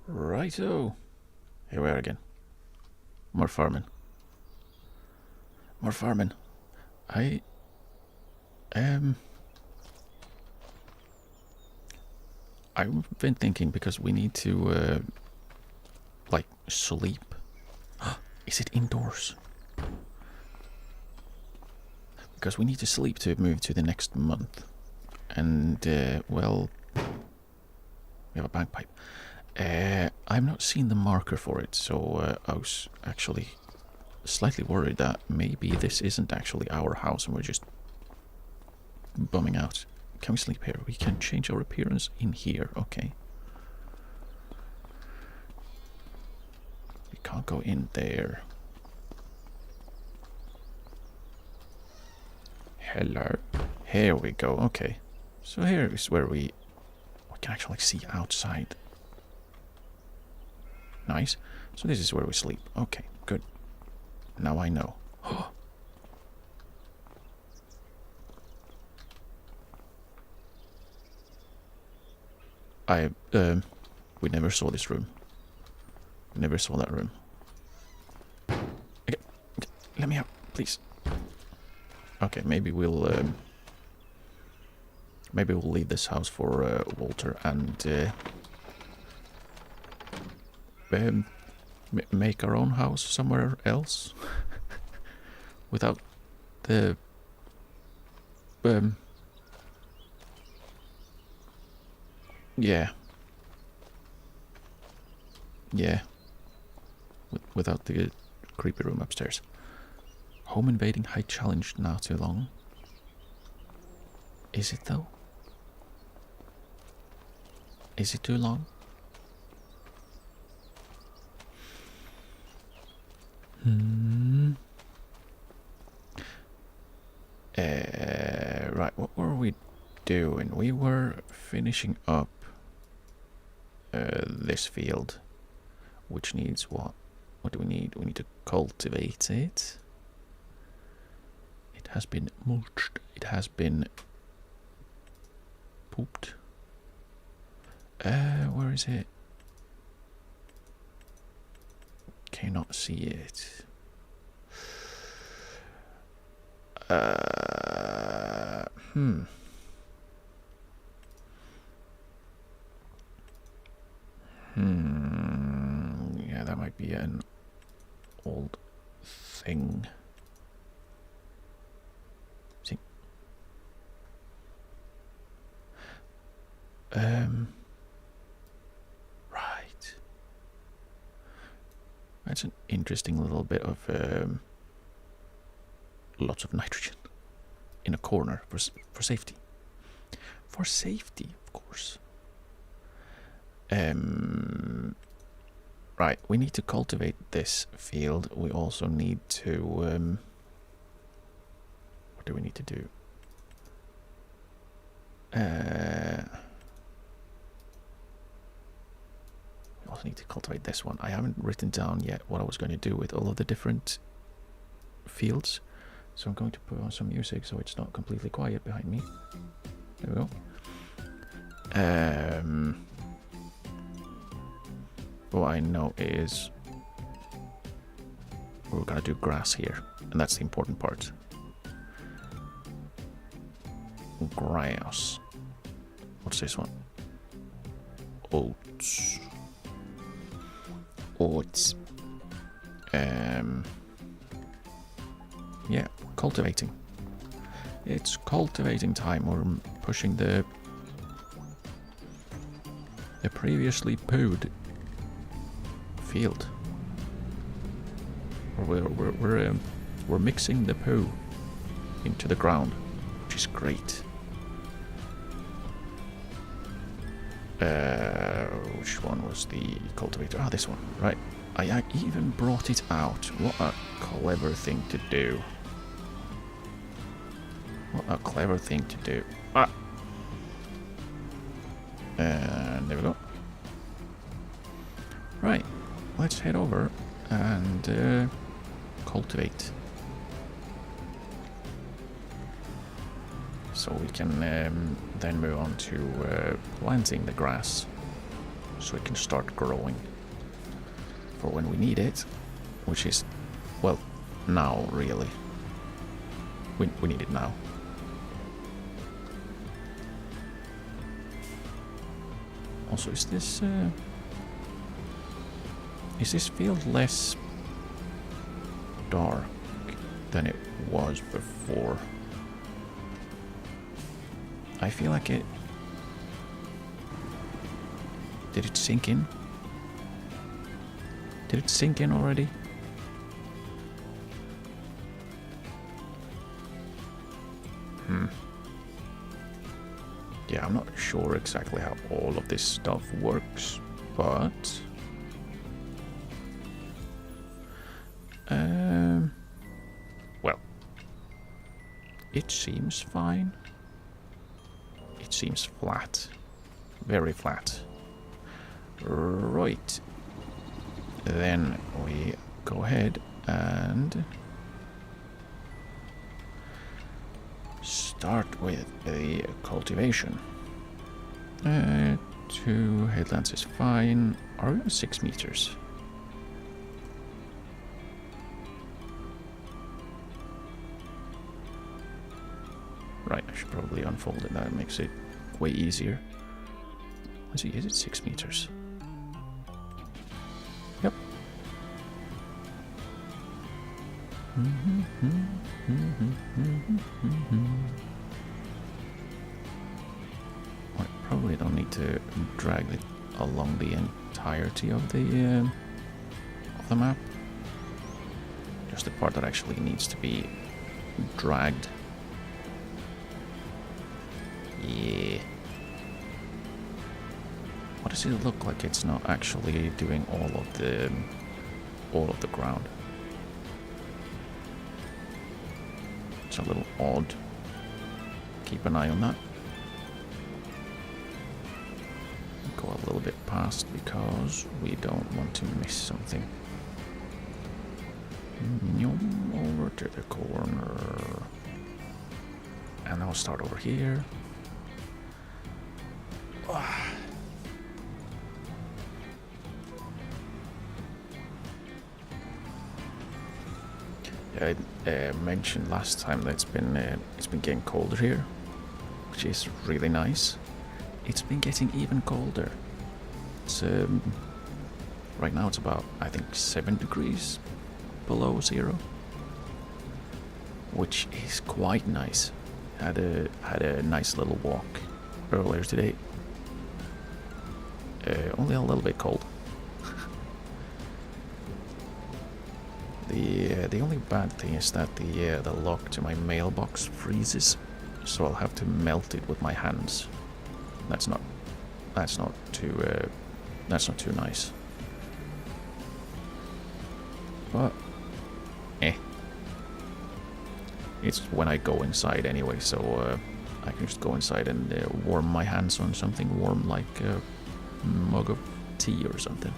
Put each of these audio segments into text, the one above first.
Righto. Here we are again. More farming. More farming. I've been thinking, because we need to like sleep. Is it indoors? Because we need to sleep to move to the next month. And well, we have a bagpipe. I've not seen the marker for it, so I was actually slightly worried that maybe this isn't actually our house and we're just bumming out. Can we sleep here? We can change our appearance in here, okay. We can't go in there. Hello. Here we go, okay. So here is where we can actually see outside. Nice. So this is where we sleep. Okay, good. Now I know. We never saw this room. We never saw that room. Okay, let me out, please. Okay, maybe we'll leave this house for Walter and make our own house somewhere else without the yeah without the creepy room upstairs. Home invading height challenge now too long. Is it though? Is it too long? Right, what were we doing? We were finishing up this field, which needs what? What do we need? We need to cultivate it. It has been mulched. It has been pooped. Where is it? Cannot see it. Yeah, that might be an old thing. See. Right. That's an interesting little bit of lots of nitrogen in a corner for safety. For safety, of course. Right, we need to cultivate this field. We also need to what do we need to do? We also need to cultivate this one. I haven't written down yet what I was going to do with all of the different fields, so I'm going to put on some music so it's not completely quiet behind me. There we go. What I know is we're gonna do grass here, and that's the important part. Grass. What's this one? Oats. Oats. Yeah, cultivating. It's cultivating time. We're pushing the previously pooed field. We're mixing the poo into the ground, which is great. Which one was the cultivator? Ah, this one. Right. I even brought it out. What a clever thing to do. What a clever thing to do. Ah! And there we go. Right. Let's head over and cultivate. So we can then move on to planting the grass, so it can start growing for when we need it, which is, well, now really. We need it now. Also, is this field less dark than it was before? I feel like it... Did it sink in? Did it sink in already? Yeah, I'm not sure exactly how all of this stuff works, but... well, it seems fine. It seems flat. Very flat. Right. Then we go ahead and start with the cultivation. 2 headlands is fine. Are we on 6 meters? Right, I should probably unfold it. That makes it way easier. Let's see, is it 6 meters? Yep. I probably don't need to drag it along the entirety of the map. Just the part that actually needs to be dragged. Yeah. Why does it look like it's not actually doing all of the ground? It's a little odd. Keep an eye on that. Go a little bit past because we don't want to miss something. Over to the corner. And I'll start over here. I mentioned last time that it's been getting colder here, which is really nice. It's been getting even colder. It's right now it's about, I think, 7 degrees below zero, which is quite nice. Had a nice little walk earlier today. Only a little bit cold. The only bad thing is that the lock to my mailbox freezes, so I'll have to melt it with my hands. That's not too nice. But it's when I go inside anyway, so I can just go inside and warm my hands on something warm, like a mug of tea or something.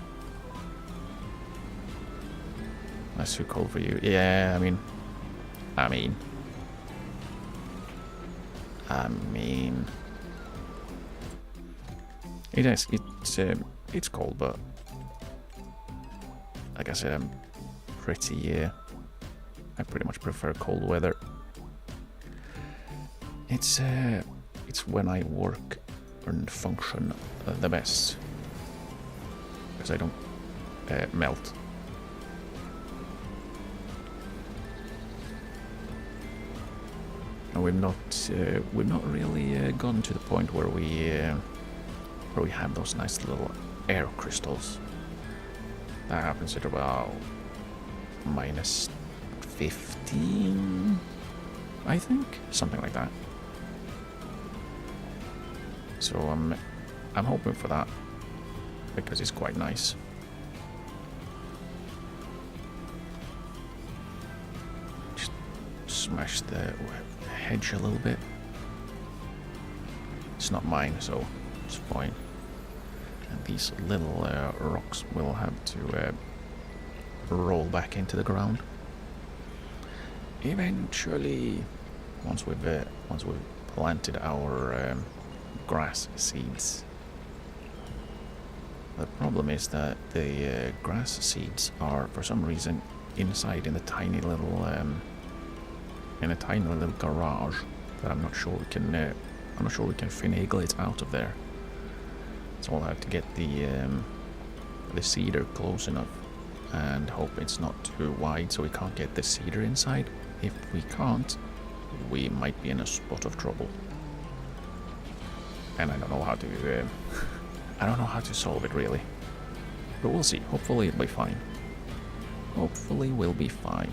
That's too cold for you. Yeah, I mean, it's cold, but like I said, I pretty much prefer cold weather. It's when I work and function the best, because I don't melt. And we've not really gotten to the point where we have those nice little air crystals. That happens at about -15, I think, something like that. So I'm hoping for that, because it's quite nice. Just smash the hedge a little bit. It's not mine, so it's fine. And these little rocks will have to roll back into the ground eventually, once we've planted our grass seeds. The problem is that the grass seeds are, for some reason, inside in a tiny little garage that I'm not sure we can finagle it out of there. So I'll have to get the cedar close enough and hope it's not too wide so we can't get the cedar inside. If we can't, we might be in a spot of trouble. And I don't know how to solve it really. But we'll see. Hopefully it'll be fine. Hopefully we'll be fine.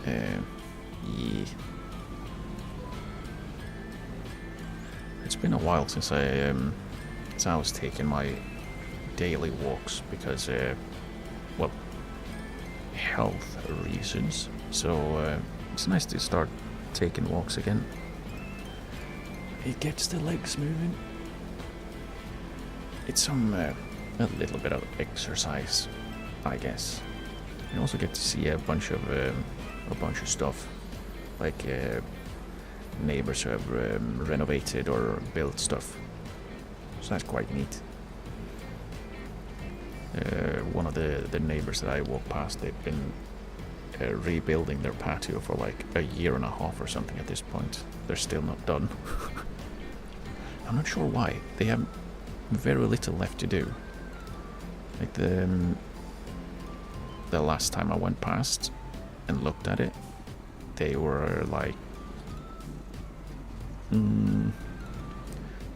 Yeah. It's been a while since I was taking my daily walks because, well, health reasons. So it's nice to start taking walks again. It gets the legs moving. It's a little bit of exercise, I guess. You also get to see a bunch of stuff, like neighbors who have renovated or built stuff. So that's quite neat. One of the neighbors that I walk past, they've been rebuilding their patio for like a year and a half or something at this point. They're still not done. I'm not sure why. They have very little left to do. Like the last time I went past and looked at it, they were like,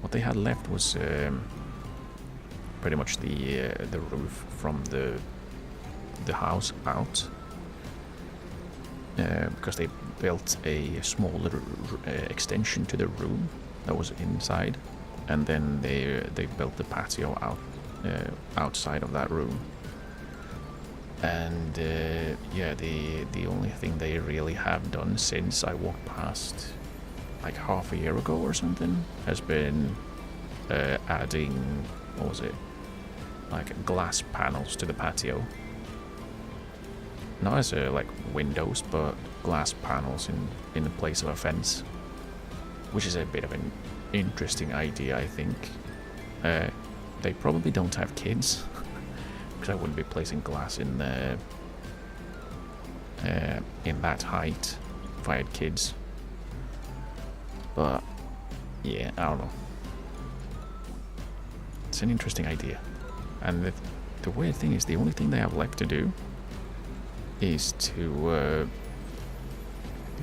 what they had left was pretty much the roof from the the house out because they built a small little extension to the room that was inside, and then they built the patio outside of that room. And yeah, the only thing they really have done since I walked past like half a year ago or something has been adding, what was it, like glass panels to the patio. Not as like windows, but glass panels in the place of a fence, which is a bit of an interesting idea, I think. They probably don't have kids, because I wouldn't be placing glass in that height if I had kids. But yeah, I don't know. It's an interesting idea, and the weird thing is the only thing they have left to do is to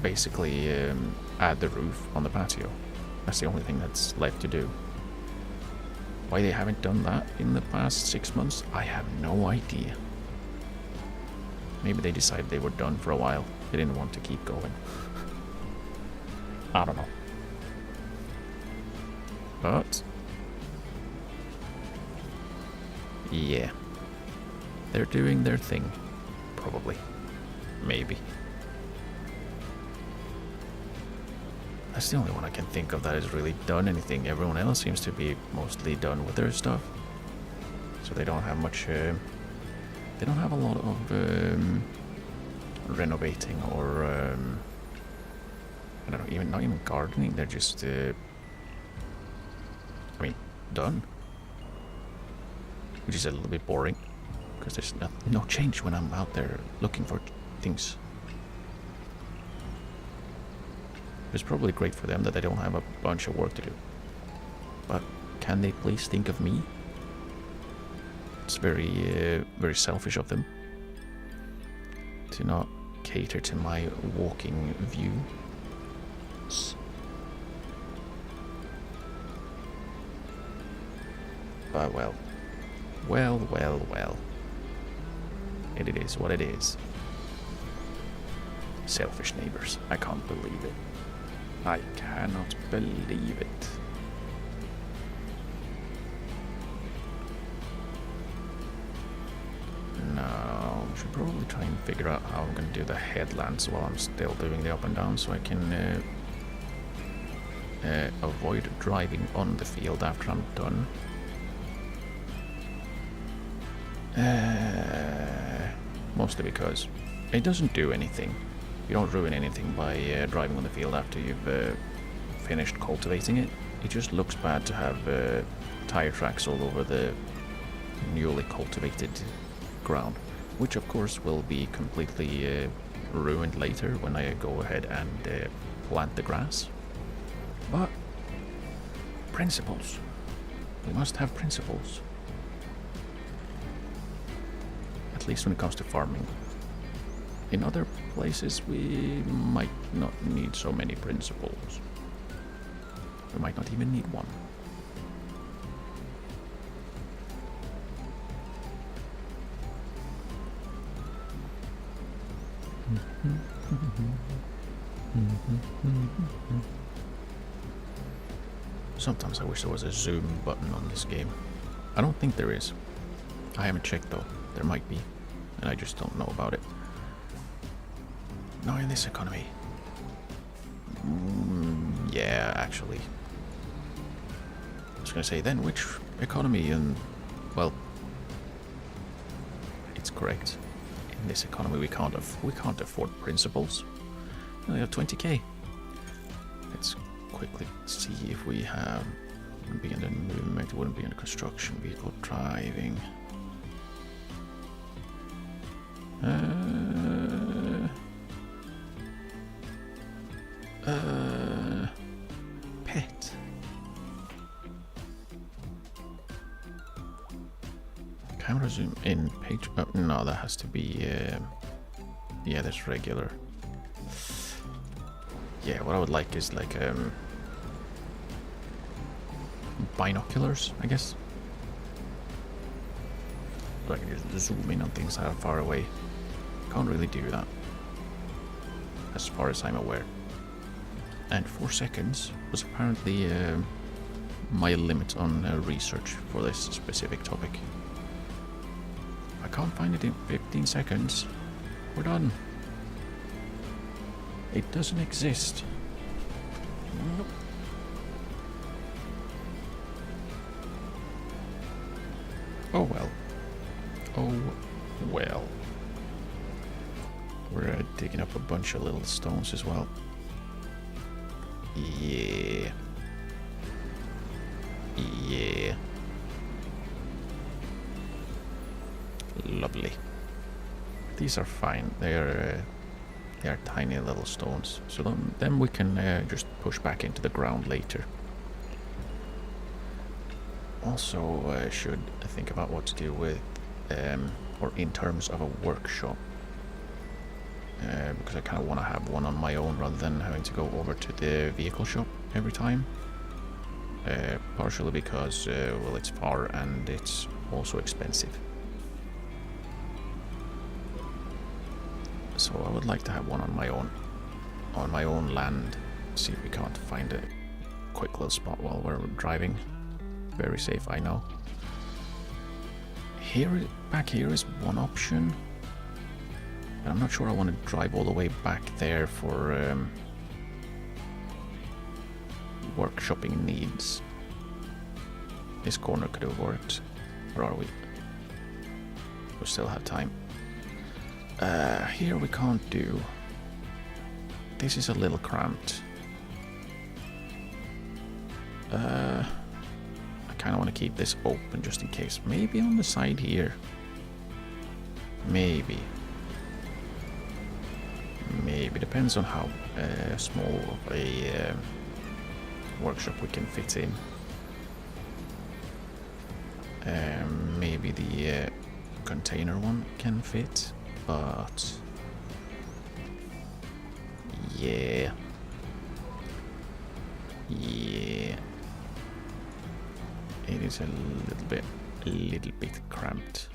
basically add the roof on the patio. That's the only thing that's left to do. Why they haven't done that in the past 6 months, I have no idea. Maybe they decided they were done for a while. They didn't want to keep going. I don't know. But yeah, they're doing their thing. Probably. Maybe. That's the only one I can think of that has really done anything. Everyone else seems to be mostly done with their stuff. So they don't have much... they don't have a lot of renovating or... I don't know, not even gardening. They're just... I mean, done. Which is a little bit boring. Because there's no change when I'm out there looking for things. It's probably great for them that they don't have a bunch of work to do. But can they please think of me? It's very, very selfish of them to not cater to my walking view. But well. It is what it is. Selfish neighbors. I can't believe it. I cannot believe it. Now, I should probably try and figure out how I'm going to do the headlands while I'm still doing the up and down, so I can avoid driving on the field after I'm done. Mostly because it doesn't do anything. You don't ruin anything by driving on the field after you've finished cultivating it. It just looks bad to have tire tracks all over the newly cultivated ground, which of course will be completely ruined later when I go ahead and plant the grass. But principles. We must have principles. At least when it comes to farming. In other places, we might not need so many principles. We might not even need one. Sometimes I wish there was a zoom button on this game. I don't think there is. I haven't checked though. There might be, and I just don't know about it. Not in this economy. Yeah, actually. I was gonna say then which economy, and well, it's correct. In this economy we can't afford principles. We only have 20k. Let's quickly see if we have. Wouldn't be under movement. Wouldn't be under construction. Vehicle driving. Pet. Camera zoom in. Page. Oh, no, that has to be. Yeah, that's regular. Yeah, what I would like is like binoculars, I guess. So I can just zoom in on things that are far away. Can't really do that, as far as I'm aware. And 4 seconds was apparently my limit on research for this specific topic. I can't find it in 15 seconds. We're done. It doesn't exist. Nope. Oh well. Oh well. We're digging up a bunch of little stones as well. Yeah. Yeah. Lovely. These are fine. They are tiny little stones. So then we can just push back into the ground later. Also, I should think about what to do with, or in terms of a workshop. Because I kind of want to have one on my own rather than having to go over to the vehicle shop every time. Partially because, well, it's far and it's also expensive. So I would like to have one on my own land. See if we can't find a quick little spot while we're driving. Very safe, I know. Back here is one option. But I'm not sure I want to drive all the way back there for workshopping needs. This corner could have worked. Where are we? We still have time. Here we can't do. This is a little cramped. I kind of want to keep this open just in case. Maybe on the side here. Maybe. Depends on how small of a workshop we can fit in. Maybe the container one can fit, but yeah. It is a little bit cramped.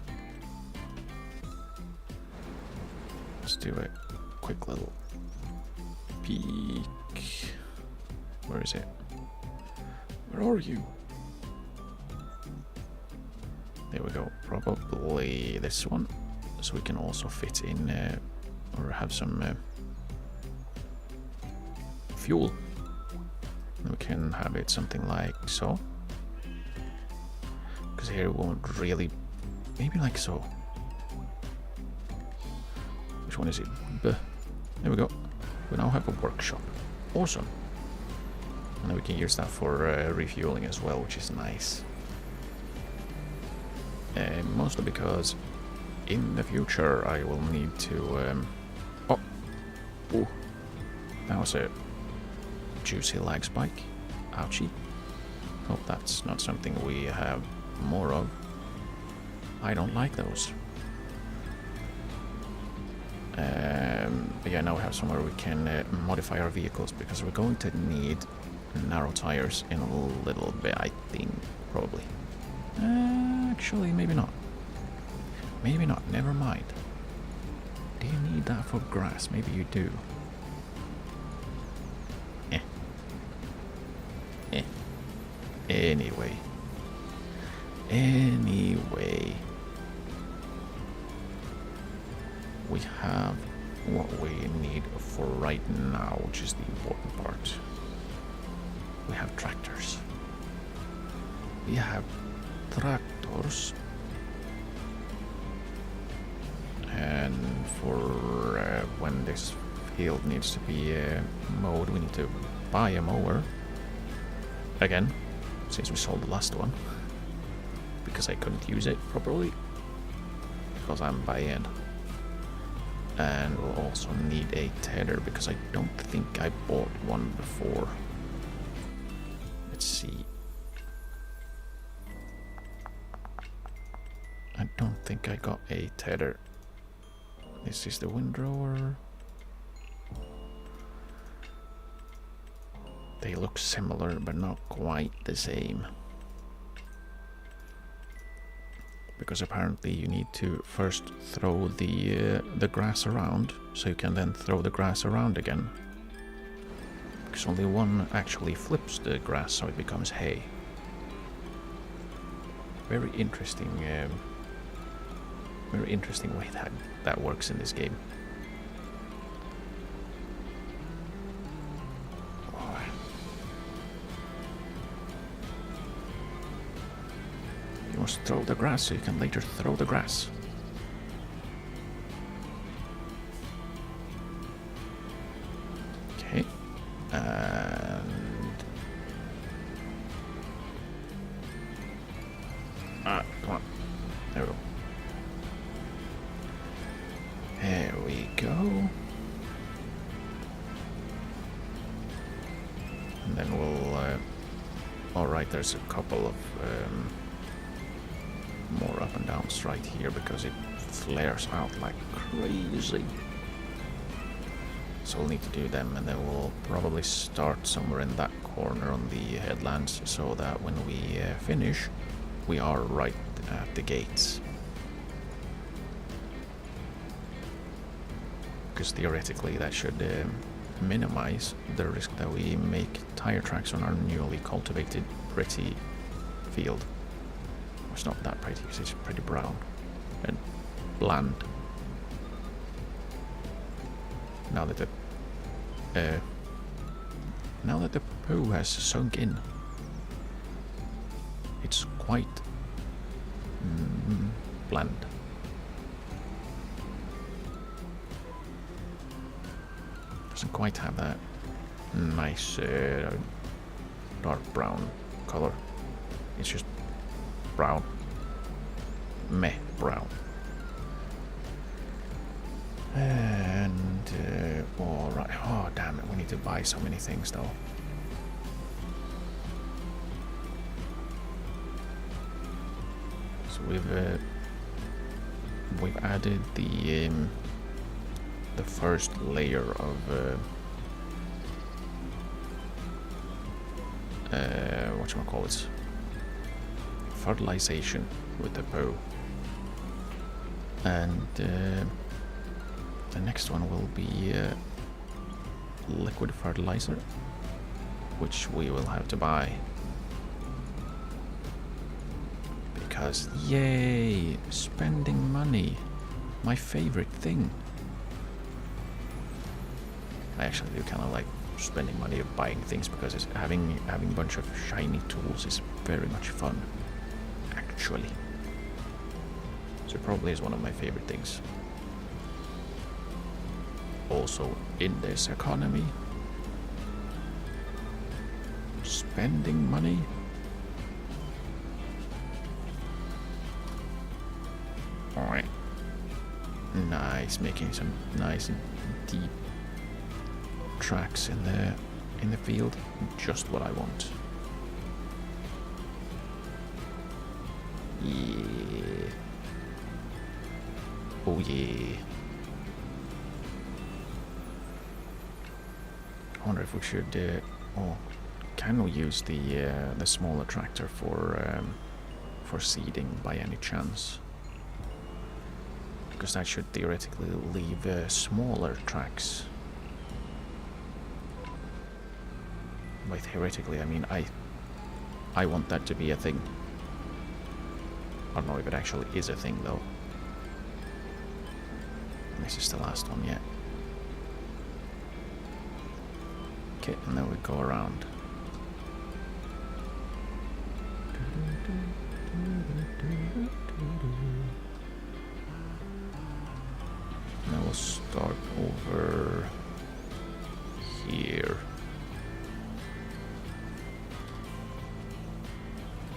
Let's do a quick little peek. Where is it? Where are you? There we go. Probably this one, so we can also fit in or have some fuel. And we can have it something like so. Because here it won't really. Maybe like so. Which one is it? There we go. We now have a workshop. Awesome. And then we can use that for refueling as well, which is nice. Mostly because in the future I will need to... Ooh. That was a juicy lag spike. Ouchie. Hope that's not something we have more of. I don't like those. But yeah, now we have somewhere we can modify our vehicles, because we're going to need narrow tires in a little bit, I think, probably. Actually, maybe not. Maybe not, never mind. Do you need that for grass? Maybe you do. Anyway. We have what we need for right now, which is the important part. We have tractors. And for when this field needs to be mowed, we need to buy a mower. Again, since we sold the last one. Because I couldn't use it properly. Because I'm buying. And we'll also need a tether, because I don't think I bought one before. Let's see. I don't think I got a tether. This is the windrower. They look similar, but not quite the same. because apparently you need to first throw the grass around, so you can then throw the grass around again. Because only one actually flips the grass, so it becomes hay. Very interesting way that works in this game. You must throw the grass so you can later throw the grass. Okay. And... come on. There we go. There we go. And then we'll... alright, there's a couple of... more up and downs right here because it flares out like crazy. So we'll need to do them, and then we'll probably start somewhere in that corner on the headlands so that when we finish, we are right at the gates. Because theoretically that should minimize the risk that we make tire tracks on our newly cultivated pretty field. It's not that pretty because it's pretty brown and bland. Now that the poo has sunk in, it's quite bland. Doesn't quite have that nice dark brown color. It's just brown. Meh brown. And alright. Oh damn it, we need to buy so many things though. So we've added the first layer of whatchamacallit, fertilization with the bow, and the next one will be liquid fertilizer, which we will have to buy because yay, spending money, my favorite thing. I actually do kind of like spending money of buying things because it's having a bunch of shiny tools is very much fun, actually. So it probably is one of my favorite things. Also, in this economy, spending money. Alright. Nice, making some nice and deep tracks in the field. Just what I want. Yeah. Oh yeah. I wonder if we should can we use the smaller tractor for seeding by any chance? Because that should theoretically leave smaller tracks. By theoretically, I mean I want that to be a thing. I don't know if it actually is a thing though. And this is the last one yet. Okay, and then we go around. And then we'll start over here.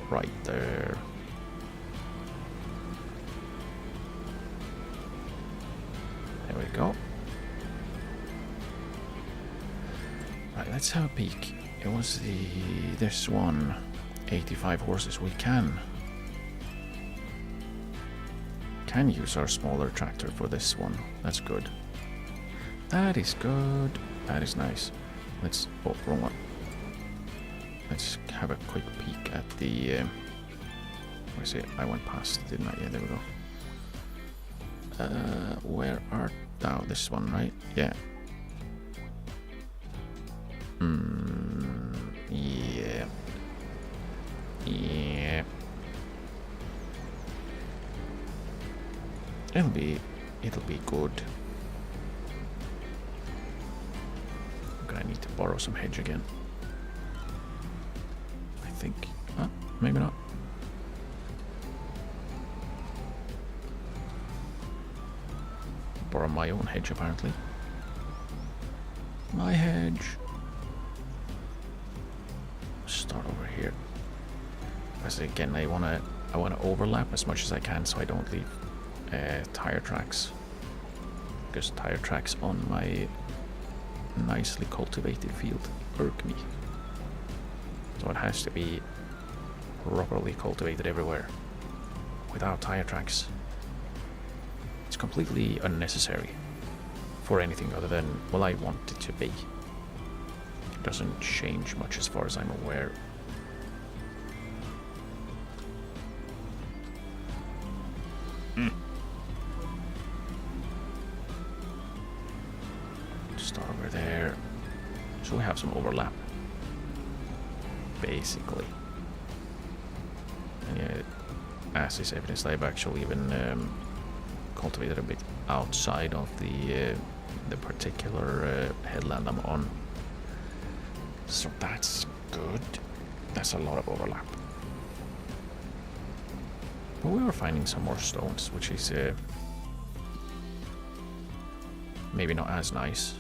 Right there. There we go. Right, let's have a peek. It was this one, 85 horses. We can use our smaller tractor for this one. That's good. That is good. That is nice. Let's wrong one. Let's have a quick peek at the I see. I went past, didn't I? Yeah, there we go. Where art thou? This one, right? Yeah. Yeah. Yeah. It'll be good. I'm gonna need to borrow some hedge again. I think. Maybe not. Borrow my own hedge apparently. My hedge. Start over here. As again, I wanna overlap as much as I can so I don't leave tire tracks. Because tire tracks on my nicely cultivated field irk me. So it has to be properly cultivated everywhere. Without tire tracks, it's completely unnecessary for anything other than, well, I want it to be. It doesn't change much as far as I'm aware. Start over there. So we have some overlap, basically. And yeah, as is evidenced, I've actually even cultivated a bit outside of the particular headland I'm on. So that's good. That's a lot of overlap. But we were finding some more stones, which is maybe not as nice.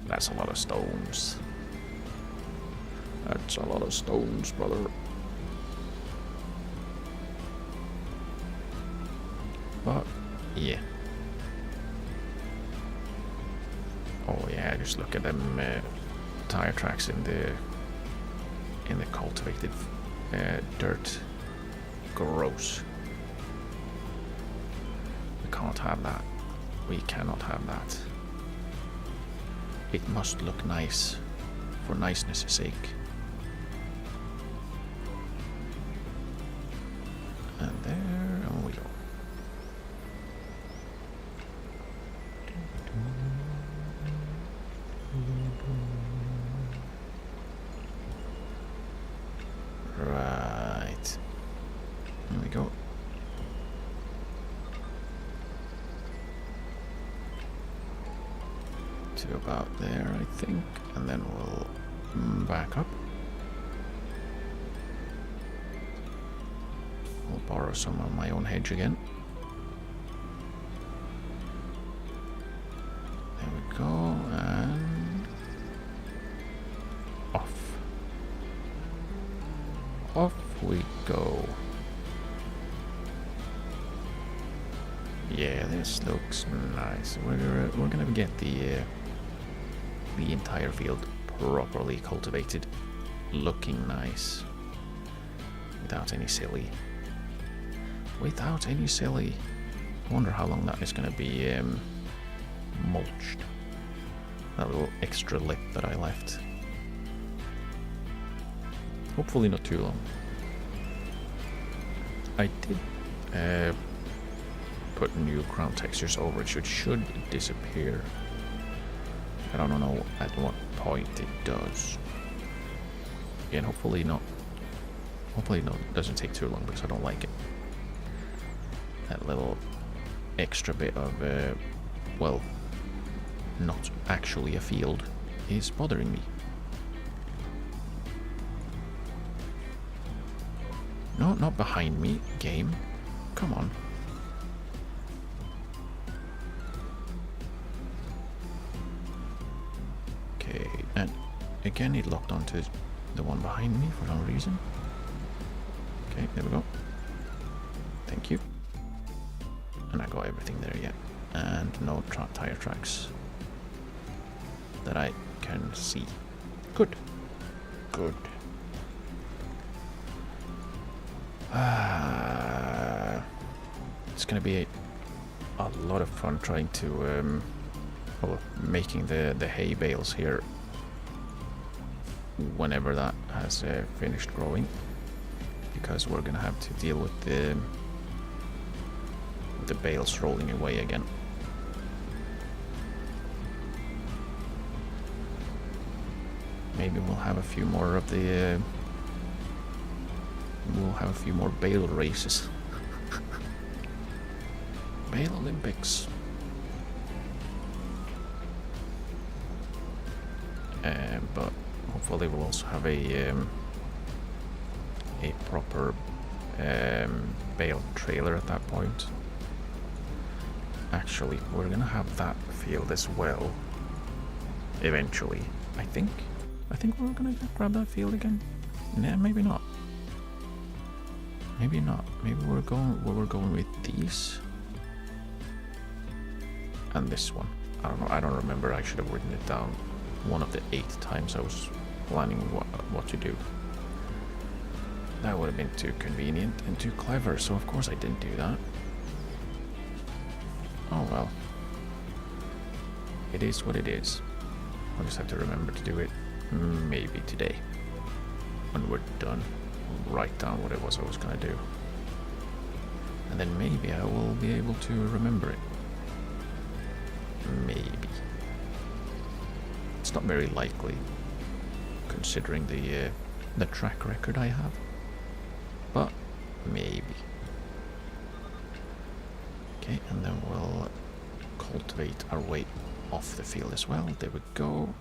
That's a lot of stones. That's a lot of stones, brother. But yeah. Oh yeah, just look at them tire tracks in the cultivated dirt. Gross. We can't have that. We cannot have that. It must look nice for niceness' sake. And there we go. Right. There we go. To about there, I think, and then we'll back up. We'll borrow some of my own hedge again. There we go, and off. Off we go. Yeah, this looks nice. We're gonna get the entire field properly cultivated, looking nice, without any silly. Without any silly. I wonder how long that is gonna be mulched. That little extra lip that I left. Hopefully not too long. I did put new ground textures over it, so it should disappear. I don't know at what point it does. Again, hopefully not. Hopefully no, it doesn't take too long because I don't like it. That little extra bit of, well, not actually a field is bothering me. No, not behind me, game. Come on. Okay, and again it locked onto the one behind me for some reason. Okay, there we go. Thank you. And I got everything there yet. And no tire tracks that I can see. Good. Good. It's gonna be a lot of fun trying to well, making the hay bales here whenever that has finished growing, because we're gonna have to deal with the bales rolling away again. Maybe we'll have a few more of the we'll have a few more bale races. Bale Olympics. But hopefully we'll also have a proper bale trailer at that point. Actually, we're gonna have that field as well eventually. I think we're gonna grab that field again. Nah, maybe not. Maybe not. Maybe we're going with these and this one. I don't know. I don't remember. I should have written it down one of the 8 times I was planning what to do. That would have been too convenient and too clever, so of course I didn't do that. Oh well. It is what it is. I'll just have to remember to do it maybe today. When we're done, I'll write down what it was I was gonna do. And then maybe I will be able to remember it. Maybe. It's not very likely, considering the track record I have. But maybe. Okay, and then we'll cultivate our way off the field as well. There we go.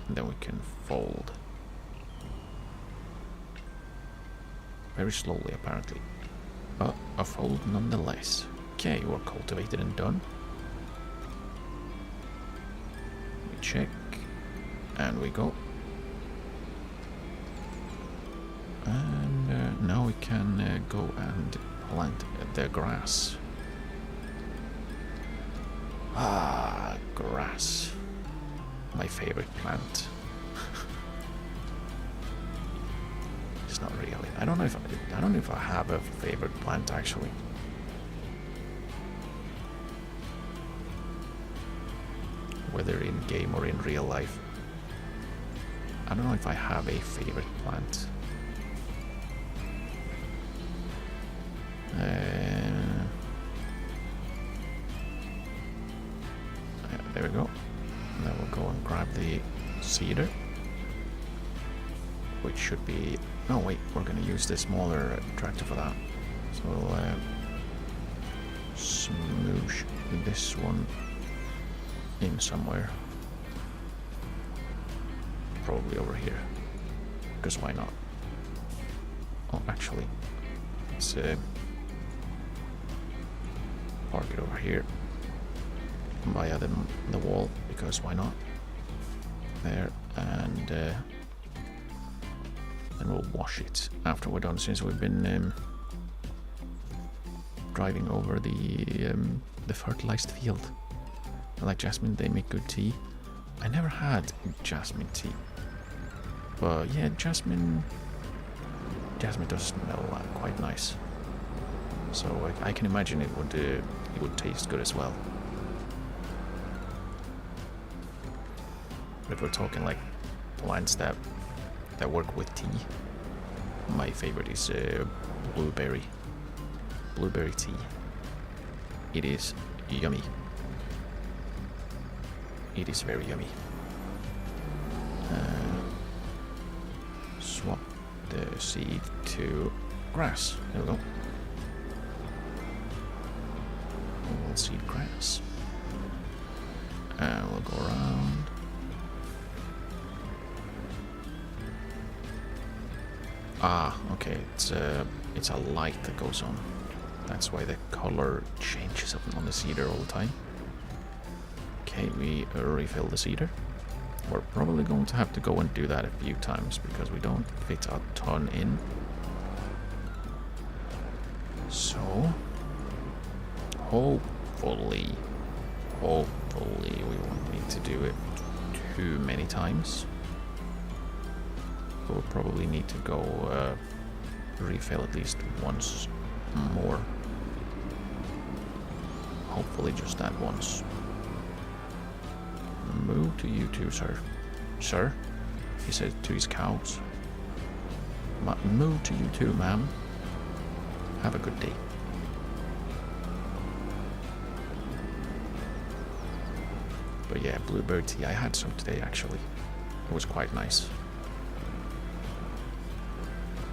And then we can fold. Very slowly, apparently. But a fold nonetheless. Okay, we're cultivated and done. We check. And we go. And now we can go and plant the grass. Ah, grass. My favorite plant. It's not really. I don't know if I have a favorite plant actually. Whether in game or in real life. I don't know if I have a favorite plant. There we go. And then we'll go and grab the cedar, which should be. No, wait. We're going to use the smaller tractor for that. So we'll smoosh this one in somewhere. Probably over here, because why not? Oh, actually, let's park it over here via the wall, because why not? There, and then we'll wash it after we're done, since we've been driving over the fertilized field. I like jasmine, they make good tea. I never had jasmine tea. But yeah, jasmine does smell quite nice. So I can imagine it would taste good as well. But we're talking like plants that work with tea. My favorite is blueberry tea. It is yummy. It is very yummy. Swap the seed to grass. There we go. We'll seed grass. And we'll go around. Ah, okay. It's a light that goes on. That's why the color changes on the cedar all the time. Okay, we refill the cedar. We're probably going to have to go and do that a few times because we don't fit a ton in. So, hopefully we won't need to do it too many times. We'll probably need to go refill at least once more. Hopefully just that once. Move to you two, sir. Sir? He said to his cows. Move to you too, ma'am. Have a good day. But yeah, blueberry tea. I had some today, actually. It was quite nice.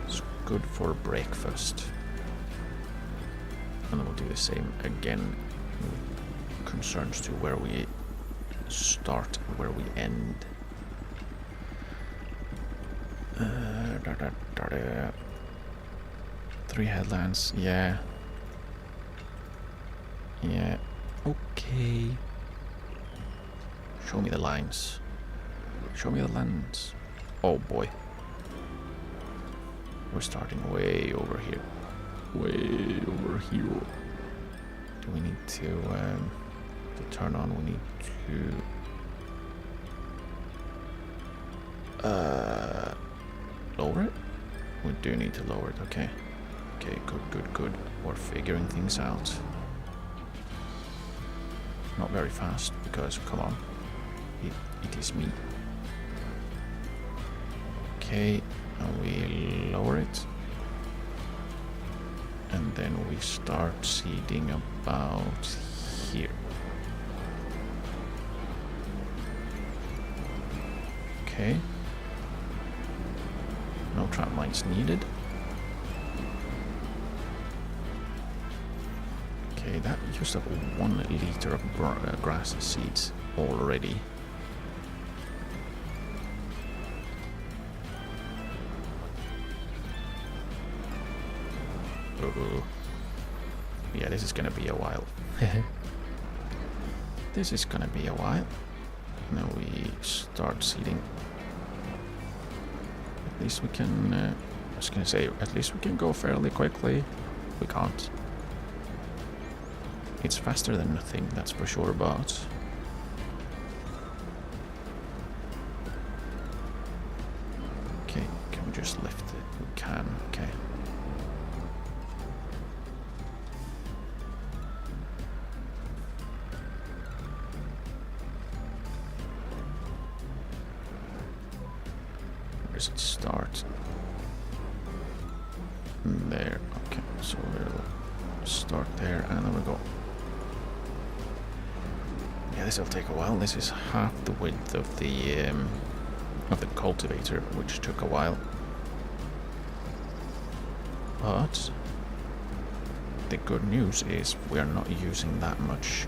It's good for breakfast. And then we'll do the same again. Concerns to where we start and where we end. 3 headlands, yeah. Yeah, okay. Show me the lines. Show me the lines. Oh boy. We're starting way over here. Way over here. Do we need to turn on? We need to lower it? We do need to lower it, okay. Okay, good. We're figuring things out. Not very fast, because, come on. It is me. Okay, and we lower it. And then we start seeding about here. Okay. No trap lines needed. Okay, that used up 1 liter of grass seeds already. Yeah, this is gonna be a while. This is gonna be a while. Now we start seeding. At least we can, I was gonna say, at least we can go fairly quickly. We can't. It's faster than nothing, that's for sure, but... Okay, can we just lift it? We can, okay. Does it start? There. Okay, so we'll start there and then we'll go. Yeah, this will take a while. This is half the width of the cultivator, which took a while. But the good news is we are not using that much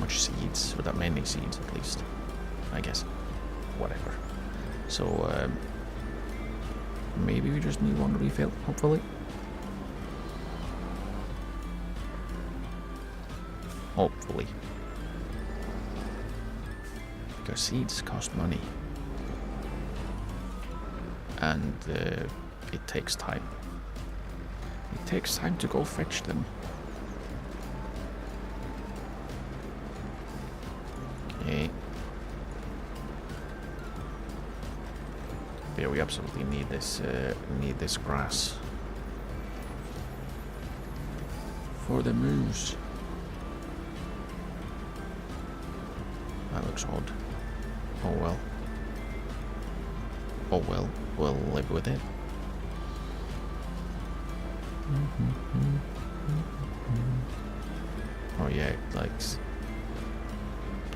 seeds, or that many seeds at least. I guess. Whatever. So, maybe we just need one refill, hopefully. Hopefully. Because seeds cost money. And it takes time. It takes time to go fetch them. Okay. Yeah, we absolutely need this grass for the moose. That looks odd. Oh well. Oh well. We'll live with it. Oh yeah, it likes.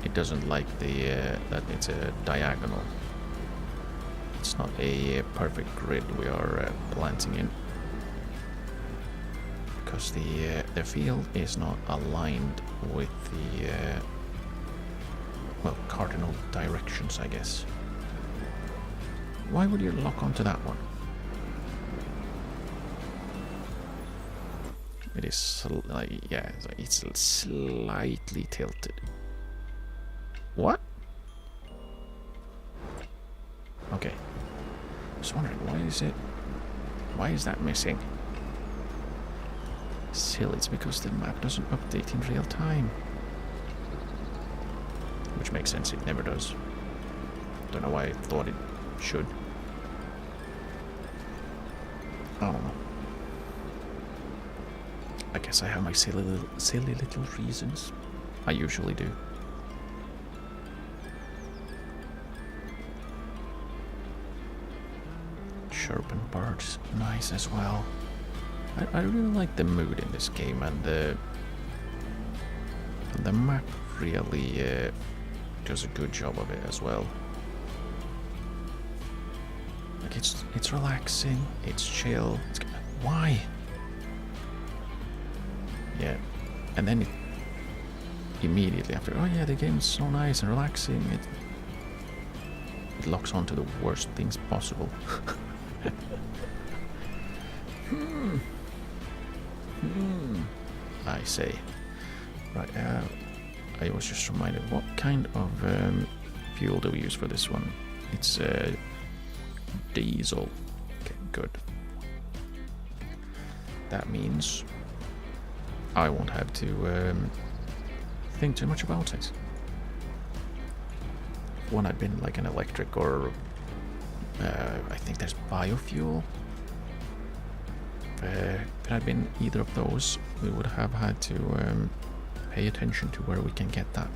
It doesn't like the that it's a diagonal. It's not a perfect grid we are planting in, because the field is not aligned with the well, cardinal directions, I guess. Why would you lock onto that one? It is yeah, it's slightly tilted. What? Okay. I was wondering, why is that missing? Still, it's because the map doesn't update in real time. Which makes sense, it never does. Don't know why I thought it should. I don't know. I guess I have my silly little reasons. I usually do. Sharpen. birds, nice as well. I really like the mood in this game, and the map really does a good job of it as well. Like it's relaxing, it's chill. Why? Yeah, and then immediately after, oh yeah, the game's so nice and relaxing. It locks on to the worst things possible. I say. Right, I was just reminded, what kind of fuel do we use for this one? It's diesel. Okay, good. That means I won't have to think too much about it. If one had been like an electric or I think there's biofuel. If it had been either of those, we would have had to pay attention to where we can get that.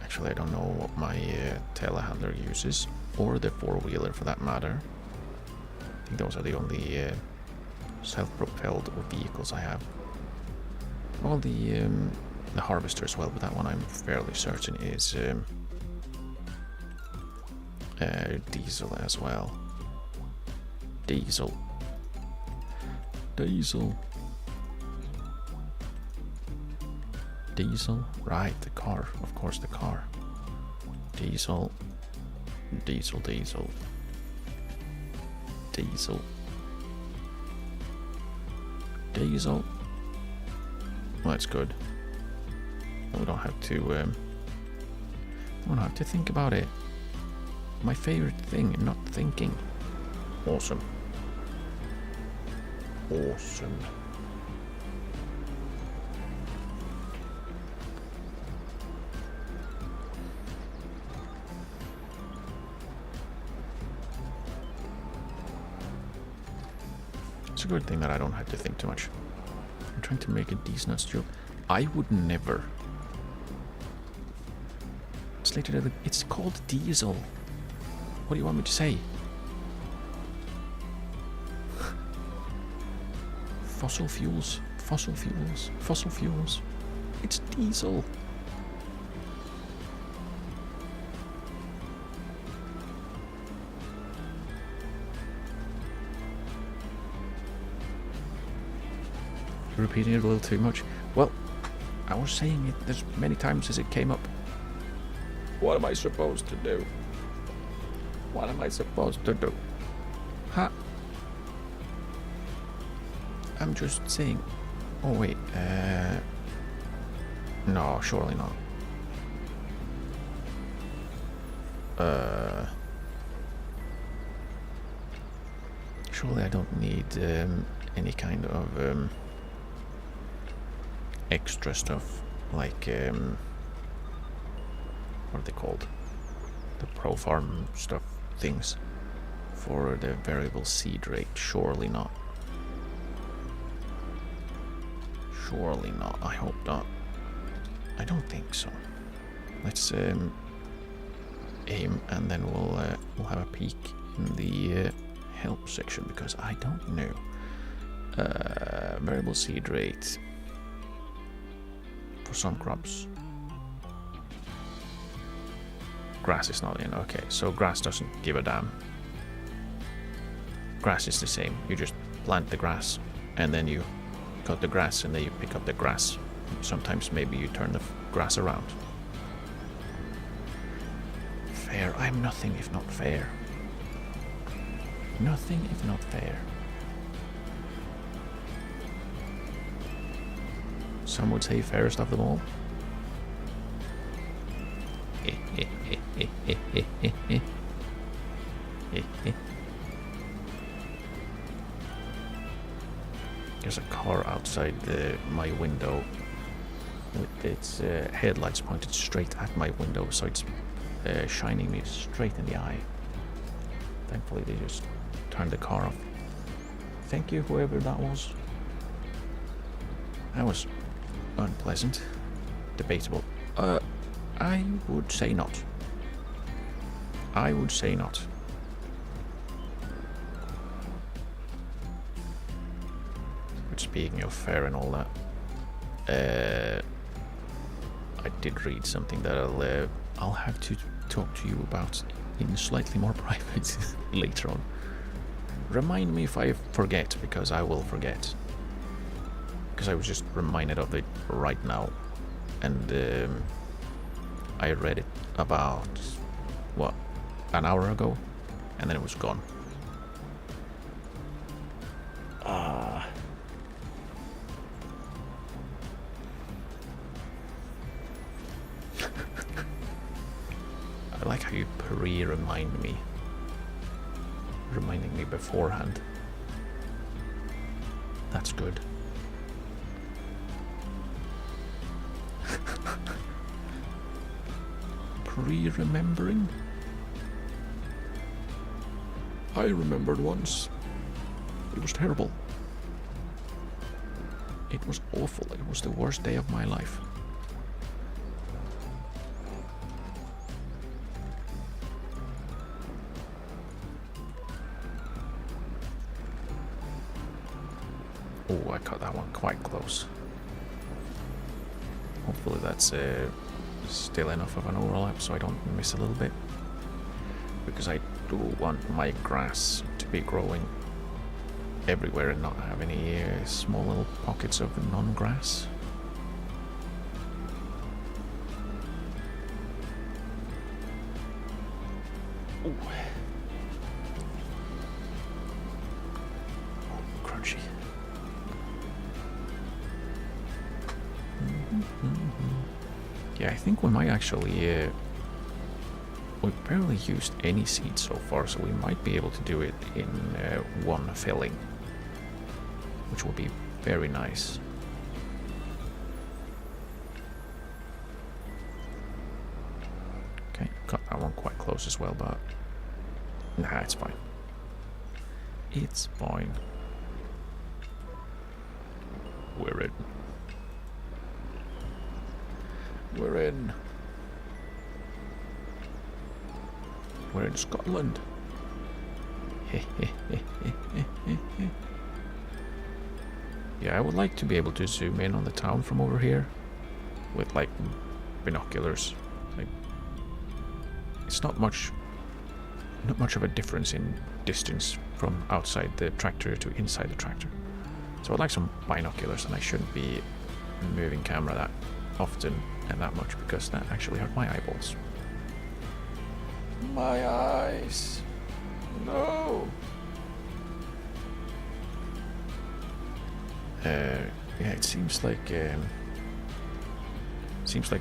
Actually, I don't know what my telehandler uses, or the four-wheeler for that matter. I think those are the only self-propelled vehicles I have. Well, the harvester as well, but that one I'm fairly certain is diesel as well. Diesel. Diesel, right, the car, of course, the car. Diesel. Well, that's good. We don't have to think about it. My favorite thing, not thinking. Awesome. It's a good thing that I don't have to think too much. I'm trying to make a decent joke. I would never. It's called diesel. What do you want me to say? Fossil fuels. It's diesel. Repeating it a little too much. Well, I was saying it as many times as it came up. What am I supposed to do? Ha! I'm just saying. Oh wait, no, surely not. Surely I don't need any kind of extra stuff like what are they called? The ProFarm stuff things for the variable seed rate. Surely not. I hope not. I don't think so. Let's aim, and then we'll have a peek in the help section, because I don't know. Variable seed rate for some crops. Grass is not in. Okay, so grass doesn't give a damn. Grass is the same. You just plant the grass, and then you cut the grass, and then you pick up the grass. Sometimes maybe you turn the grass around. Fair. I'm nothing if not fair. Nothing if not fair. Some would say fairest of them all. There's a car outside my window with its headlights pointed straight at my window, so it's shining me straight in the eye. Thankfully they just turned the car off. Thank you, whoever that was. That was unpleasant. Debatable. I would say not. speaking of fair and all that, I did read something that I'll have to talk to you about in slightly more private later on. Remind me if I forget, because I will forget. Because I was just reminded of it right now, and I read it about, what, an hour ago, and then it was gone. I like how you pre-remind me, reminding me beforehand. That's good. Pre-remembering? I remembered once. It was terrible. It was awful. It was the worst day of my life. Oh, I cut that one quite close. Hopefully that's still enough of an overlap so I don't miss a little bit. Because I do want my grass to be growing everywhere and not have any small little pockets of non-grass. Ooh. Oh, crunchy. Yeah, I think we might actually we've barely used any seeds so far, so we might be able to do it in one filling, which will be very nice. Okay, got that one quite close as well, but nah, it's fine. It's fine. We're in. We're in. We're in Scotland. Yeah, I would like to be able to zoom in on the town from over here with like binoculars. Like, it's not much of a difference in distance from outside the tractor to inside the tractor. So I'd like some binoculars, and I shouldn't be moving camera that often and that much because that actually hurt my eyeballs. My eyes. No. Yeah, it seems like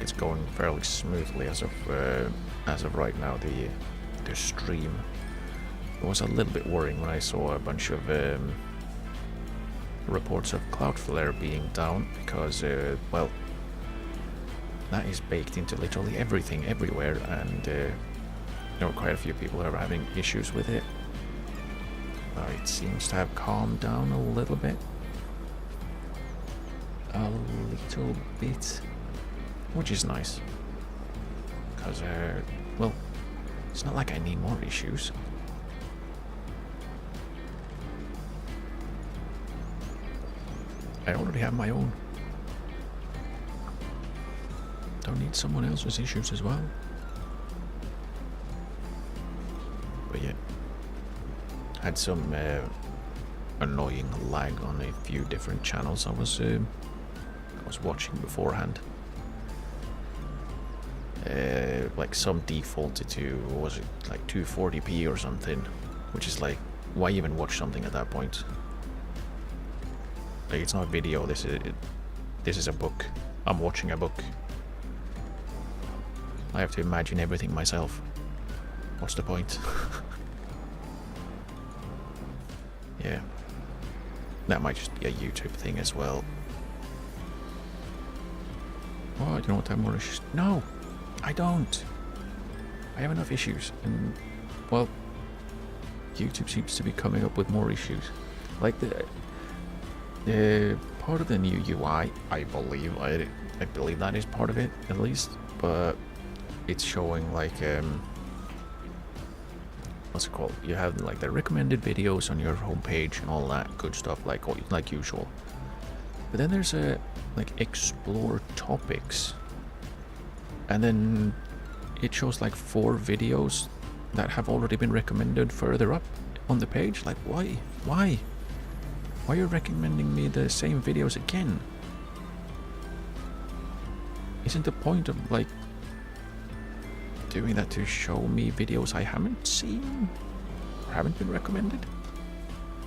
it's going fairly smoothly as of right now. The stream. It was a little bit worrying when I saw a bunch of reports of Cloudflare being down because well, that is baked into literally everything everywhere, and there were quite a few people who are having issues with it. It seems to have calmed down a little bit. A little bit. Which is nice. Because, well, it's not like I need more issues. I already have my own. Don't need someone else's issues as well. But yeah, had some annoying lag on a few different channels I was watching beforehand. Like some defaulted to, what was it, like 240p or something, which is like, why even watch something at that point? Like, it's not video. This is a book. I'm watching a book. I have to imagine everything myself. What's the point? Yeah. That might just be a YouTube thing as well. Oh, you know what? I have more issues. No, I don't. I have enough issues, and well, YouTube seems to be coming up with more issues. Like the part of the new UI, I believe that is part of it at least, but it's showing like what's it called? You have like the recommended videos on your homepage and all that good stuff, like usual. But then there's a like explore topics, and then it shows like 4 videos that have already been recommended further up on the page. Like, why? Why are you recommending me the same videos again? Isn't the point of like doing that to show me videos I haven't seen or haven't been recommended?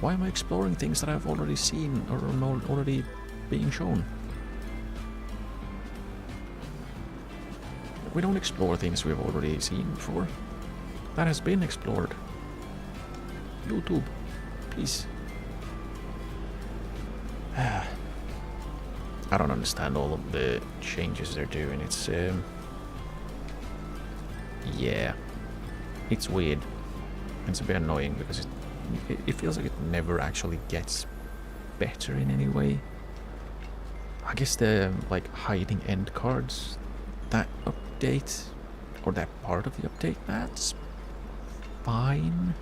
Why am I exploring things that I've already seen or are already being shown? We don't explore things we've already seen before. That has been explored. YouTube, please. I don't understand all of the changes they're doing. It's yeah, it's weird. It's a bit annoying because it feels like it never actually gets better in any way. I guess the like hiding end cards, that update or that part of the update, that's fine.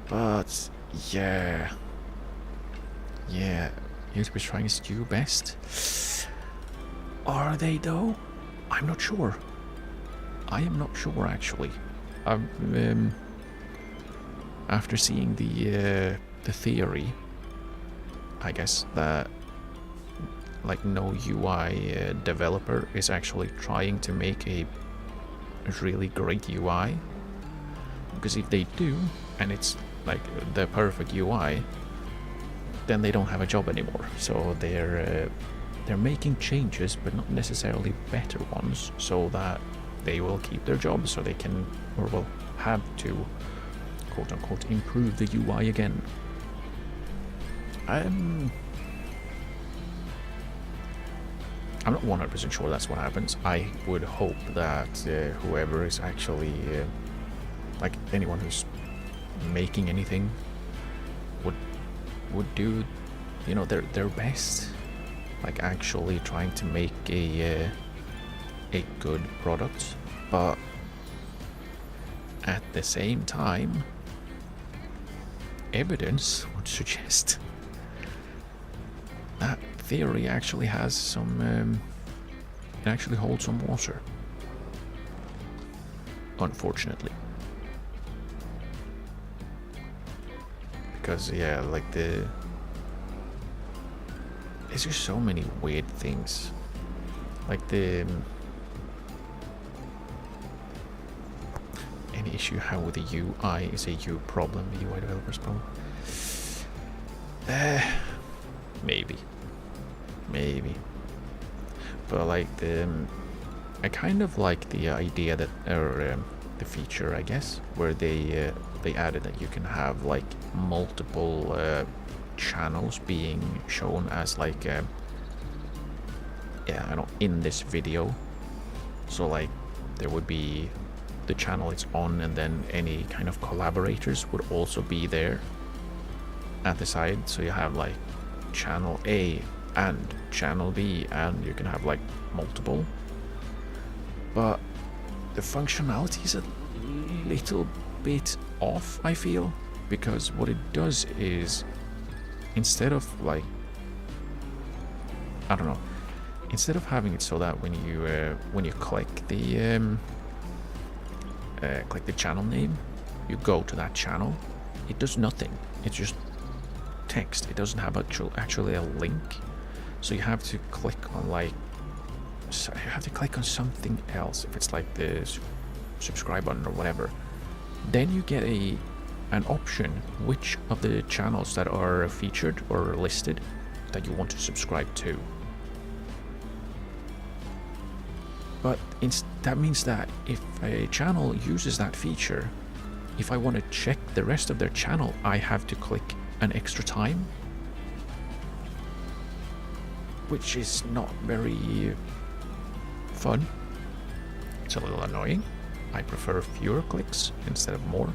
But yeah, YouTube's trying to do best. Are they though? I'm not sure. I am not sure actually. After seeing the theory, I guess that like no UI developer is actually trying to make a really great UI, because if they do and it's like the perfect UI, then they don't have a job anymore. So they're making changes, but not necessarily better ones, so that they will keep their jobs, so they can, or will have to, quote unquote, improve the UI again. I'm not 100% sure that's what happens. I would hope that whoever is actually, like anyone who's making anything, would do, you know, their best, like actually trying to make a good product. But at the same time, evidence would suggest that theory actually has some, it actually holds some water, unfortunately. Because yeah, like there's just so many weird things, like any issue you have with the UI is a you problem, the UI developer's problem. Maybe, but like I kind of like the idea that, or the feature, I guess, where they added that you can have like multiple channels being shown as like yeah, I don't, in this video. So like there would be the channel it's on, and then any kind of collaborators would also be there at the side. So you have like channel A and channel B, and you can have like multiple. But the functionality is a little bit off, I feel, because what it does is, instead of like, I don't know, instead of having it so that when you click the channel name, you go to that channel, it does nothing. It's just text. It doesn't have actually a link. So you have to click on like, so you have to click on something else. If it's like the subscribe button or whatever, then you get an option which of the channels that are featured or listed that you want to subscribe to. But that means that if a channel uses that feature, if I want to check the rest of their channel, I have to click an extra time, which is not very fun. It's a little annoying. I prefer fewer clicks instead of more.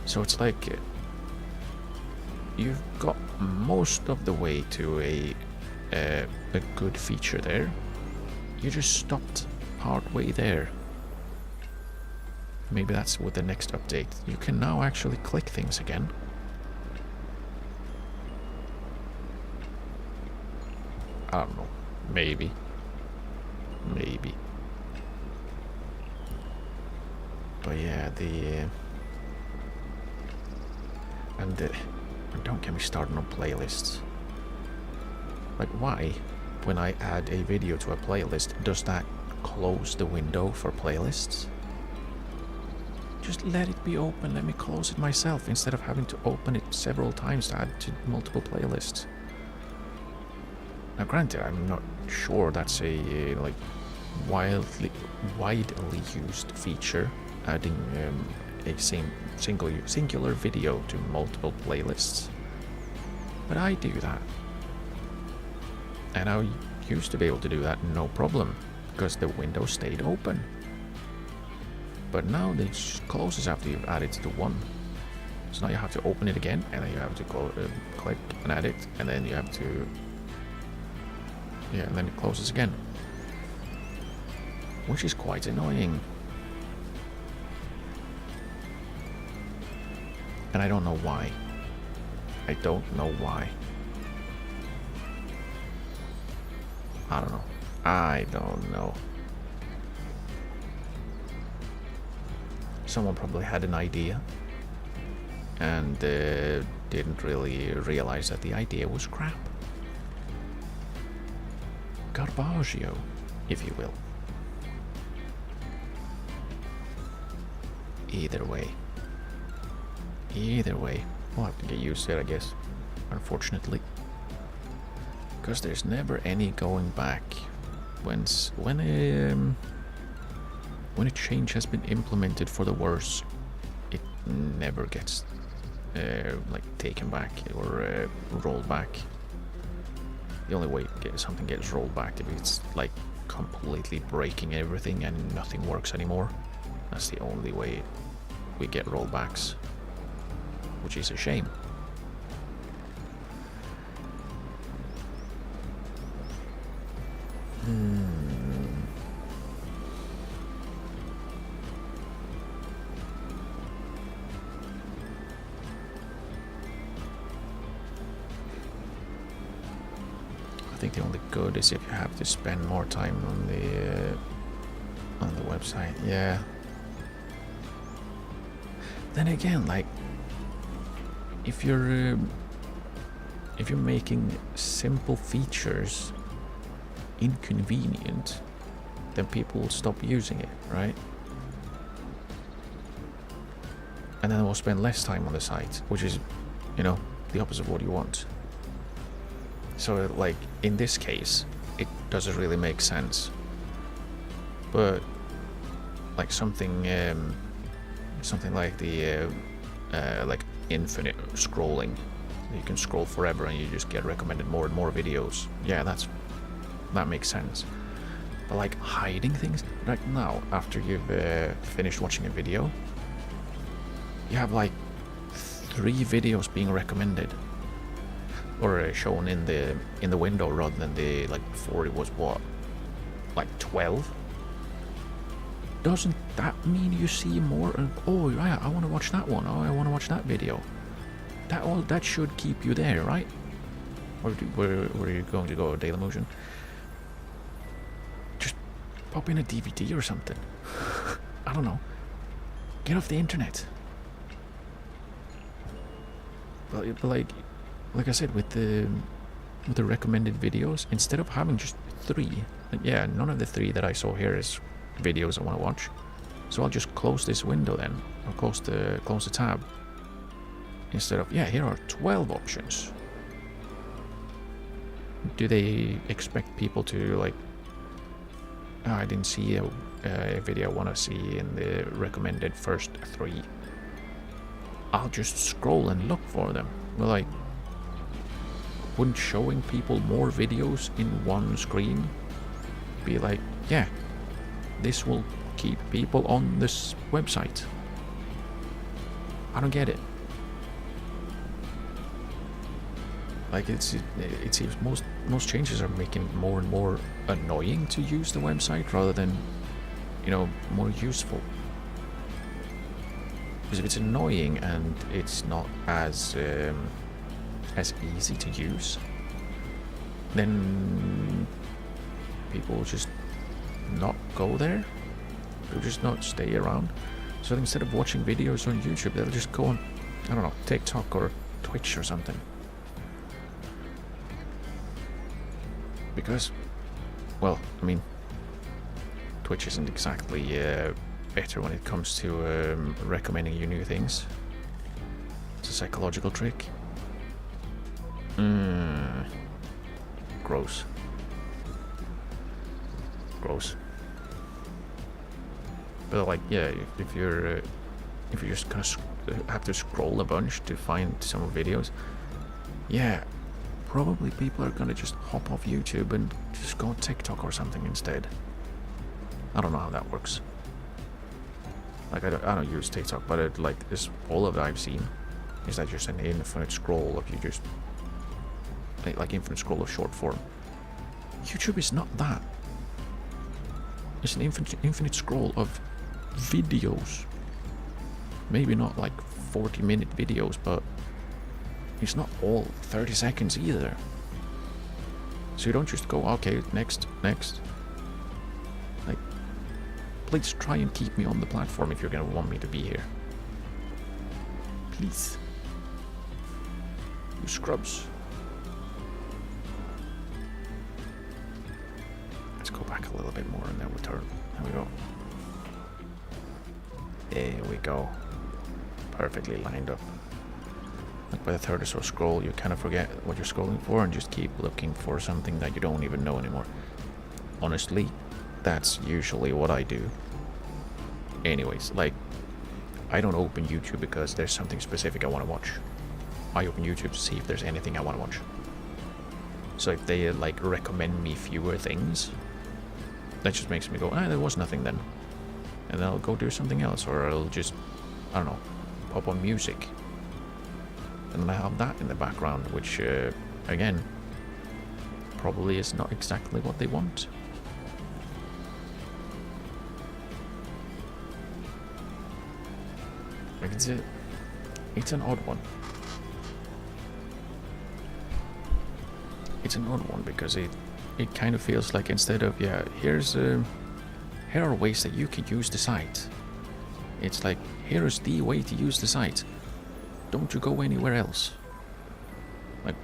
So it's like you've got most of the way to a good feature there. You just stopped part way there. Maybe that's with the next update. You can now actually click things again. I don't know. Maybe. Maybe. But yeah, and don't get me started on playlists. Like, why, when I add a video to a playlist, does that close the window for playlists? Just let it be open, let me close it myself, instead of having to open it several times to add to multiple playlists. Now granted, I'm not sure that's a like widely used feature, adding a singular video to multiple playlists. But I do that. And I used to be able to do that no problem, because the window stayed open. But now it just closes after you've added to one. So now you have to open it again, and then you have to click and add it, and then you have to... yeah, and then it closes again. Which is quite annoying. And I don't know why. I don't know why. I don't know. I don't know. Someone probably had an idea and didn't really realize that the idea was crap. Garbaggio, if you will. Either way, we'll have to get used to it, I guess, unfortunately. Because there's never any going back. When a change has been implemented for the worse, it never gets like taken back or rolled back. The only way something gets rolled back if it's like completely breaking everything and nothing works anymore. That's the only way we get rollbacks, which is a shame. I think the only good is if you have to spend more time on the website. Yeah. Then again, like, if you're making simple features inconvenient, then people will stop using it, right? And then we'll spend less time on the site, which is, you know, the opposite of what you want. So, like, in this case, it doesn't really make sense. But, like, something like the like infinite scrolling, you can scroll forever and you just get recommended more and more videos. Yeah, that makes sense. But like hiding things right now, after you've finished watching a video, you have like 3 videos being recommended or shown in the window, rather than the, like, before it was what, like 12. Doesn't that mean you see more? Oh yeah, I want to watch that one. Oh, I want to watch that video. That should keep you there, right? Or where are you going to go, Dailymotion? Just pop in a DVD or something. I don't know. Get off the internet. But like I said, with the recommended videos, instead of having just 3, like, yeah, none of the 3 that I saw here is videos I want to watch. So I'll just close this window then, or close the tab. Instead of, yeah, here are 12 options. Do they expect people to, like, oh, I didn't see a video I want to see in the recommended first 3. I'll just scroll and look for them. Well, like, wouldn't showing people more videos in one screen be like, yeah, this will keep people on this website? I don't get it. Like, it seems most changes are making it more and more annoying to use the website rather than, you know, more useful. Because if it's annoying and it's not as easy to use, then people will just not go there. They'll just not stay around. So instead of watching videos on YouTube, they'll just go on, I don't know, TikTok or Twitch or something. Because, well, I mean, Twitch isn't exactly better when it comes to recommending you new things. It's a psychological trick. Gross. Gross. But like, yeah, if you're just gonna have to scroll a bunch to find some videos, yeah, probably people are gonna just hop off YouTube and just go on TikTok or something instead. I don't know how that works. Like, I don't use TikTok, but it, like, this, all of it I've seen is that just an infinite scroll of you just like infinite scroll of short form. YouTube is not that. It's an infinite scroll of videos. Maybe not like 40-minute videos, but it's not all 30 seconds either. So you don't just go, okay, next. Like, please try and keep me on the platform if you're gonna want me to be here. Please. You scrubs. Let's go back a little bit more and then we'll turn. There we go. There we go. Perfectly lined up. Like by the third or so scroll, you kind of forget what you're scrolling for and just keep looking for something that you don't even know anymore. Honestly, that's usually what I do. Anyways, like, I don't open YouTube because there's something specific I want to watch. I open YouTube to see if there's anything I want to watch. So if they like recommend me fewer things, that just makes me go, there was nothing then. And then I'll go do something else, or I'll just, I don't know, pop on music. And then I have that in the background, which, again, probably is not exactly what they want. Like, it's an odd one. It's an odd one because it kind of feels like instead of, yeah, here are ways that you can use the site. It's like, here is the way to use the site. Don't you go anywhere else. Like,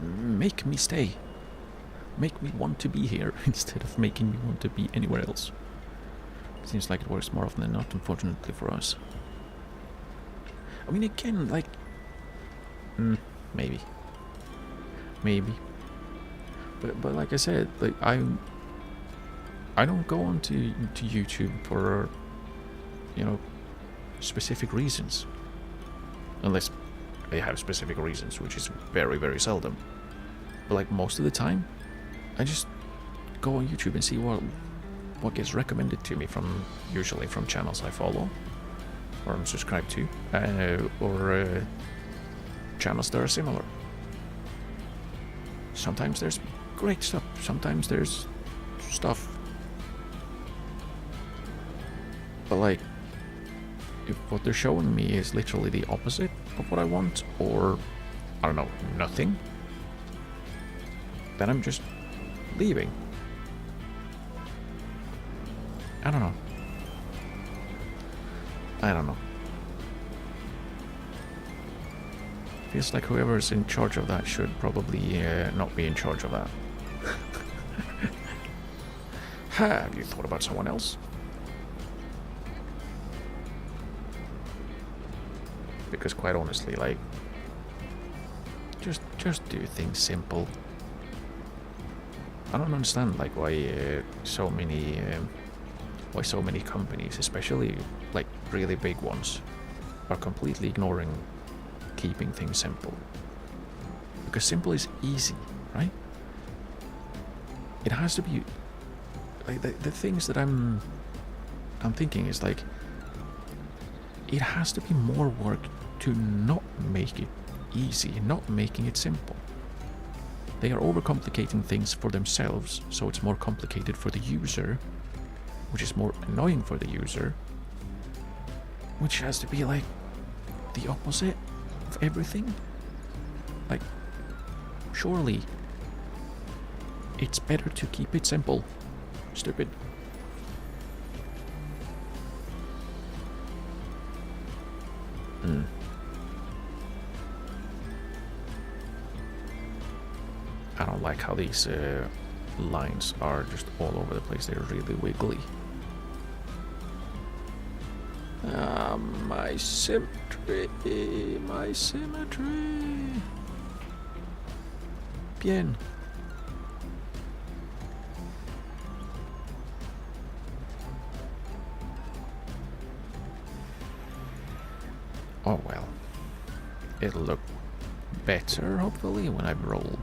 make me stay. Make me want to be here instead of making me want to be anywhere else. Seems like it works more often than not, unfortunately for us. I mean, again, like, maybe. But like I said, like I don't go onto YouTube for, you know, specific reasons, unless they have specific reasons, which is very, very seldom. But like most of the time, I just go on YouTube and see what gets recommended to me usually from channels I follow or I'm subscribed to, or channels that are similar. Sometimes there's great stuff, sometimes there's stuff, but like, if what they're showing me is literally the opposite of what I want, or I don't know, nothing, then I'm just leaving. I don't know. Feels like whoever's in charge of that should probably not be in charge of that. Have you thought about someone else? Because quite honestly, like, just do things simple. I don't understand like why so many companies, especially like really big ones, are completely ignoring keeping things simple. Because simple is easy, right? It has to be like the things that I'm thinking is like, it has to be more work to not make it easy, not making it simple. They are overcomplicating things for themselves, so it's more complicated for the user, which is more annoying for the user, which has to be like the opposite of everything. Like, surely it's better to keep it simple. Stupid. I don't like how these lines are just all over the place. They're really wiggly. My symmetry. My symmetry. Bien. Oh well. It'll look better, hopefully, when I've rolled.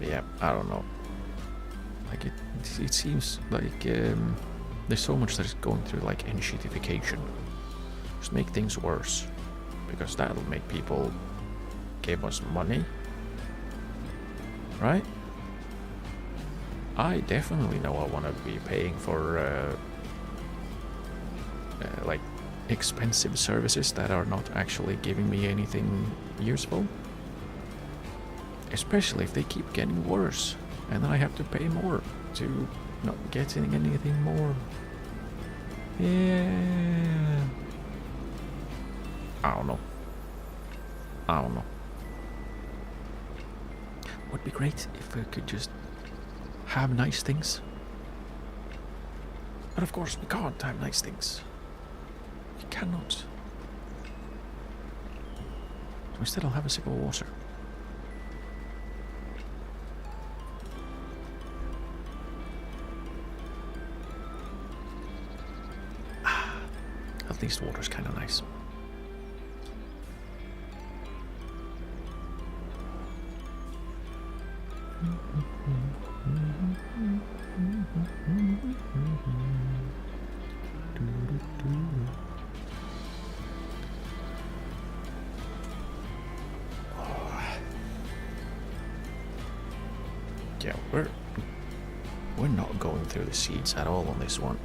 Yeah, I don't know. Like it seems like there's so much that is going through like enshittification. Just make things worse, because that'll make people give us money, right? I definitely know I want to be paying for like expensive services that are not actually giving me anything useful. Especially if they keep getting worse, and then I have to pay more to not getting anything more. Yeah. I don't know. Would be great if we could just have nice things. But of course we can't have nice things. We cannot. So instead I'll have a sip of water. At least water's kind of nice. Yeah, we're not going through the seeds at all on this one.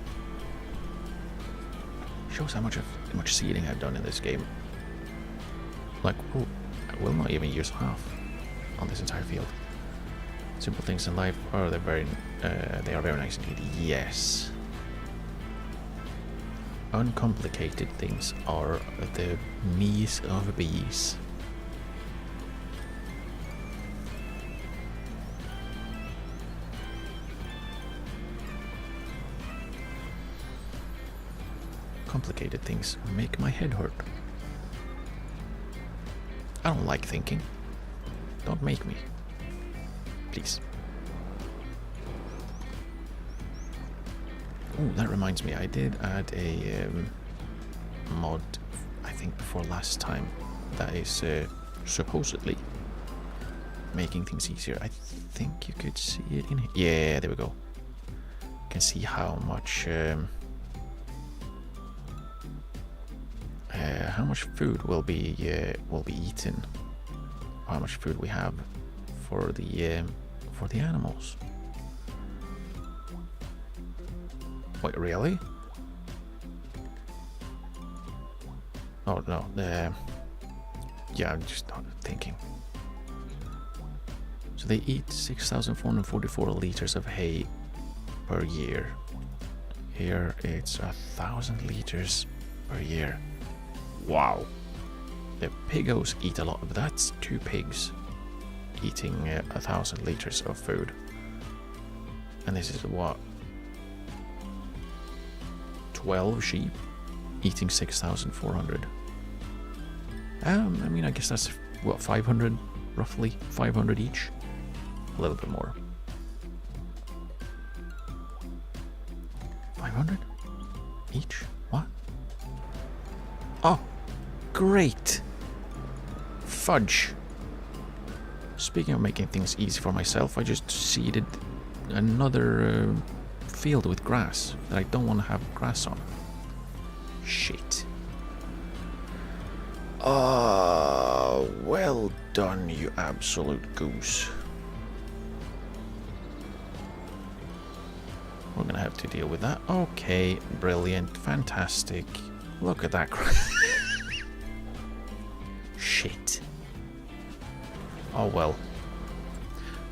Shows how much seeding I've done in this game. Like, I will not even use half on this entire field. Simple things in life are they are very nice indeed. Yes. Uncomplicated things are the knees of bees. Complicated things make my head hurt. I don't like thinking. Don't make me. Please. Oh, that reminds me, I did add a mod, I think before last time, that is supposedly making things easier. I think you could see it in here. Yeah, there we go. You can see how much food will be eaten, how much food we have for the animals. Wait, really? Oh no, yeah, I'm just not thinking. So they eat 6,444 liters of hay per year. Here it's 1,000 liters per year. Wow. The pigos eat a lot, but that's 2 pigs eating 1,000 liters of food. And this is what? 12 sheep eating 6,400. I mean, I guess that's what, 500, roughly 500 each. A little bit more. 500 each? What? Oh, great. Fudge. Speaking of making things easy for myself, I just seeded another field with grass that I don't want to have grass on. Shit. Well done, you absolute goose. We're gonna have to deal with that. Okay, brilliant, fantastic. Look at that. Shit. Oh well.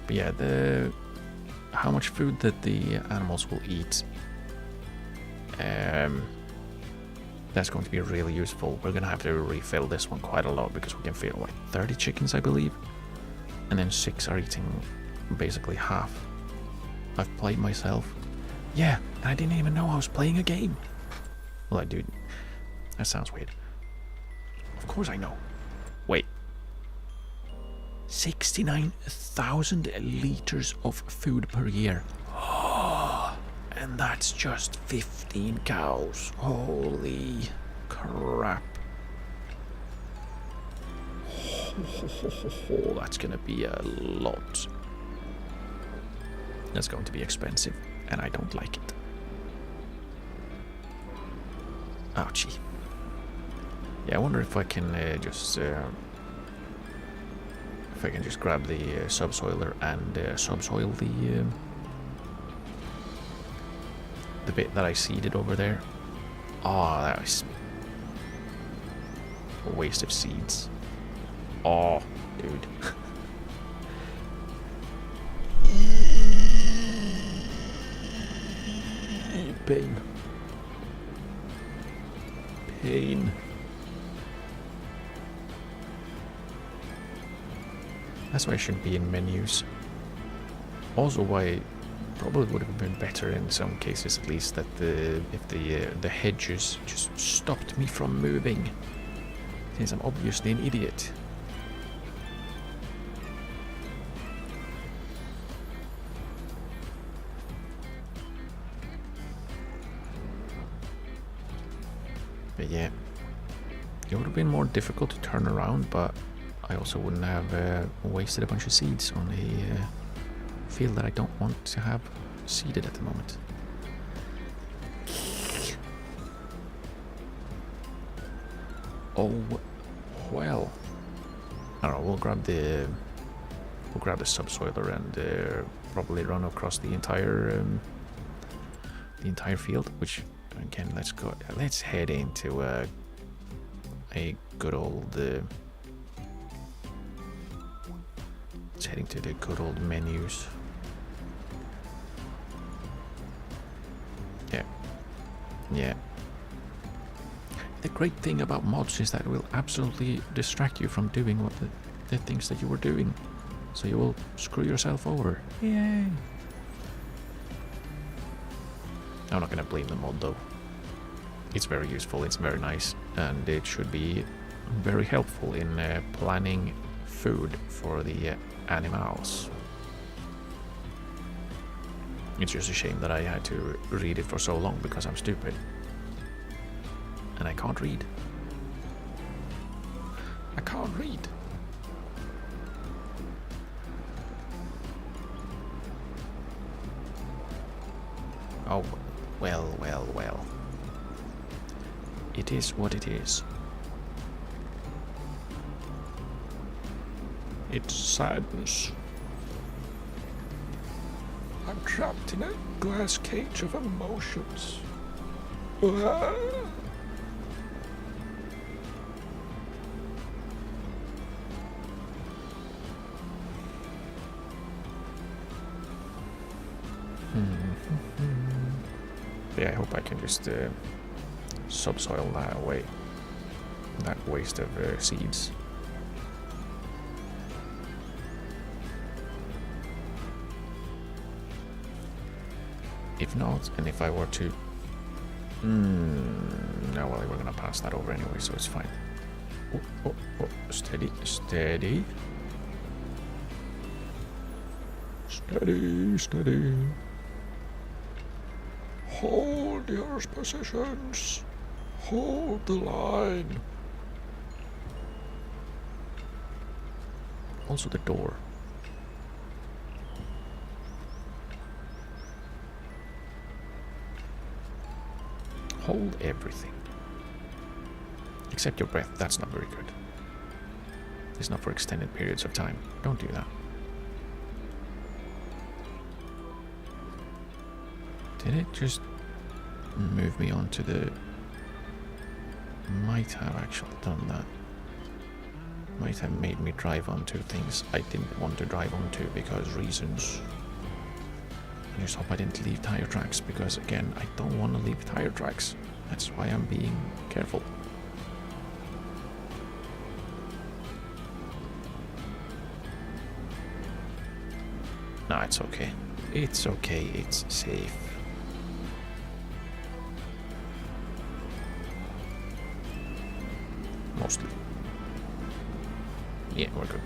But yeah, how much food that the animals will eat, that's going to be really useful. We're gonna have to refill this one quite a lot because we can fill like 30 chickens, I believe, and then 6 are eating basically half. I've played myself. Yeah, and I didn't even know I was playing a game. Well, I do. That sounds weird. Of course I know. Wait. 69,000 liters of food per year. And that's just 15 cows. Holy crap. That's gonna be a lot. That's going to be expensive, and I don't like it. Ouchie. Yeah, I wonder if I can just grab the subsoiler and subsoil the bit that I seeded over there. Oh, that was a waste of seeds. Oh, dude. Pain. Pain. That's why I shouldn't be in menus. Also why probably would have been better in some cases at least that if the hedges just stopped me from moving. Since I'm obviously an idiot. But yeah, it would have been more difficult to turn around, but I also wouldn't have wasted a bunch of seeds on a field that I don't want to have seeded at the moment. Oh well, I don't know. We'll grab the subsoiler and probably run across the entire field. Which again, let's head into a good old. Let's head into the good old menus. Yeah. The great thing about mods is that it will absolutely distract you from doing what the things that you were doing. So you will screw yourself over. Yay! I'm not gonna blame the mod though. It's very useful, it's very nice, and it should be very helpful in planning food for the animals. It's just a shame that I had to read it for so long because I'm stupid. And I can't read. I can't read. Oh, well. It is what it is. It saddens. I'm trapped in a glass cage of emotions. Yeah, I hope I can just subsoil that away. That waste of seeds. If not, and if I were to... no, well, we're gonna pass that over anyway, so it's fine. Oh, steady. Steady, steady. Hold your positions. Hold the line. Also the door. Hold everything. Except your breath, that's not very good. It's not for extended periods of time. Don't do that. Did it just move me onto the... Might have actually done that. Might have made me drive onto things I didn't want to drive onto because reasons. I just hope I didn't leave tire tracks because, again, I don't want to leave tire tracks. That's why I'm being careful. No, it's okay. It's okay. It's safe. Mostly. Yeah, we're good.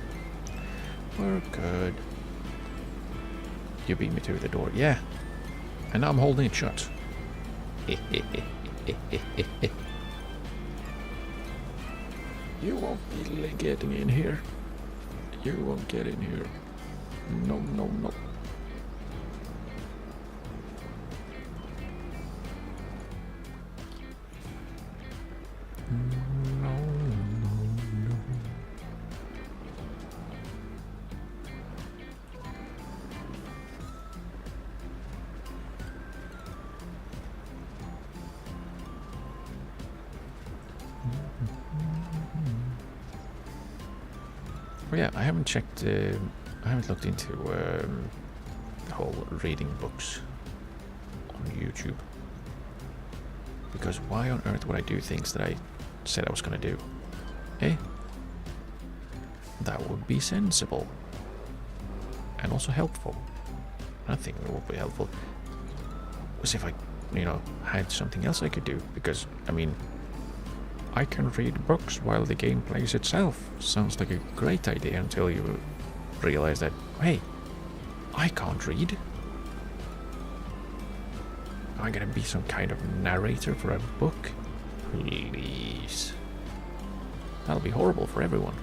We're good. You beat me to the door. Yeah. And now I'm holding it shut. You won't be getting in here. You won't get in here. No, no, no. No, no, no. Oh yeah, I haven't checked, I haven't looked into the whole reading books on YouTube. Because why on earth would I do things that I said I was going to do? Eh? That would be sensible. And also helpful. I think it would be helpful was if I, you know, had something else I could do. Because, I mean, I can read books while the game plays itself. Sounds like a great idea until you realize that, hey, I can't read. Am I gonna be some kind of narrator for a book? Please. That'll be horrible for everyone.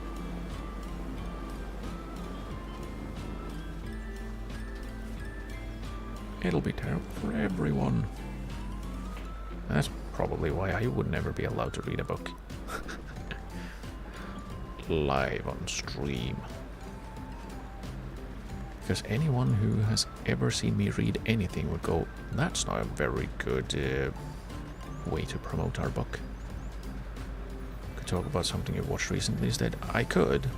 It'll be terrible for everyone. That's probably why I would never be allowed to read a book. Live on stream. Because anyone who has ever seen me read anything would go, that's not a very good way to promote our book. Could talk about something you've watched recently instead. I could.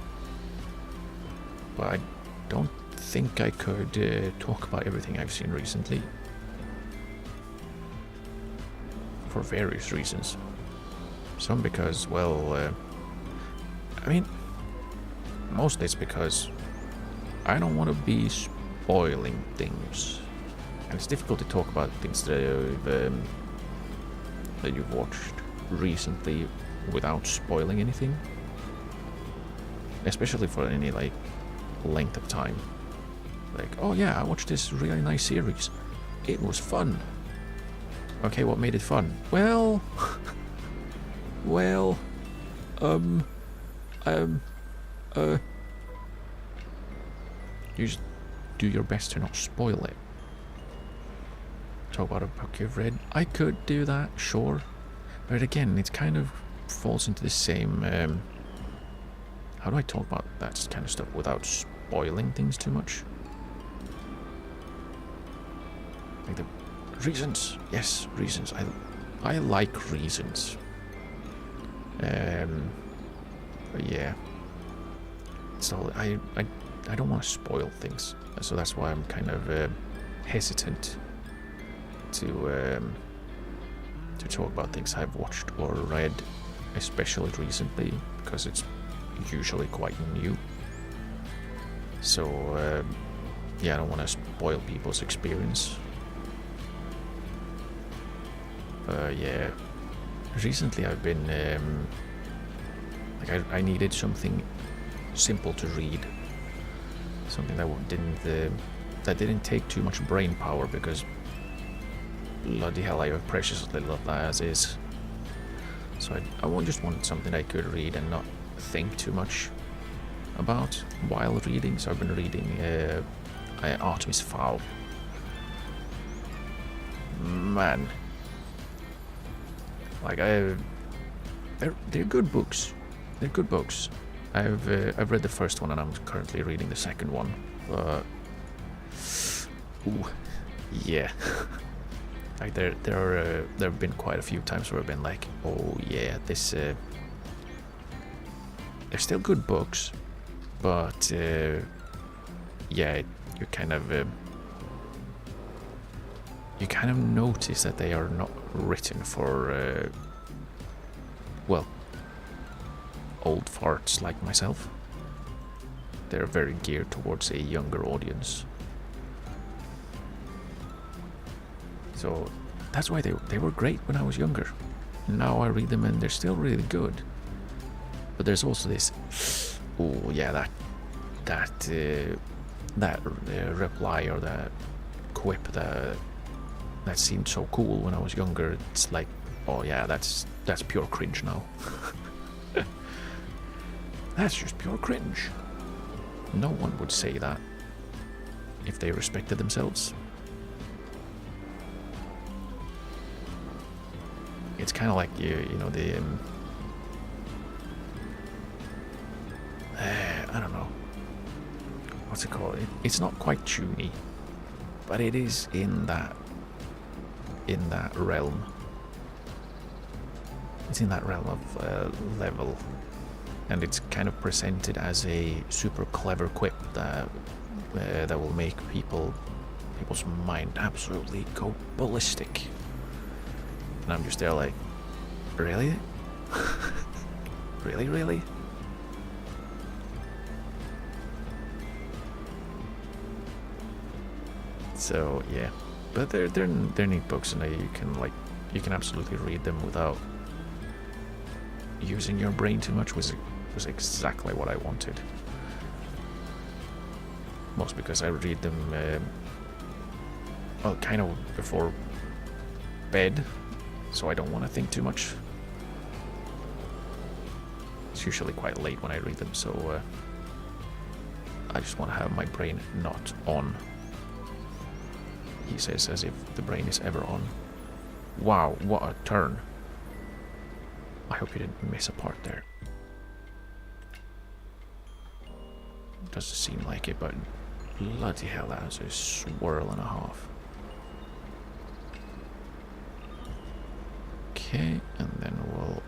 But I don't think I could talk about everything I've seen recently. For various reasons. Some because, well, I mean, mostly it's because I don't want to be spoiling things. And it's difficult to talk about things that you've watched recently without spoiling anything. Especially for any, like, length of time. Like, oh yeah, I watched this really nice series. It was fun. Okay, what made it fun? Well... well... You just do your best to not spoil it. Talk about a book you've read. I could do that, sure. But again, it kind of falls into the same... how do I talk about that kind of stuff without spoiling things too much? Like the reasons. Yes, reasons. I like reasons. But yeah. So I don't want to spoil things. So that's why I'm kind of hesitant to talk about things I've watched or read, especially recently, because it's usually quite new. So yeah, I don't want to spoil people's experience. Yeah, recently I've been like I needed something simple to read, something that didn't take too much brain power, because bloody hell, I have precious little of that as is. So I just wanted something I could read and not think too much about while reading. So I've been reading Artemis Fowl. Man, like they're good books. They're good books. I've read the first one and I'm currently reading the second one. Ooh, yeah. Like there have been quite a few times where I've been like, oh yeah, this. They're still good books, but yeah, you kind of notice that they are not written for well, old farts like myself. They're very geared towards a younger audience. So that's why they were great when I was younger. Now I read them and they're still really good. But there's also this, oh yeah, that reply or that quip that seemed so cool when I was younger. It's like, oh yeah, that's pure cringe now. That's just pure cringe. No one would say that if they respected themselves. It's kind of like you know the I don't know what's it called. It's not quite tuney, but it is in that realm. It's in that realm of level, and it's kind of presented as a super clever quip that will make people's mind absolutely go ballistic. And I'm just there like, really? Really? So yeah, but they're neat books, and you can absolutely read them without using your brain too much. Was exactly what I wanted. Most because I read them well, kind of before bed. So I don't want to think too much. It's usually quite late when I read them, so I just want to have my brain not on. He says as if the brain is ever on. Wow, what a turn. I hope you didn't miss a part there. Doesn't seem like it, but bloody hell, that was a swirl and a half. Okay, and then we'll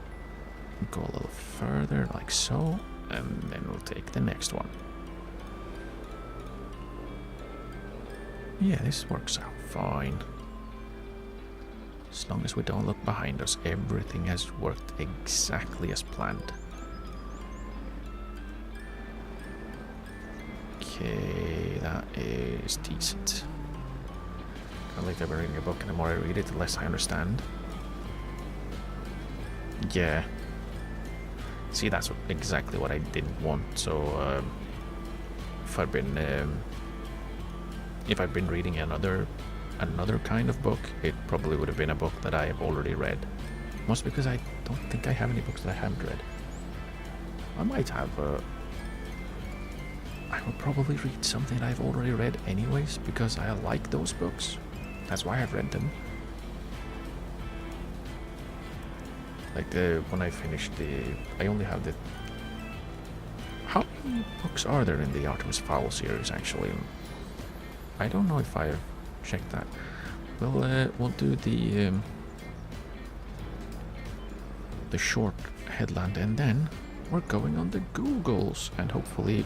go a little further, like so, and then we'll take the next one. Yeah, this works out fine. As long as we don't look behind us, everything has worked exactly as planned. Okay, that is decent. I like I've been reading a book, and the more I read it, the less I understand. Yeah. See, that's exactly what I didn't want. So, if I've been reading another kind of book, it probably would have been a book that I have already read. Mostly because I don't think I have any books that I haven't read. I might have. I would probably read something that I've already read anyways, because I like those books. That's why I've read them. Like when I finished I only have the. How many books are there in the Artemis Fowl series? Actually, I don't know if I've checked that. We'll do the short headland, and then we're going on the Googles, and hopefully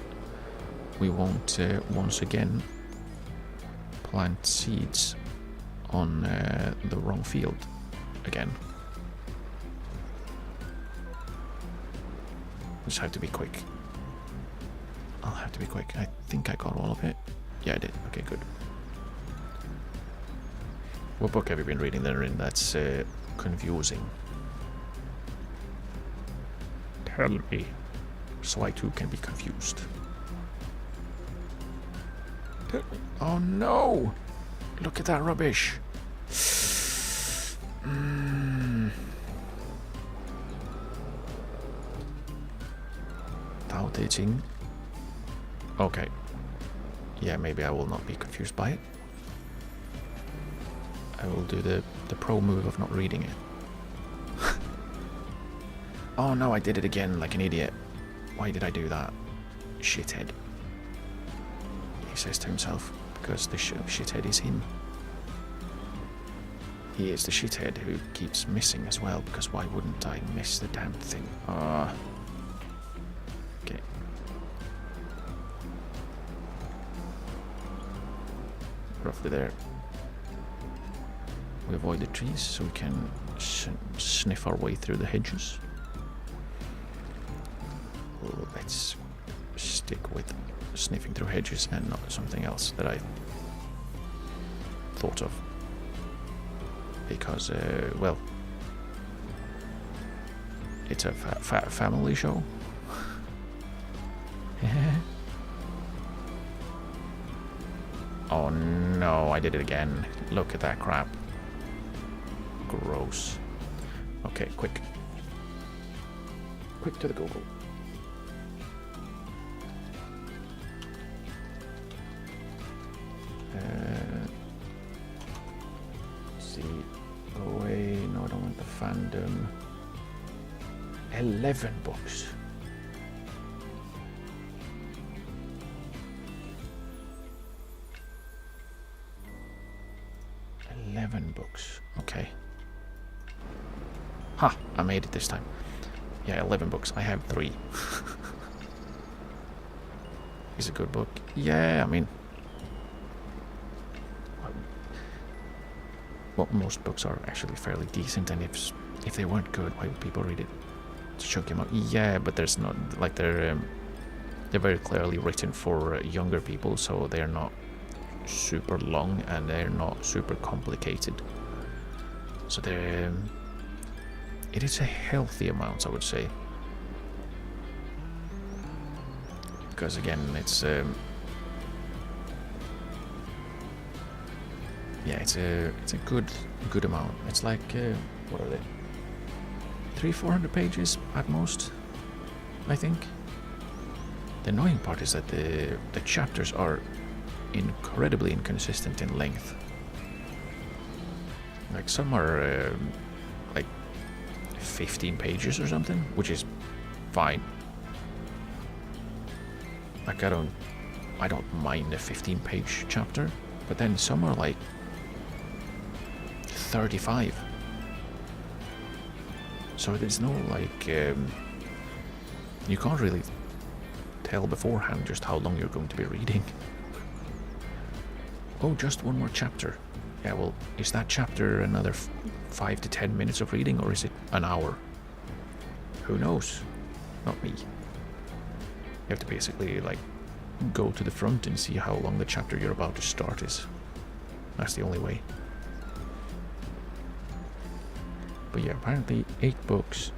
we won't once again plant seeds on the wrong field again. Just have to be quick. I'll have to be quick. I think I got all of it. Yeah, I did. Okay, good. What book have you been reading there in that's confusing? Tell me, so I too can be confused. Tell me. Oh no! Look at that rubbish. Tao Te Ching. Okay. Yeah, maybe I will not be confused by it. I will do the pro move of not reading it. Oh no, I did it again like an idiot. Why did I do that? Shithead. He says to himself, because the shithead is him. He is the shithead who keeps missing as well, because why wouldn't I miss the damn thing? Okay. Roughly there. We avoid the trees so we can sniff our way through the hedges. Let's stick with sniffing through hedges and not something else that I thought of. Because, well, it's a family show. Oh no, I did it again. Look at that crap. Gross. Okay, quick. Quick to the Google. See. Away. No, I don't want the fandom. 11 books. Books. Okay. Ha! I made it this time. Yeah, 11 books. I have 3. It's a good book. Yeah, I mean... Well, most books are actually fairly decent, and if they weren't good, why would people read it? To choke them out? Yeah, but there's not... Like, they're very clearly written for younger people, so they're not super long and they're not super complicated, so they're it is a healthy amount, I would say, because again it's yeah, it's a good amount. It's like what are they, 300-400 pages at most, I think. The annoying part is that the chapters are incredibly inconsistent in length. Like some are like 15 pages or something, which is fine. Like I don't mind a 15-page chapter, but then some are like 35. So there's no like you can't really tell beforehand just how long you're going to be reading. Oh, just one more chapter. Yeah, well, is that chapter another 5 to 10 minutes of reading, or is it an hour? Who knows? Not me. You have to basically, like, go to the front and see how long the chapter you're about to start is. That's the only way. But yeah, apparently 8 books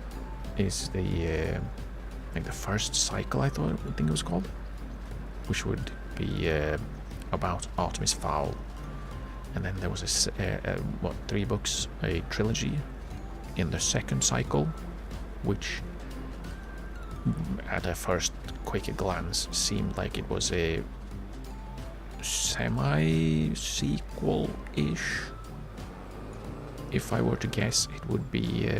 is the, like the first cycle, I think it was called. Which would be, about Artemis Fowl, and then there was 3 books, a trilogy in the second cycle, which at a first quick glance seemed like it was a semi-sequel-ish. If I were to guess, it would be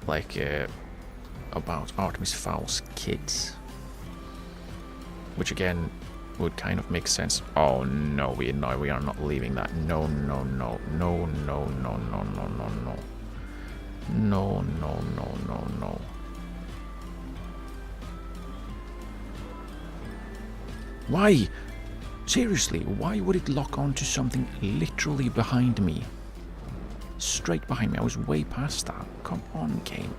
like about Artemis Fowl's kids. Which again would kind of make sense. Oh no, we are not leaving that. No. Why? Seriously, why would it lock onto something literally behind me? Straight behind me. I was way past that. Come on, game.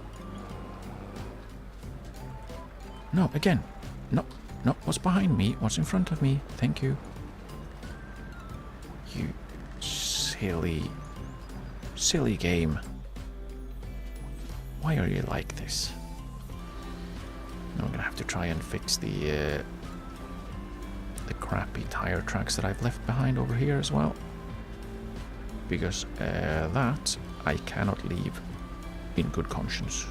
No, again. No. No, what's behind me? What's in front of me? Thank you. You silly game. Why are you like this? Now I'm gonna have to try and fix the crappy tire tracks that I've left behind over here as well. Because that I cannot leave in good conscience.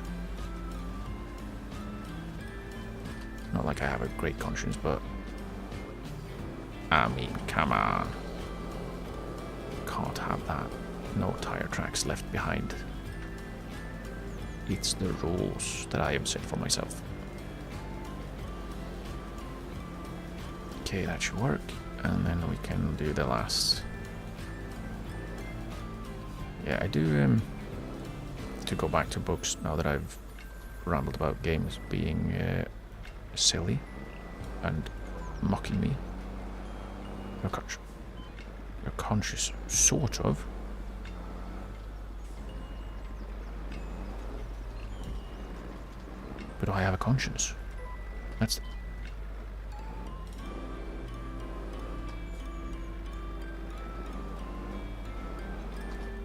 Not like I have a great conscience, but I mean, come on. Can't have that. No tire tracks left behind. It's the rules that I have set for myself. Okay, that should work. And then we can do the last Yeah, I do to go back to books now that I've rambled about games being silly and mocking me. You're conscious, sort of. But I have a conscience. That's...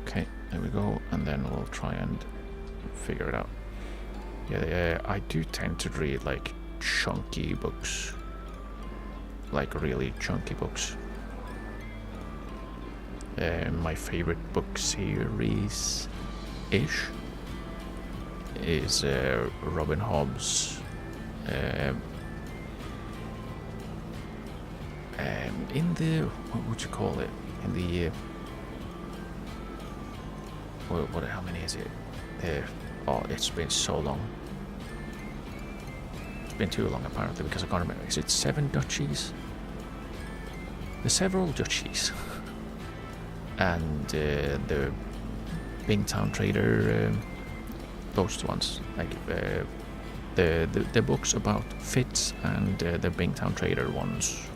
Okay, there we go, and then we'll try and figure it out. Yeah, I do tend to read, like, chunky books. Like, really chunky books. My favorite book series-ish is Robin Hobb's in the, what would you call it, in the how many is it? Oh, it's been so long. It's been too long apparently, because I can't remember. Is it 7 duchies? The several duchies. And the Bingtown Trader, those ones, like the books about Fitz and the Bingtown Trader ones.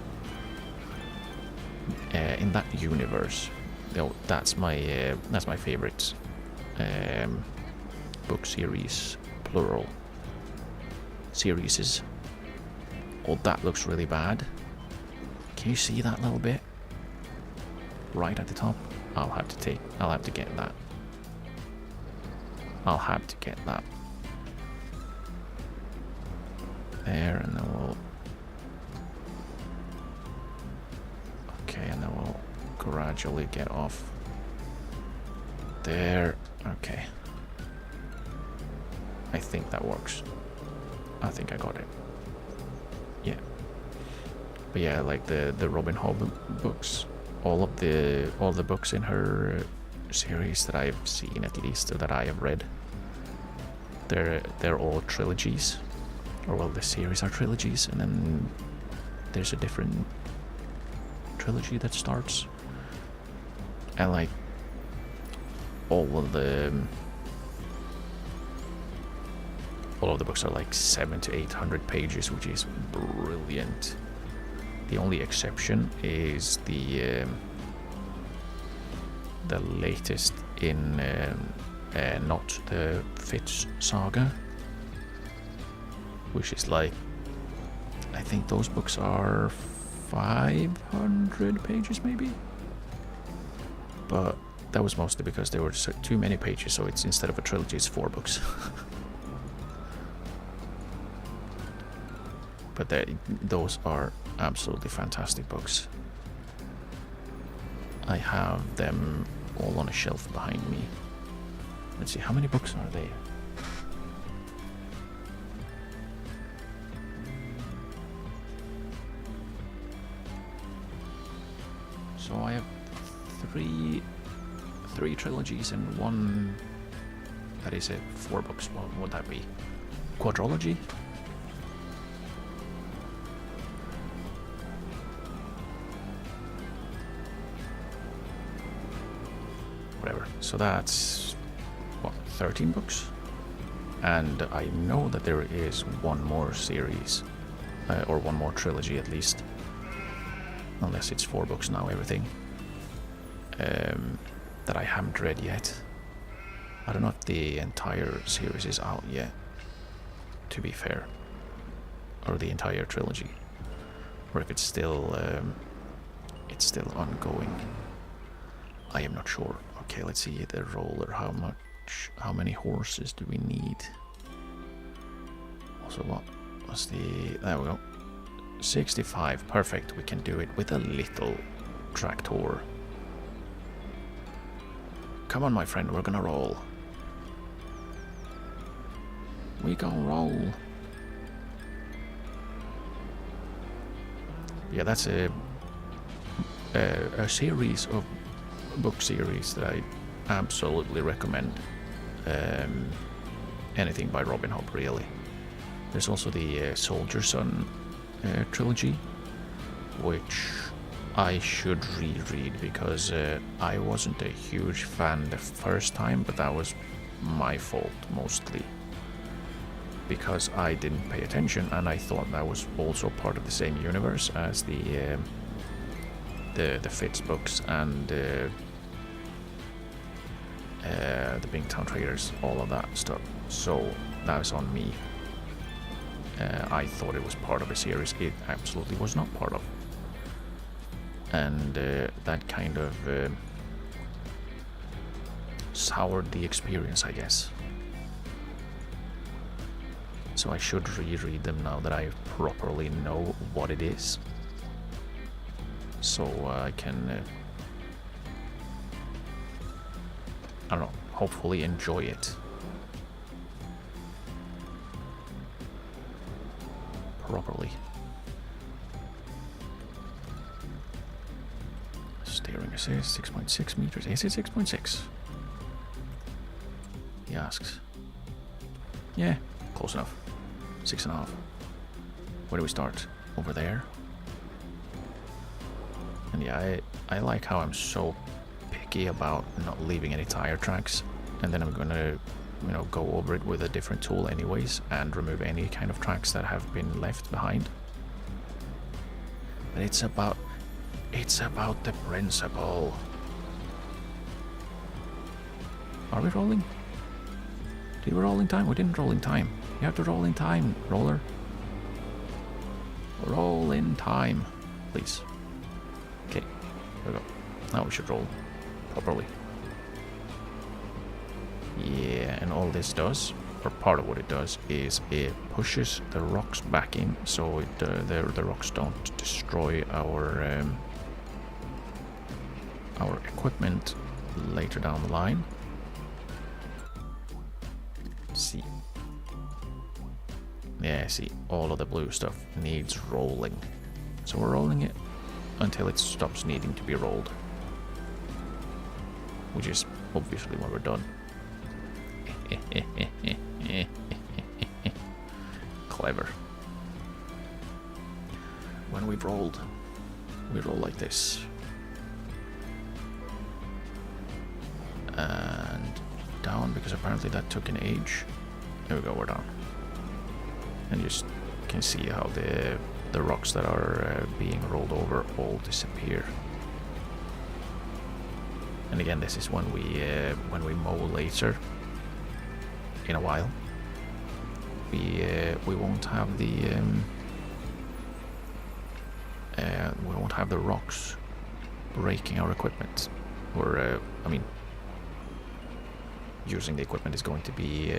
In that universe, that's my favorite book series, plural. Series. Oh, that looks really bad. Can you see that little bit? Right at the top. I'll have to get that. I'll have to get that. There, and then we'll... Okay, and then we'll gradually get off. There. Okay. I think that works. I think I got it. Yeah. But yeah, like the Robin Hobb books. All the books in her series that I've seen, at least, or that I have read, they're all trilogies, or well, the series are trilogies, and then there's a different trilogy that starts, and like all of the books are like 700 to 800 pages, which is brilliant. The only exception is the latest in not the Fitz saga, which is like, I think those books are 500 pages maybe, but that was mostly because there were too many pages, so it's, instead of a trilogy, it's 4 books. But those are absolutely fantastic books. I have them all on a shelf behind me. Let's see, how many books are there? So I have three trilogies and one that is 4 books. What would that be? Quadrology? Whatever. So that's, what, 13 books? And I know that there is one more series, or one more trilogy at least. Unless it's 4 books now, everything. That I haven't read yet. I don't know if the entire series is out yet, to be fair. Or the entire trilogy. Or if it's still ongoing. I am not sure. Okay, let's see the roller. How many horses do we need? Also, what was the... There we go. 65. Perfect. We can do it with a little tractor. Come on, my friend. We're gonna roll. We gonna roll. Yeah, that's a series of book series that I absolutely recommend. Anything by Robin Hobb, really. There's also the Soldier Son trilogy, which I should reread, because I wasn't a huge fan the first time, but that was my fault mostly. Because I didn't pay attention, and I thought that was also part of the same universe as the Fitz books and the Bingtown Traders, all of that stuff. So that was on me. I thought it was part of a series. It absolutely was not part of. And that kind of soured the experience, I guess. So I should reread them now that I properly know what it is. So I can, I don't know, hopefully enjoy it. Properly. Steering assist, 6.6 meters. Is it 6.6? He asks. Yeah, close enough. 6.5. Where do we start? Over there? And yeah, I like how I'm so picky about not leaving any tire tracks. And then I'm gonna, you know, go over it with a different tool anyways and remove any kind of tracks that have been left behind. But it's about the principle. Are we rolling? Did we roll in time? We didn't roll in time. You have to roll in time, roller. Roll in time, please. Okay, here we go. Now we should roll properly. Yeah, and all this does, or part of what it does, is it pushes the rocks back in, so it, the rocks don't destroy our equipment later down the line. See. Yeah, see, all of the blue stuff needs rolling. So we're rolling it until it stops needing to be rolled. Which is obviously when we're done. Clever. When we've rolled, we roll like this. And down, because apparently that took an age. There we go, we're down. And you just can see how the rocks that are being rolled over all disappear. And again, this is when we mow later. In a while, we won't have the rocks breaking our equipment. Or I mean, using the equipment is going to be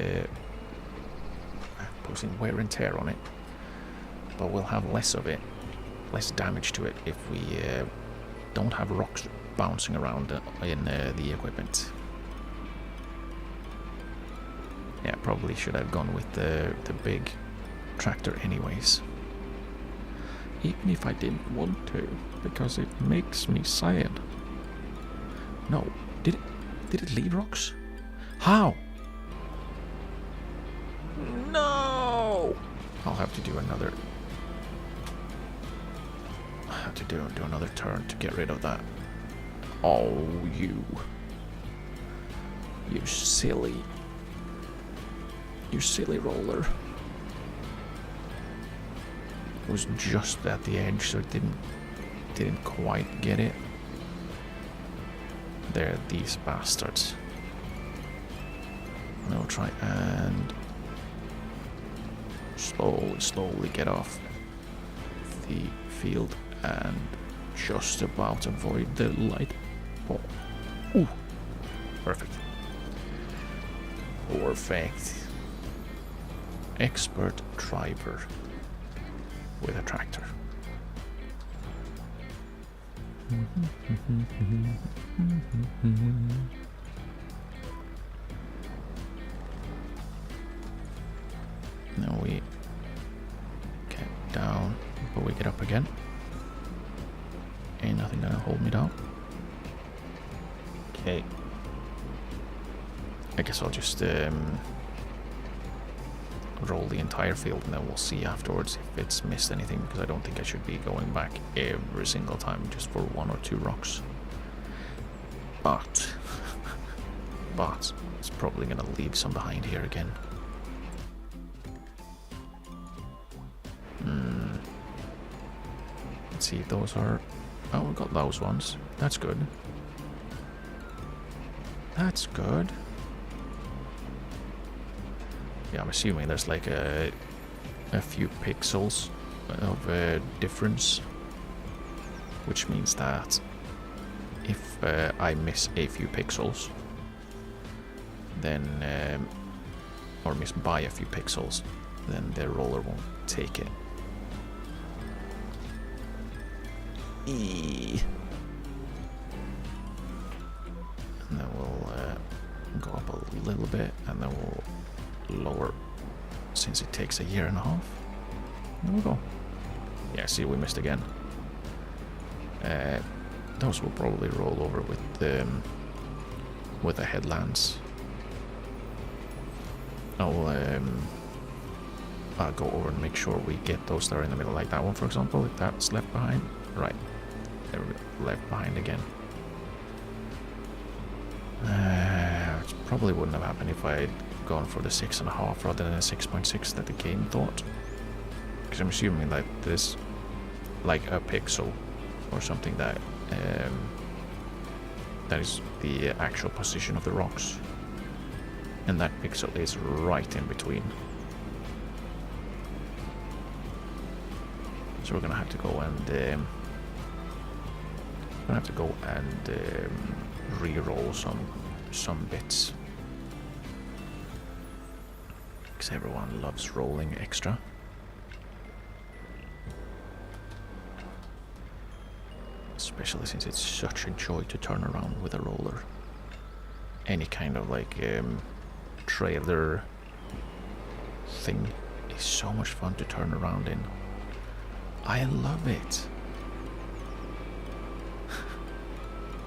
posing wear and tear on it, but we'll have less of it, less damage to it if we don't have rocks bouncing around in the equipment. Yeah, probably should have gone with the big tractor anyways. Even if I didn't want to, because it makes me sad. No, did it leave rocks? How? No! I'll have to do another. I have to do another turn to get rid of that. Oh, you silly roller. It was just at the edge, so it didn't quite get it. There, these bastards. And I'll try and slowly get off the field and just about avoid the light pole. Ooh, perfect. Perfect. Expert driver with a tractor. Now we get down, but we get up again. Ain't nothing gonna hold me down. Okay. I guess I'll just roll the entire field, and then we'll see afterwards if it's missed anything, because I don't think I should be going back every single time just for 1 or 2 rocks. But it's probably going to leave some behind here again. Let's see, those are... Oh, we got those ones. That's good. That's good. Yeah, I'm assuming there's like a few pixels of difference, which means that if I miss a few pixels, then or miss by a few pixels, then the roller won't take it. And then we'll go up a little bit, and then we'll lower, since it takes 1.5 years. There we go. Yeah, see, we missed again. Those will probably roll over with the headlands. I'll go over and make sure we get those that are in the middle, like that one, for example. If that's left behind, right there we go, left behind again. Which probably wouldn't have happened if I had gone for the 6.5 rather than the 6.6 that the game thought, because I'm assuming that there's like a pixel or something that that is the actual position of the rocks, and that pixel is right in between. So we're gonna have to go and re-roll some bits, because everyone loves rolling extra. Especially since it's such a joy to turn around with a roller. Any kind of like trailer thing is so much fun to turn around in. I love it.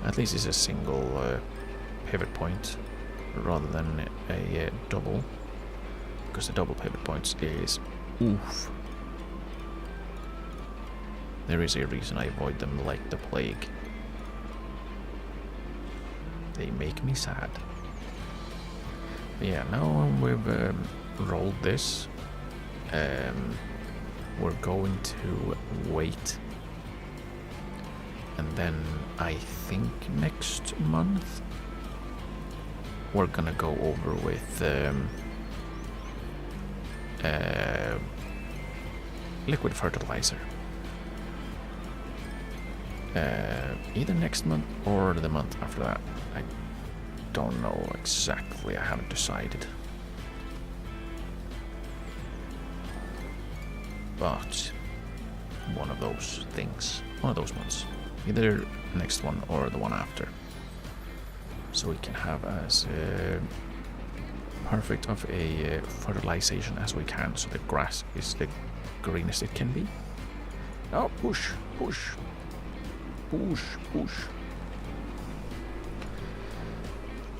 At least it's a single pivot point rather than a double, because the double pivot points is oof. There is a reason I avoid them like the plague. They make me sad. But yeah, now we've rolled this, we're going to wait. And then I think next month we're gonna go over with liquid fertilizer. Either next month or the month after that. I don't know exactly, I haven't decided. But one of those things, one of those months. Either next one or the one after. So we can have as perfect of a fertilization as we can, so the grass is the greenest it can be. Oh, push, push. Push, push.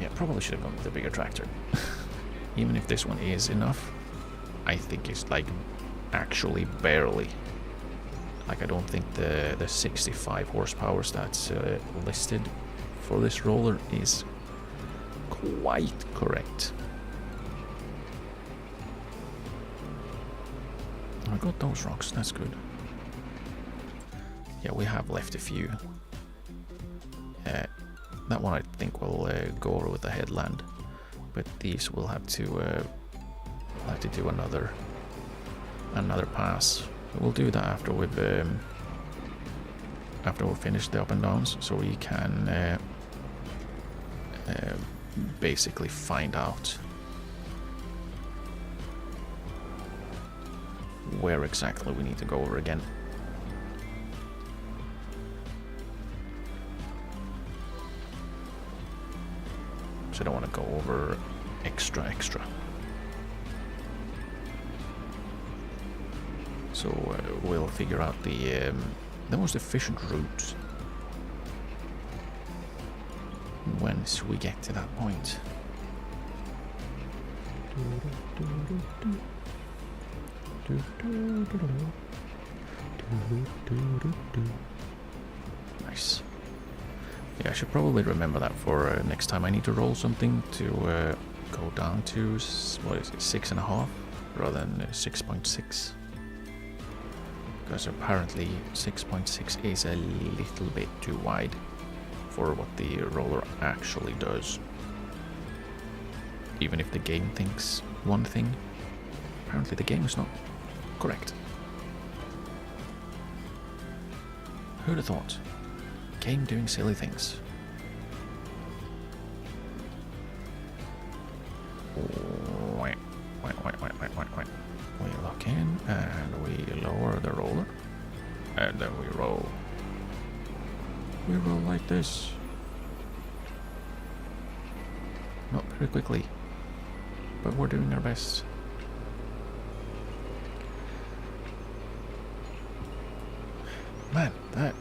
Yeah, probably should have gone with a bigger tractor. Even if this one is enough, I think it's like actually barely. Like, I don't think the 65 horsepower that's listed for this roller is quite correct. I got those rocks, that's good. Yeah, we have left a few. That one I think will go over with the headland, but these will have to do another pass. We'll do that after we've finished the up and downs, so we can basically find out where exactly we need to go over again. So I don't want to go over extra. So we'll figure out the most efficient route once we get to that point. Nice. Yeah, I should probably remember that for next time I need to roll something to go down to, what is it, 6.5 rather than 6.6. Because apparently 6.6 is a little bit too wide for what the roller actually does. Even if the game thinks one thing, apparently the game is not correct. Who'd have thought? Game doing silly things. We lock in and we lower the roller, and then we roll. We roll like this. Not very quickly, but we're doing our best. Man, that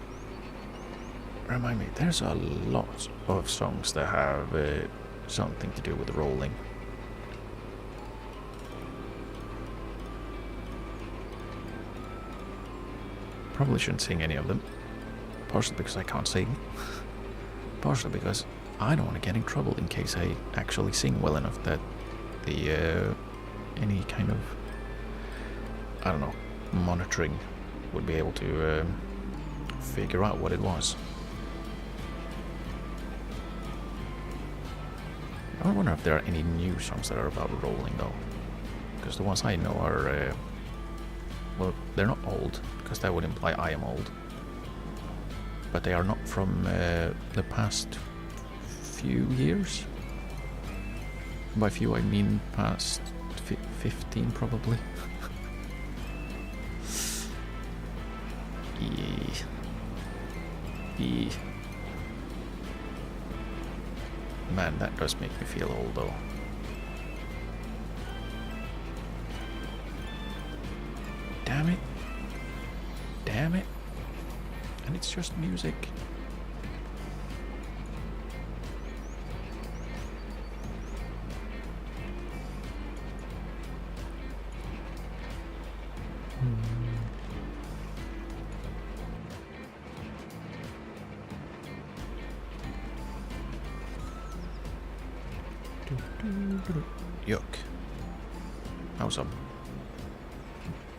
remind me, there's a lot of songs that have something to do with rolling. Probably shouldn't sing any of them. Partially because I can't sing. Partially because I don't want to get in trouble in case I actually sing well enough that the any kind of, I don't know, monitoring would be able to figure out what it was. I wonder if there are any new songs that are about rolling though, because the ones I know are well, they're not old, because that would imply I am old, but they are not from the past few years. By few I mean past 15 probably. Man, that does make me feel old though. Damn it. Damn it. And it's just music. Yuck. That was a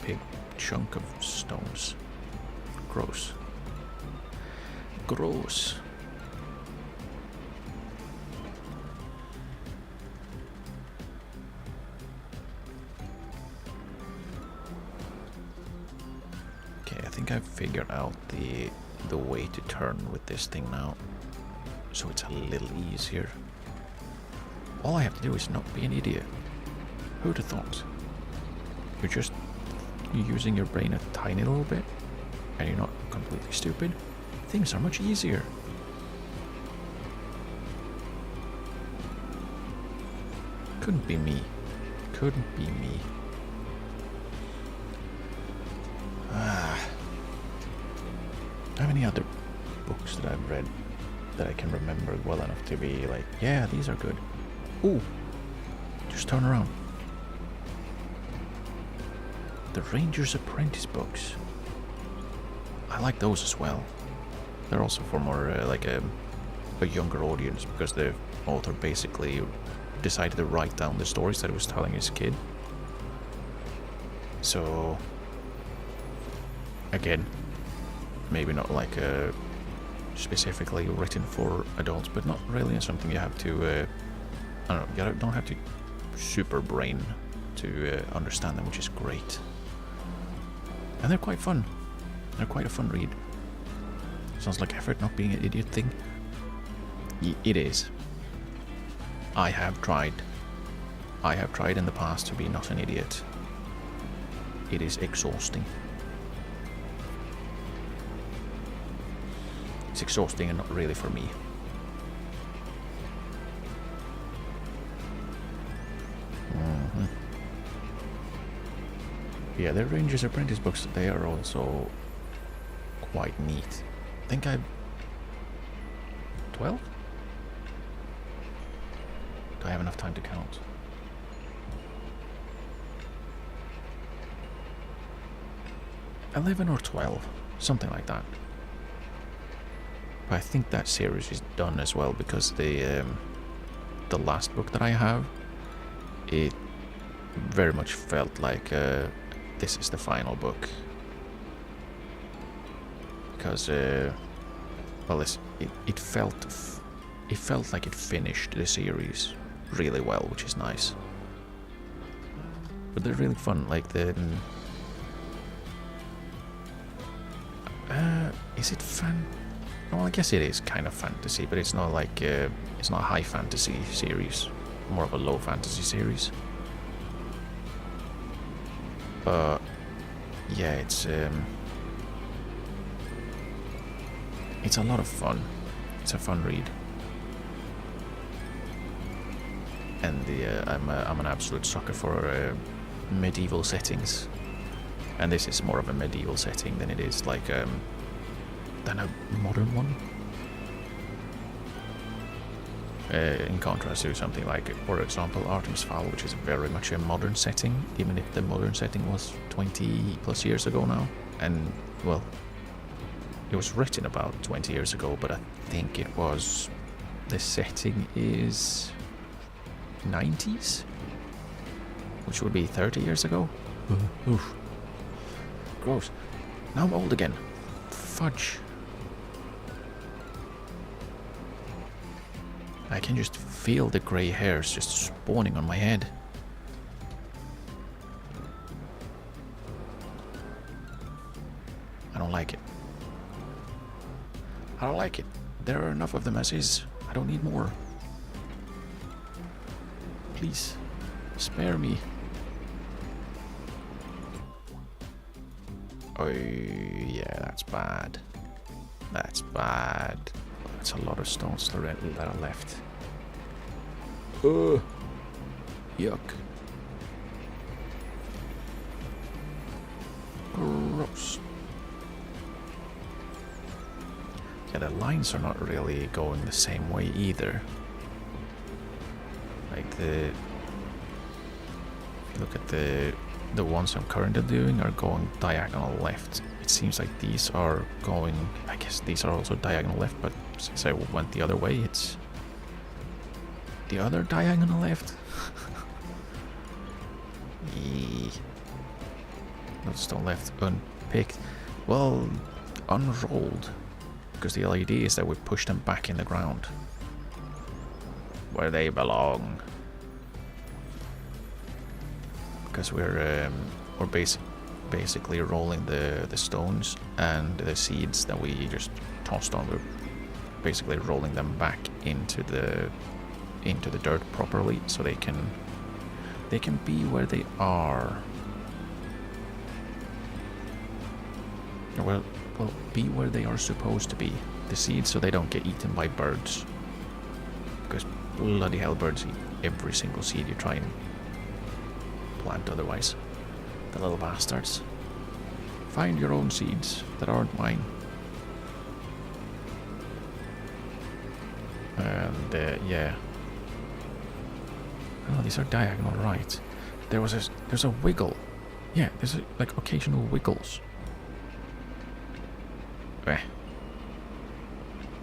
big chunk of stones. Gross. Gross. Okay, I think I've figured out the way to turn with this thing now, so it's a little easier. All I have to do is not be an idiot. Who'd have thought? You're just using your brain a tiny little bit, and you're not completely stupid. Things are much easier. Couldn't be me. Couldn't be me. How many other books that I've read that I can remember well enough to be like, yeah, these are good. Ooh, just turn around. The Ranger's Apprentice books. I like those as well. They're also for more like a younger audience, because the author basically decided to write down the stories that he was telling his kid. So, again, maybe not like specifically written for adults, but not really something you have to, I don't know, you don't have to super brain to understand them, which is great. And they're quite fun. They're quite a fun read. Sounds like effort not being an idiot thing. It is. I have tried. I have tried in the past to be not an idiot. It is exhausting. It's exhausting and not really for me. Yeah, the Ranger's Apprentice books, they are also quite neat. I think I'm 12? Do I have enough time to count? 11 or 12, something like that. But I think that series is done as well because the last book that I have, it very much felt like this is the final book. Because well, it felt like it finished the series really well, which is nice. But they're really fun. Like the is it fan? Well, I guess it is kind of fantasy, but it's not like it's not a high fantasy series, more of a low fantasy series. But yeah, it's a lot of fun. It's a fun read, and I'm an absolute sucker for medieval settings, and this is more of a medieval setting than it is like than a modern one. In contrast to something like, for example, Artemis Fowl, which is very much a modern setting, even if the modern setting was 20 plus years ago now. And, well, it was written about 20 years ago, but I think it was... the setting is... 90s? Which would be 30 years ago? Oof. Gross. Now I'm old again. Fudge. I can just feel the grey hairs just spawning on my head. I don't like it. I don't like it. There are enough of them as is. I don't need more. Please, spare me. Oh, yeah, that's bad. That's bad. That's a lot of stones that are left. Ugh. Yuck. Gross. Yeah, the lines are not really going the same way either. Like if you look at the ones I'm currently doing are going diagonal left. It seems like these are going, I guess these are also diagonal left, but since I went the other way, it's the other diagonal left. Not stone left unpicked. Well, unrolled. Because the idea is that we push them back in the ground where they belong. Because we're basically rolling the stones and the seeds that we just tossed on. We're basically rolling them back into the dirt properly, so they can be where they are. Well, be where they are supposed to be. The seeds, so they don't get eaten by birds. Because bloody hell, birds eat every single seed you try and plant otherwise. The little bastards. Find your own seeds that aren't mine. And yeah. Oh, these are diagonal right. There's a wiggle. Yeah, there's like occasional wiggles. Eh.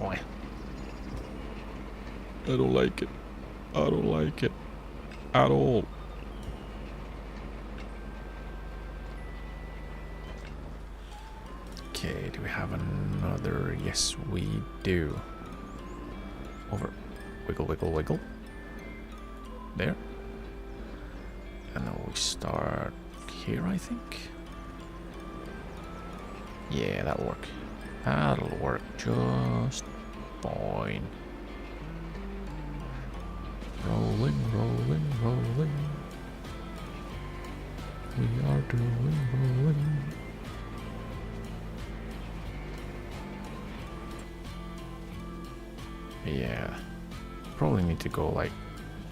I don't like it. I don't like it at all. Okay, do we have another? Yes, we do. Over. Wiggle, wiggle, wiggle. There. And then we start here, I think. Yeah, that'll work. That'll work just fine. Rolling, rolling, rolling. We are doing rolling. Yeah. Probably need to go like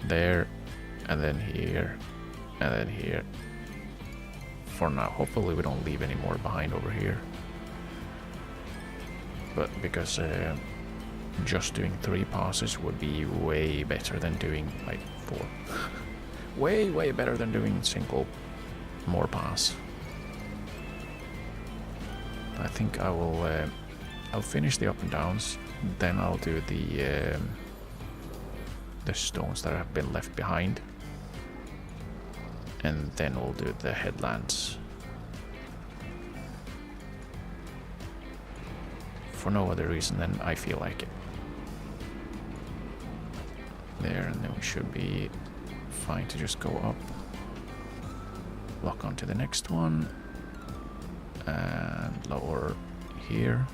there, and then here, and then here. For now, hopefully we don't leave any more behind over here. But because just doing 3 passes would be way better than doing like 4. way better than doing single more pass. I think I will. I'll finish the up and downs. Then I'll do the stones that have been left behind, and then we'll do the headlands. For no other reason than I feel like it. There, and then we should be fine to just go up. Lock onto the next one. And lower here.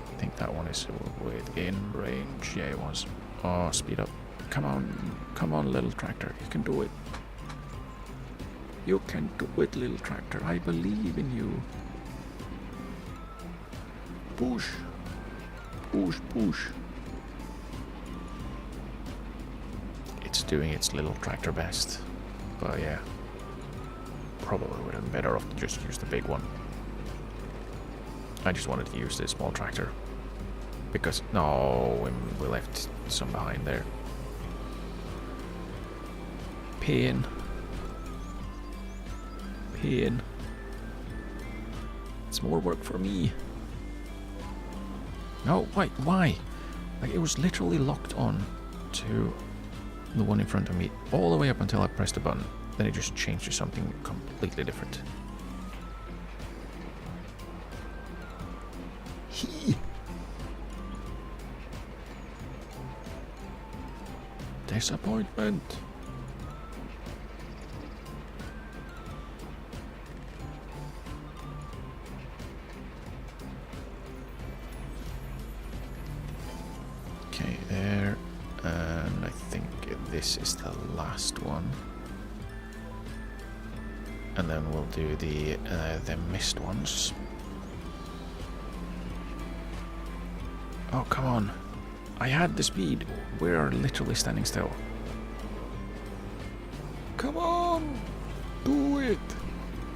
I think that one is within range. Yeah, it was. Oh, speed up. Come on, little tractor. You can do it. You can do it, little tractor. I believe in you. Push. Push, push. It's doing its little tractor best. But yeah. Probably would have been better off to just use the big one. I just wanted to use this small tractor. Because, no, we left some behind there. Pain. Pain. It's more work for me. No, why? Like, it was literally locked on to the one in front of me all the way up until I pressed the button. Then it just changed to something completely different. Disappointment. Okay, there, and I think this is the last one. And then we'll do the missed ones. Oh, come on. I had the speed. We're literally standing still. Come on! Do it!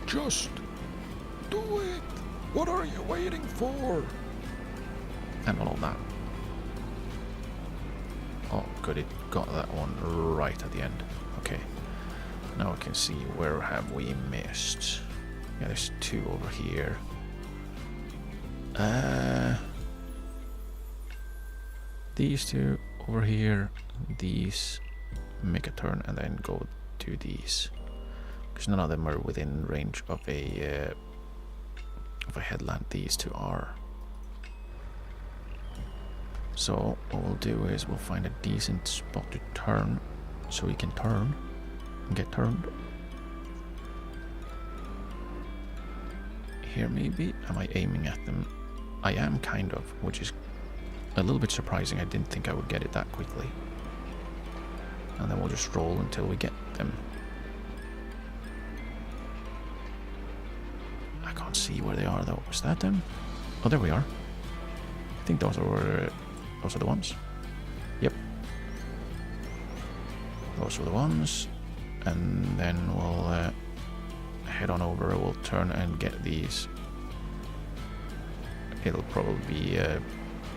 Just do it! What are you waiting for? And all of that. Oh, good. It got that one right at the end. Okay. Now I can see where have we missed. Yeah, there's two over here. These two over here. These make a turn and then go to these. Because none of them are within range of a headland. These two are. So what we'll do is we'll find a decent spot to turn, so we can turn. Get turned. Here maybe? Am I aiming at them? I am kind of, which is a little bit surprising. I didn't think I would get it that quickly. And then we'll just roll until we get them. I can't see where they are though. Is that them? Oh, there we are. I think those are the ones. Yep. Those are the ones. And then we'll head on over. We'll turn and get these. It'll probably be a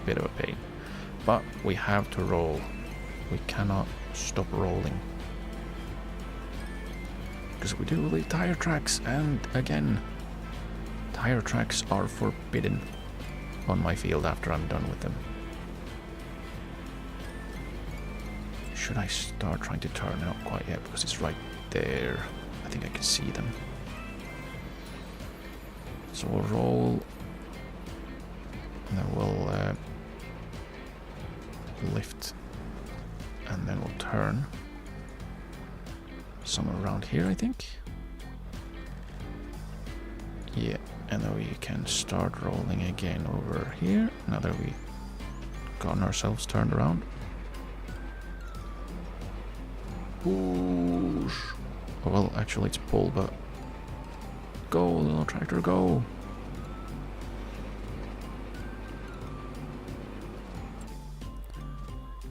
bit of a pain, but we have to roll. We cannot stop rolling because we do leave tire tracks, and again, tire tracks are forbidden on my field after I'm done with them. Should I start trying to turn? Not quite yet, because it's right there. I think I can see them. So we'll roll. And then we'll lift. And then we'll turn. Somewhere around here, I think. Yeah, and then we can start rolling again over here. Now that we've gotten ourselves turned around. Push. Oh, well, actually it's pull, but go, little tractor, go.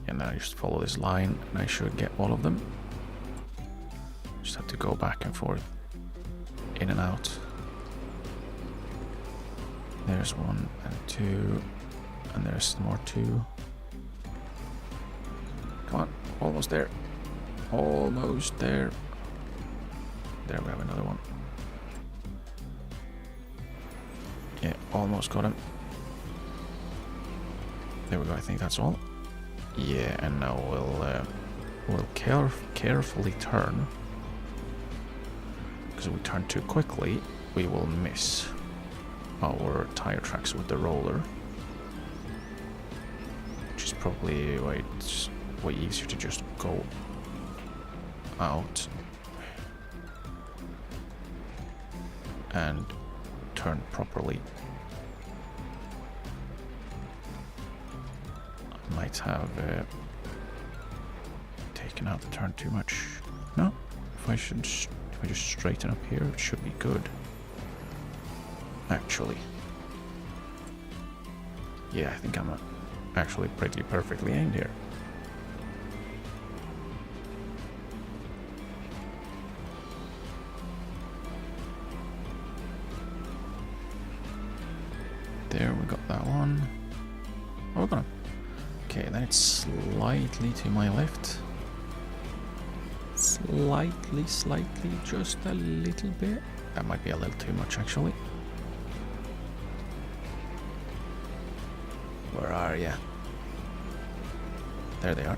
And then I just follow this line and I should get all of them. Just have to go back and forth, in and out. There's one and two, and there's more two. Come on, almost there. Almost there. There we have another one. Almost got him. There we go, I think that's all. Yeah, and now we'll carefully turn. Because if we turn too quickly, we will miss our tire tracks with the roller. Which is probably why it's way easier to just go out and turn properly. I might have taken out the turn too much. No, if I just straighten up here, it should be good. Actually, yeah, I think I'm actually pretty perfectly aimed here. There, we got that one. Oh, we got him. Okay, then it's slightly to my left. Slightly, just a little bit. That might be a little too much, actually. Where are ya? There they are.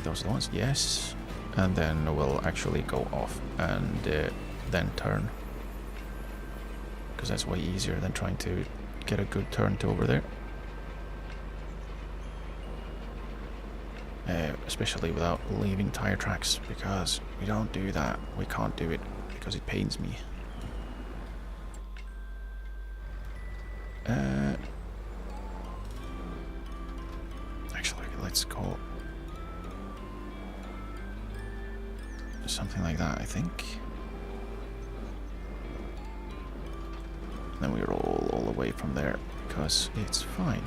Those are the ones, yes. And then we'll actually go off and then turn. Because that's way easier than trying to get a good turn to over there. Especially without leaving tire tracks, because we don't do that. We can't do it because it pains me. Actually, let's go something like that, I think. Then we roll all the way from there because it's fine.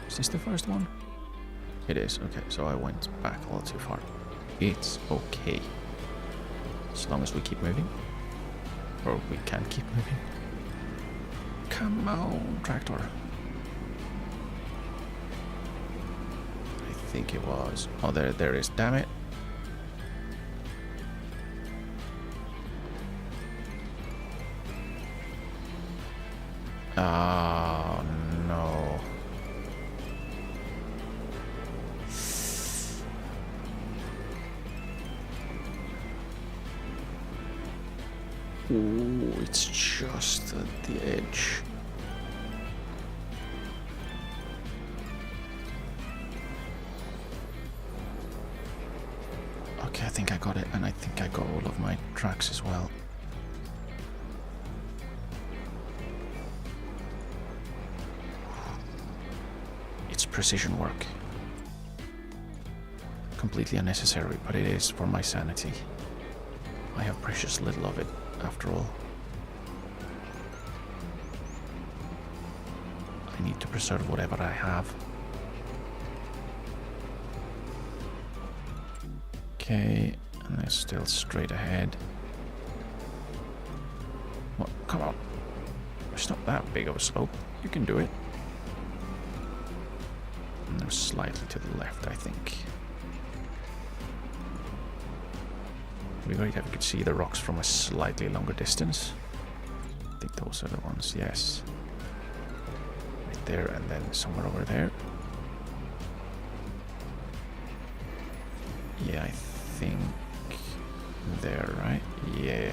Is this the first one? It is. Okay, so I went back a little too far. It's okay. As long as we keep moving. Or we can keep moving. Come on, tractor. I think it was. Oh, there it is. Damn it. Oh, no. Ooh, it's just at the edge. Okay, I think I got it, and I think I got all of my tracks as well. It's precision work. Completely unnecessary, but it is for my sanity. I have precious little of it, after all. I need to preserve whatever I have. Okay, and it's still straight ahead. What? Come on. It's not that big of a slope. You can do it. And they're slightly to the left, I think. It'd be great if you could see the rocks from a slightly longer distance. I think those are the ones, yes. Right there, and then somewhere over there. Yeah, I think there, right? Yeah.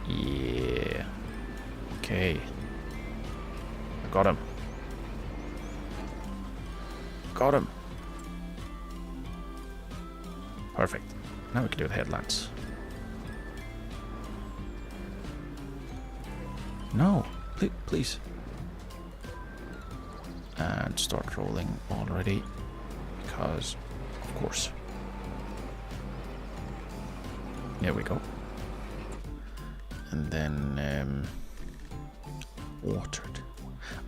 Yeah. Okay. I got him. Got him. Perfect. Now we can do the headlands. No, please. And start rolling already, because, of course. There we go. And then, watered.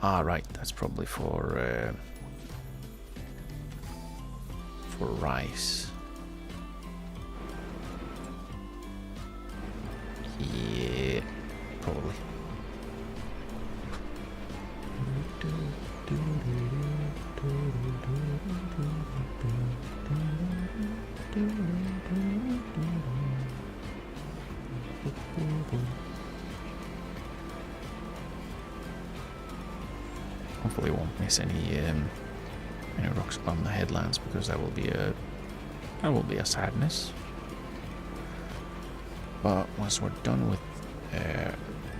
Ah, right, that's probably for rice. Yeah, probably. miss any rocks on the headlands, because that will be a sadness. But once we're done with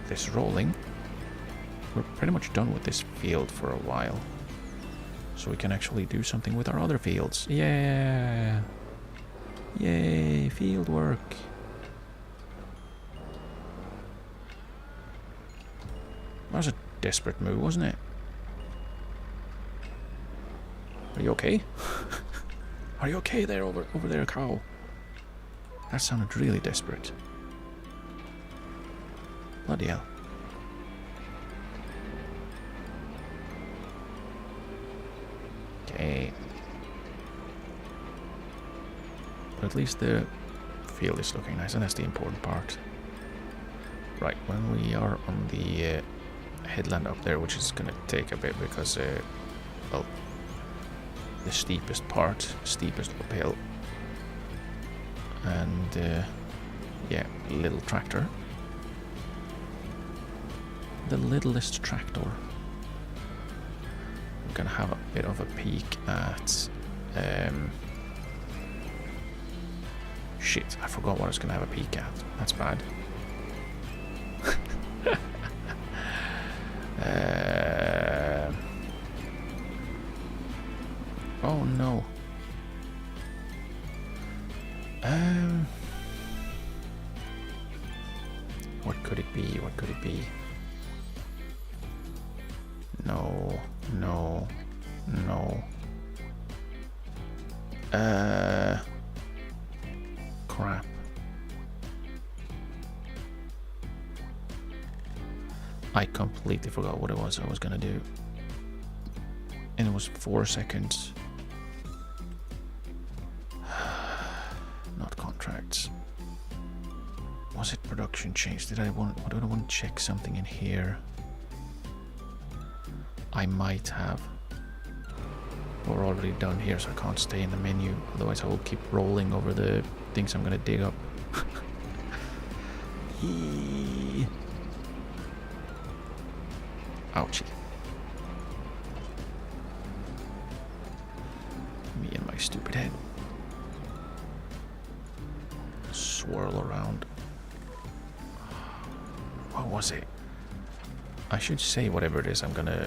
this rolling, we're pretty much done with this field for a while. So we can actually do something with our other fields. Yeah! Yay! Field work! That was a desperate move, wasn't it? Are you okay? Are you okay there over there, cow? That sounded really desperate. Bloody hell. Okay. But at least the field is looking nice, and that's the important part. Right, when we are on the headland up there, which is gonna take a bit because, well, the steepest uphill, and yeah, little tractor, the littlest tractor. We're gonna have a bit of a peek at shit, I forgot what I was gonna have a peek at. That's bad. Oh no. What could it be? What could it be? No, no, no. Crap. I completely forgot what it was I was gonna do. And it was 4 seconds. Not contracts. Was it production change? Did I want to check something in here? I might have. We're already done here, so I can't stay in the menu. Otherwise I will keep rolling over the things I'm gonna dig up. Ouchie. Me and my stupid head. Swirl around. What was it? I should say whatever it is I'm gonna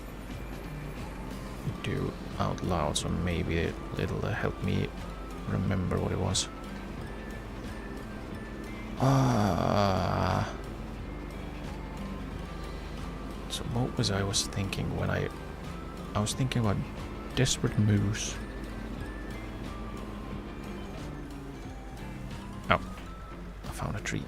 do out loud, so maybe it'll help me remember what it was. So what was I thinking when I was thinking about desperate moves. Oh, I found a tree.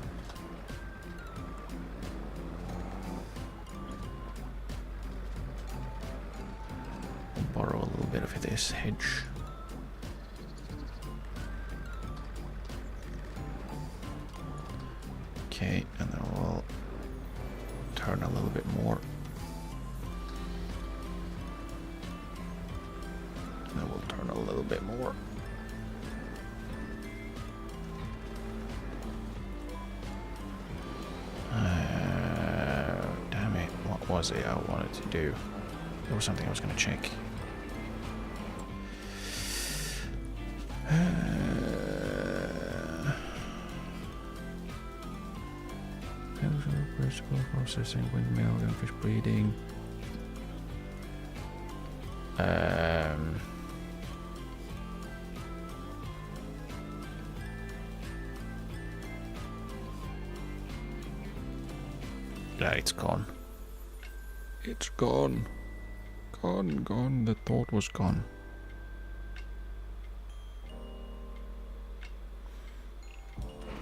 I'll borrow a little bit of this hedge. Okay, and then we'll turn a little bit more. And then we'll turn a little bit more. Damn it, what was it I wanted to do? There was something I was going to check. Processing, windmill, fish breeding. Yeah, it's gone. It's gone. Gone. The thought was gone.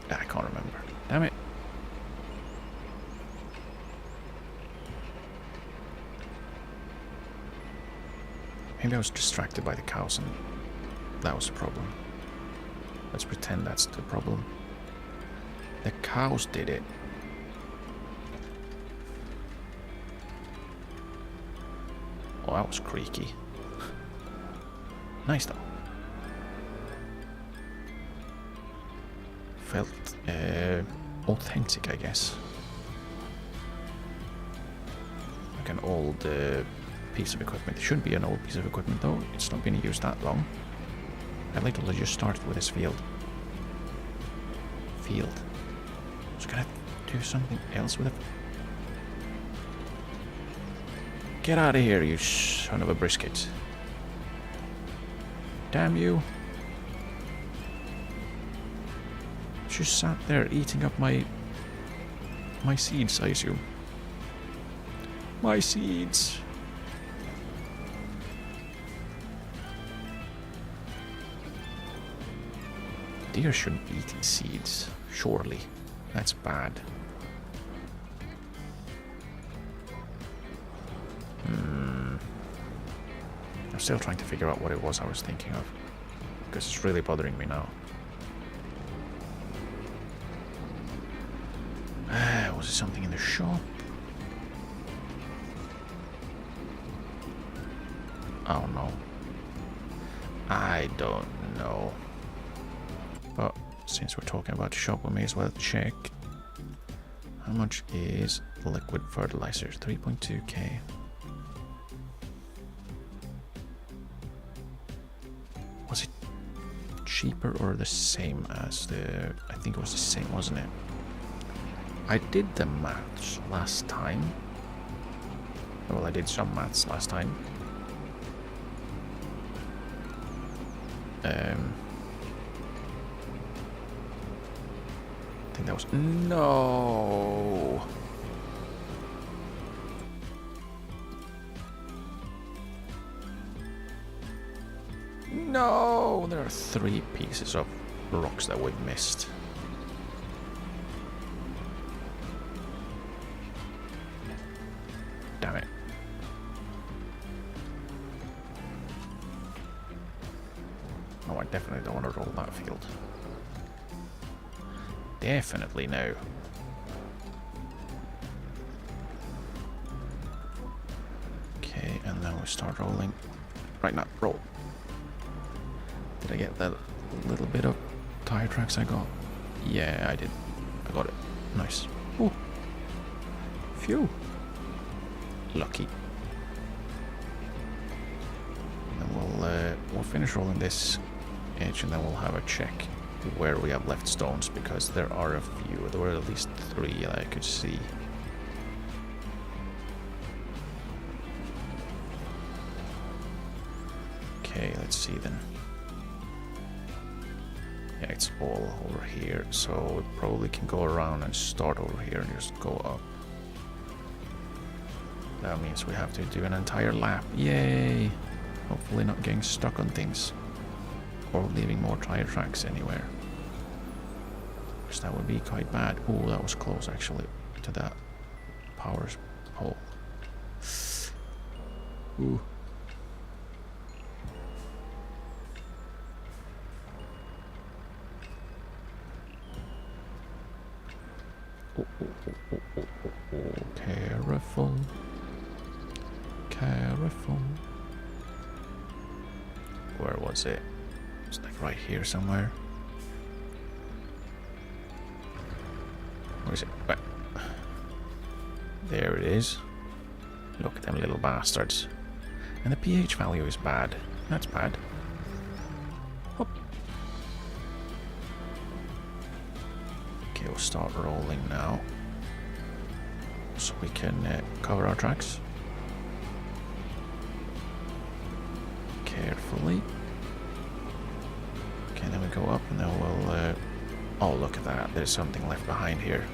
I can't remember. Damn it. Maybe I was distracted by the cows and that was the problem. Let's pretend that's the problem. The cows did it. Oh, that was creaky. Nice though. Felt authentic, I guess. Like an old piece of equipment. It shouldn't be an old piece of equipment though. It's not been used that long. I'd like to just start with this field. So can I do something else with it? Get out of here, you son of a brisket. Damn you. Just sat there eating up my seeds, I assume. My seeds. Deer shouldn't be eating seeds, surely. That's bad. I'm still trying to figure out what it was I was thinking of, because it's really bothering me now. Was it something in the shop? Oh no. I don't know. But since we're talking about the shop, we may as well check. How much is liquid fertilizer? 3.2k. Was it cheaper or the same as the... I think it was the same, wasn't it? I did the maths last time. Well, I did some maths last time. I think that was... No! No! There are 3 pieces of rocks that we've missed. Damn it. Oh, I definitely don't want to roll that field. Definitely no. Okay, and then we start rolling. Right now, roll. Did I get that little bit of tire tracks I got? Yeah, I did. I got it. Nice. Oh. Phew. Lucky. And we'll finish rolling this edge, and then we'll have a check where we have left stones, because there are a few. There were at least 3 that I could see. Okay, let's see then. Yeah, it's all over here, so we probably can go around and start over here and just go up. That means we have to do an entire lap. Yay! Hopefully not getting stuck on things. Or leaving more tire tracks anywhere. Because that would be quite bad. Oh, that was close actually to that power pole. Ooh. Oh, careful. Careful. Where was it? It's like right here somewhere. Where is it? Where? There it is. Look at them little bastards. And the pH value is bad. That's bad. Hop. Okay, we'll start rolling now. So we can cover our tracks. Carefully. Okay, then we go up and then we'll... oh, look at that. There's something left behind here.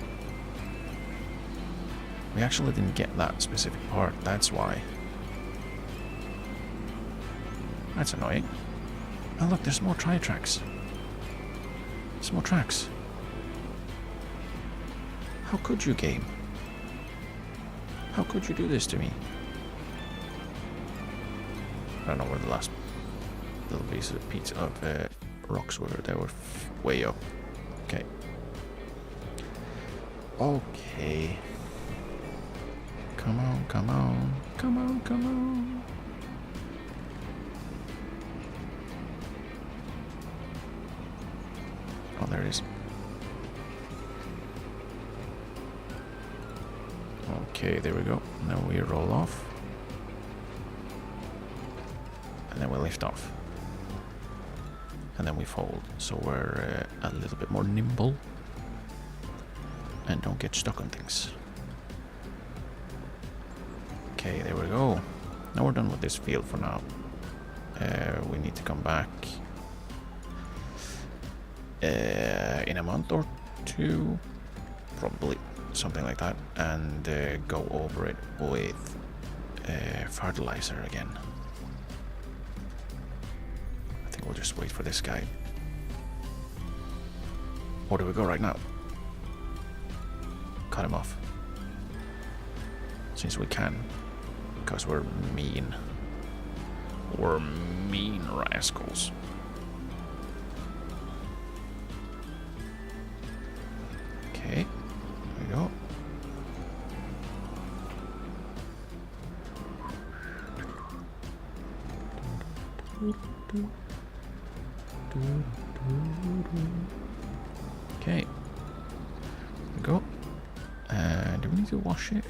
We actually didn't get that specific part. That's why. That's annoying. Oh, look, there's more tire tracks. There's more tracks. How could you, game? How could you do this to me? I don't know where the last little piece of rocks were. They were way up. Okay. Okay. Come on, come on. Come on, come on. Oh, there it is. Okay, there we go. Now we roll off. and then we lift off. And then we fold, so we're a little bit more nimble and don't get stuck on things. Okay, there we go. Now we're done with this field for now. We need to come back in a month or two, probably something like that, and go over it with fertilizer again. I think we'll just wait for this guy. Or do we go right now? Cut him off. Since we can. Because we're mean. We're mean rascals. Okay. There we go. Okay. There we go. Do we need to wash it?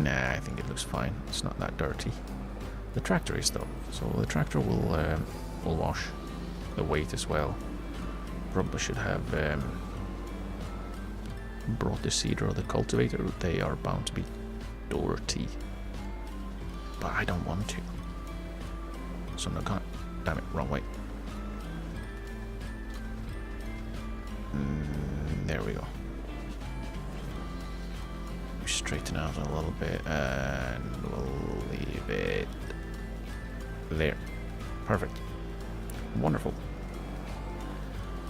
Nah, I think it looks fine. It's not that dirty. The tractor is though, so the tractor will wash the weight as well. Probably should have brought the seeder or the cultivator. They are bound to be dirty, but I don't want to. So I'm not gonna. Damn it, wrong way. There we go. Straighten out a little bit and we'll leave it there. Perfect. Wonderful.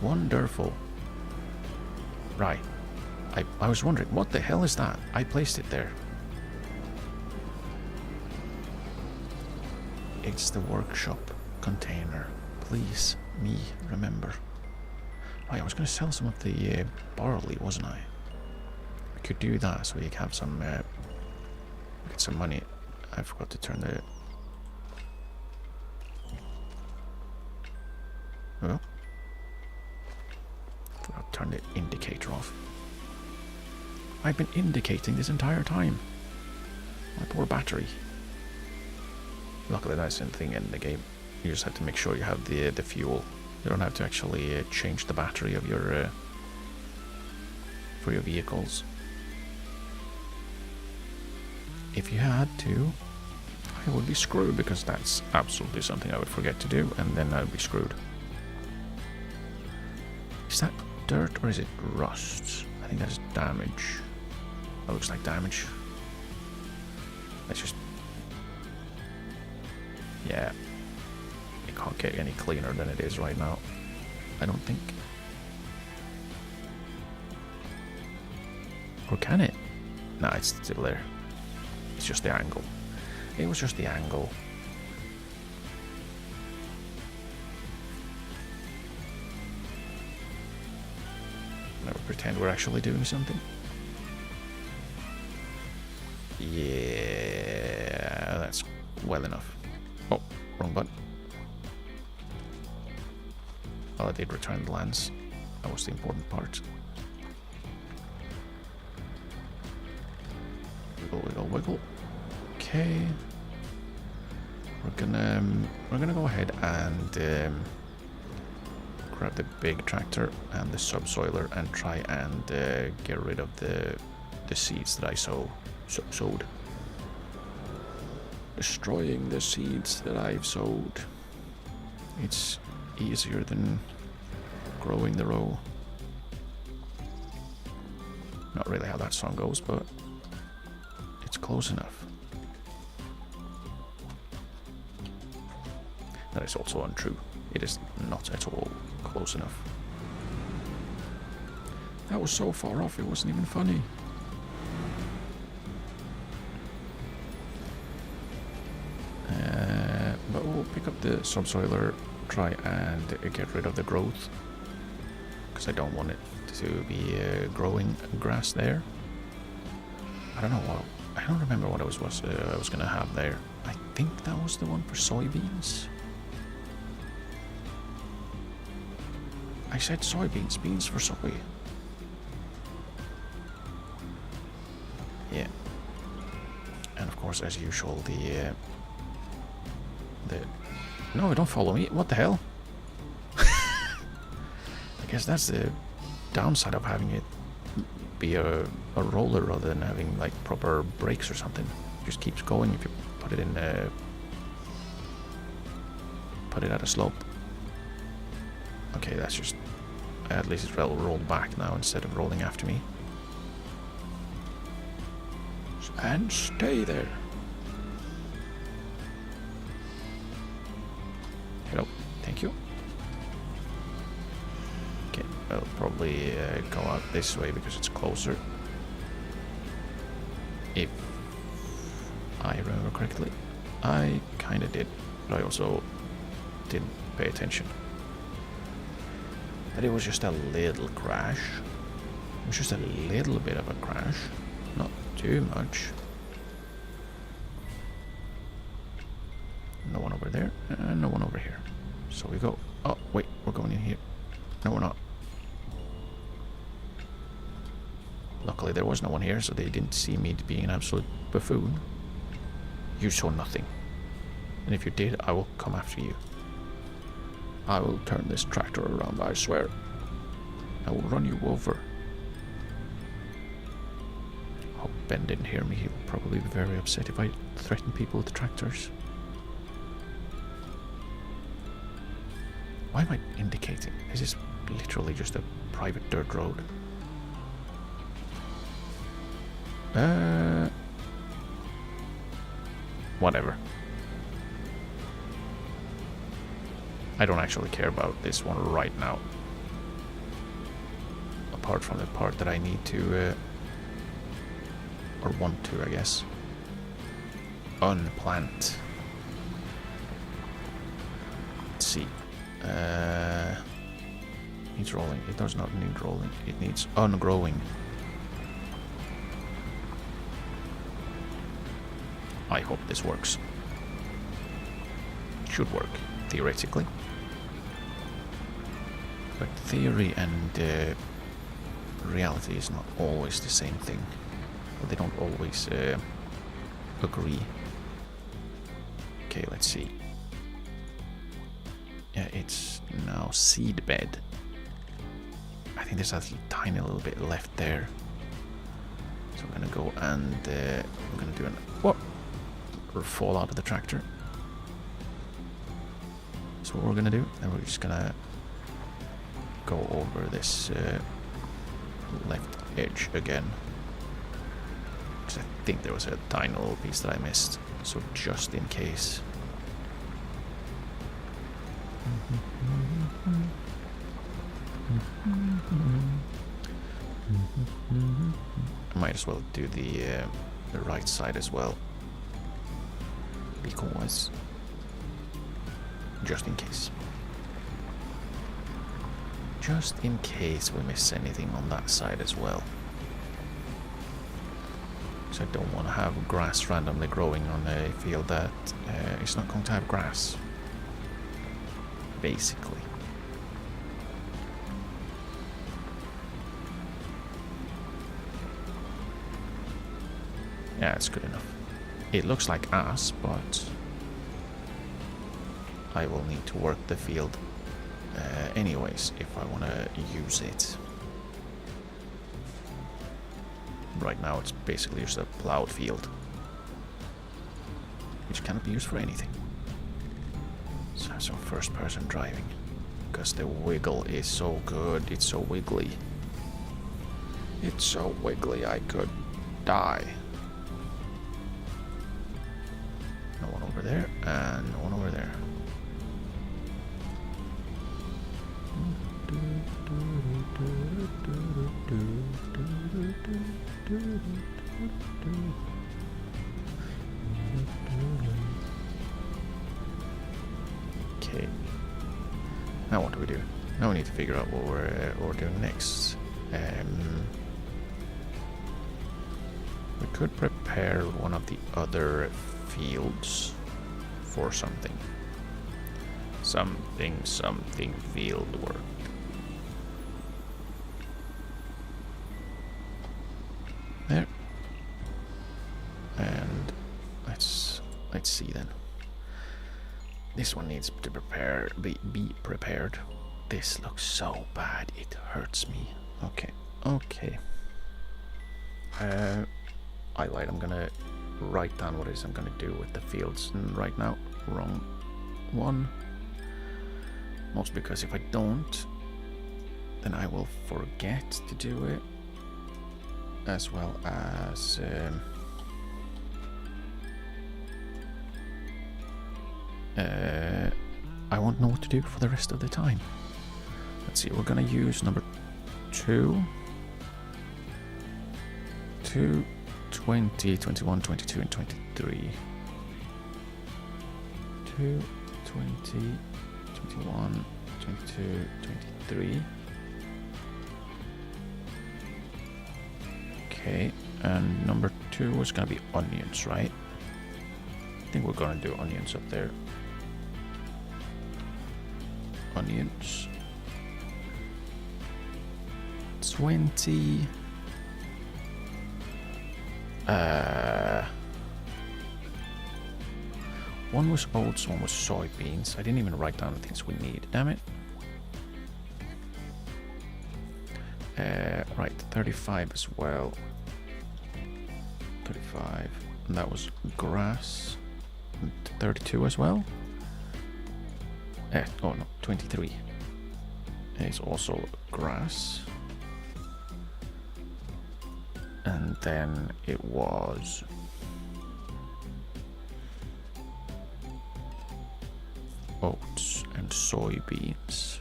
Wonderful. Right. I was wondering, what the hell is that? I placed it there. It's the workshop container. Please, me, remember. Right, I was going to sell some of the barley, wasn't I? I could do that so you can have some, get some money. I forgot to turn the... Well, forgot to turn the indicator off. I've been indicating this entire time. My poor battery. Luckily that's the thing in the game. You just have to make sure you have the fuel. You don't have to actually change the battery of your for your vehicles. If you had to, I would be screwed, because that's absolutely something I would forget to do, and then I would be screwed. Is that dirt or is it rust? I think that's damage. That looks like damage. Let's just... Yeah. It can't get any cleaner than it is right now, I don't think. Or can it? No, it's still there. It's just the angle. It was just the angle. Never pretend we're actually doing something. Yeah, that's well enough. Oh, wrong button. Well, I did return the lands. That was the important part. Wiggle, wiggle, wiggle. Okay. We're gonna go ahead and grab the big tractor and the subsoiler and try and get rid of the seeds that I sowed. Destroying the seeds that I've sowed. It's easier than growing the row. Not really how that song goes, but it's close enough. That is also untrue. It is not at all close enough. That was so far off, it wasn't even funny. But we'll pick up the subsoiler, try and get rid of the growth, because I don't want it to be growing grass there. I don't know what. I don't remember what I was gonna have there. I think that was the one for soybeans. I said soybeans, beans for soy. Yeah. And of course, as usual, the No, don't follow me. What the hell? I guess that's the downside of having it be a roller rather than having like proper brakes or something. It just keeps going if you put it in put it at a slope. Okay, that's just, at least it's rolled back now instead of rolling after me. And stay there. Hello, thank you. Okay, I'll probably go out this way because it's closer. If I remember correctly. I kinda did, but I also didn't pay attention. But it was just a little crash. It was just a little bit of a crash. Not too much. No one over there, and no one over here. So we go. Oh, wait, we're going in here. No, we're not. Luckily there was no one here, so they didn't see me being an absolute buffoon. You saw nothing. And if you did, I will come after you. I will turn this tractor around, I swear. I will run you over. Hope Ben didn't hear me. He'll probably be very upset if I threaten people with tractors. Why am I indicating? This is literally just a private dirt road. Whatever. I don't actually care about this one right now. Apart from the part that I need to, or want to, I guess, unplant. Let's see. Needs rolling. It does not need rolling. It needs ungrowing. I hope this works. Should work, theoretically. But theory and reality is not always the same thing. They don't always agree. Okay, let's see. Yeah, it's now seed bed. I think there's a tiny little bit left there. So I'm gonna go and I'm gonna do an or fall out of the tractor. That's what we're gonna do, and we're just gonna go over this left edge again. Because I think there was a tiny little piece that I missed, so just in case. I might as well do the right side as well, because just in case. Just in case we miss anything on that side as well. Because I don't want to have grass randomly growing on a field that is not going to have grass. Basically. Yeah, it's good enough. It looks like ass, but I will need to work the field anyways if I want to use it. Right now it's basically just a plowed field, which cannot be used for anything. So some first person driving, because the wiggle is so good. It's so wiggly. It's so wiggly I could die. No one over there, and no one over there. Okay. Now what do we do? Now we need to figure out what we're doing next. We could prepare one of the other fields for something. Something field work. There. And let's see then. This one needs to be prepared. This looks so bad, it hurts me. Okay, okay. I lied, I'm gonna write down what it is I'm gonna do with the fields right now. Wrong one. Mostly because if I don't, then I will forget to do it. As well as I won't know what to do for the rest of the time. Let's see, we're gonna use number 2, 20, 21, 22, and 23. 2, 20, 21, 22, 23. Okay, and number 2 was gonna be onions, right? I think we're gonna do onions up there. Onions. 20. One was oats, one was soybeans. I didn't even write down the things we need. Damn it. Right, 35 as well. 35. And that was grass. And 32 as well. Oh no, 23. It's also grass. And then it was oats and soybeans.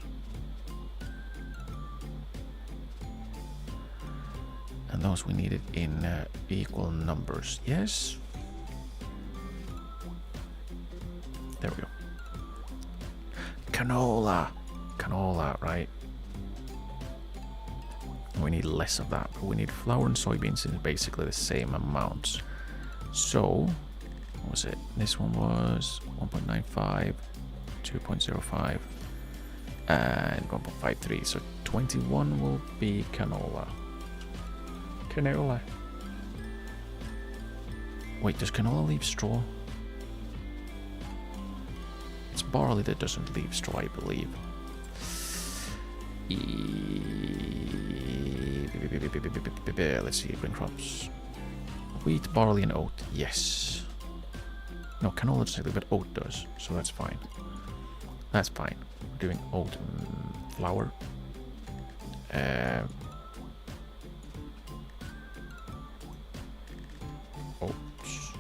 And those we needed in equal numbers. Yes? There we go. Canola! Canola, right. We need less of that, but we need flour and soybeans in basically the same amounts. So, what was it? This one was 1.95, 2.05, and 1.53. So 21 will be canola. Canola. Wait, does canola leave straw? It's barley that doesn't leave straw, I believe. Let's see, green crops. Wheat, barley, and oat. Yes. No, canola doesn't leave, but oat does, so that's fine. That's fine. We're doing oat and flour. Oats.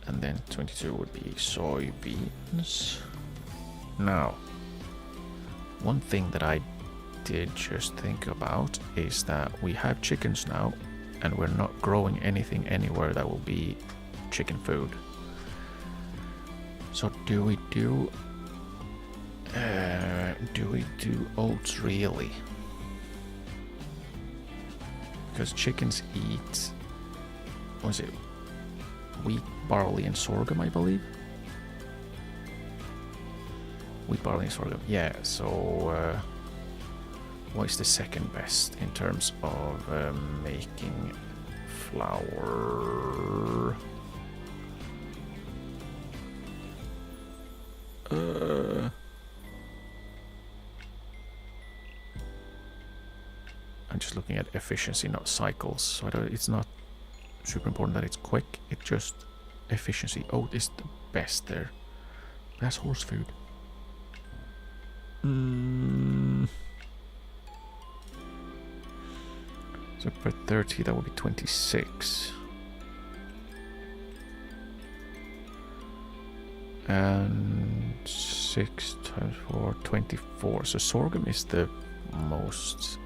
And then 22 would be soybeans. Now, one thing that I did just think about is that we have chickens now, and we're not growing anything anywhere that will be chicken food. So do we do oats really? Because chickens eat, what is it, wheat, barley, and sorghum, I believe. Wheat, barley, and sorghum. Yeah. So what is the second best in terms of making flour? I'm just looking at efficiency, not cycles. So it's not super important that it's quick. It's just efficiency. Oat is the best there. That's horse food. So per 30, that would be 26. And 6 times 4, 24. So sorghum is the most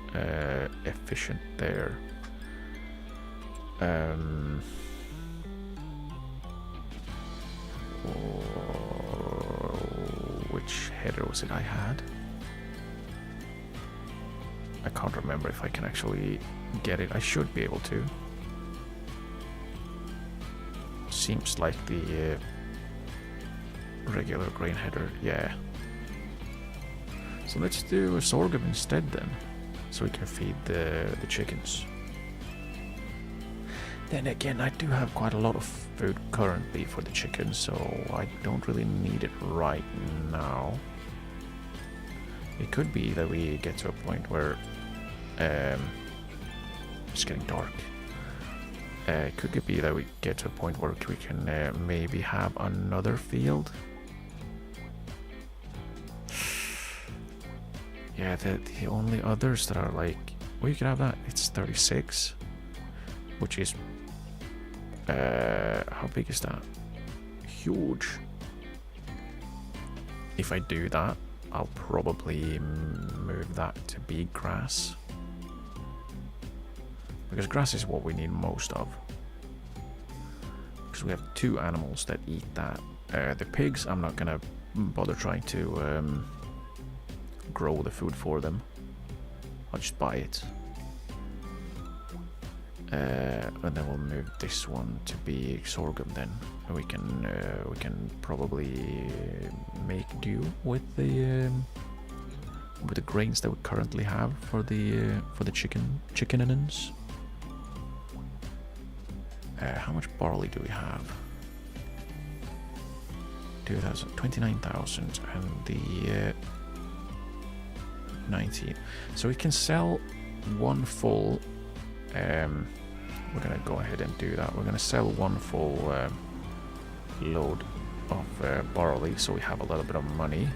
efficient there. Which header was it I had? I can't remember if I can actually get it. I should be able to. Seems like the regular grain header, yeah. So let's do a sorghum instead then, so we can feed the chickens. Then again, I do have quite a lot of food currently for the chickens, so I don't really need it right now. It could be that we get to a point where it's getting dark. Could it be that we get to a point where we can maybe have another field? Yeah, the only others that are like, well, you can have that. It's 36, which is how big is that? Huge. If I do that, I'll probably move that to be grass, because grass is what we need most of, because we have 2 animals that eat that. The pigs, I'm not gonna bother trying to grow the food for them. I'll just buy it. And then we'll move this one to be sorghum. Then we can probably make do with the grains that we currently have for the chickenins. How much barley do we have? 29,000, and the 19. So we can sell one full. We're gonna go ahead and do that. We're gonna sell one full load of barley, so we have a little bit of money,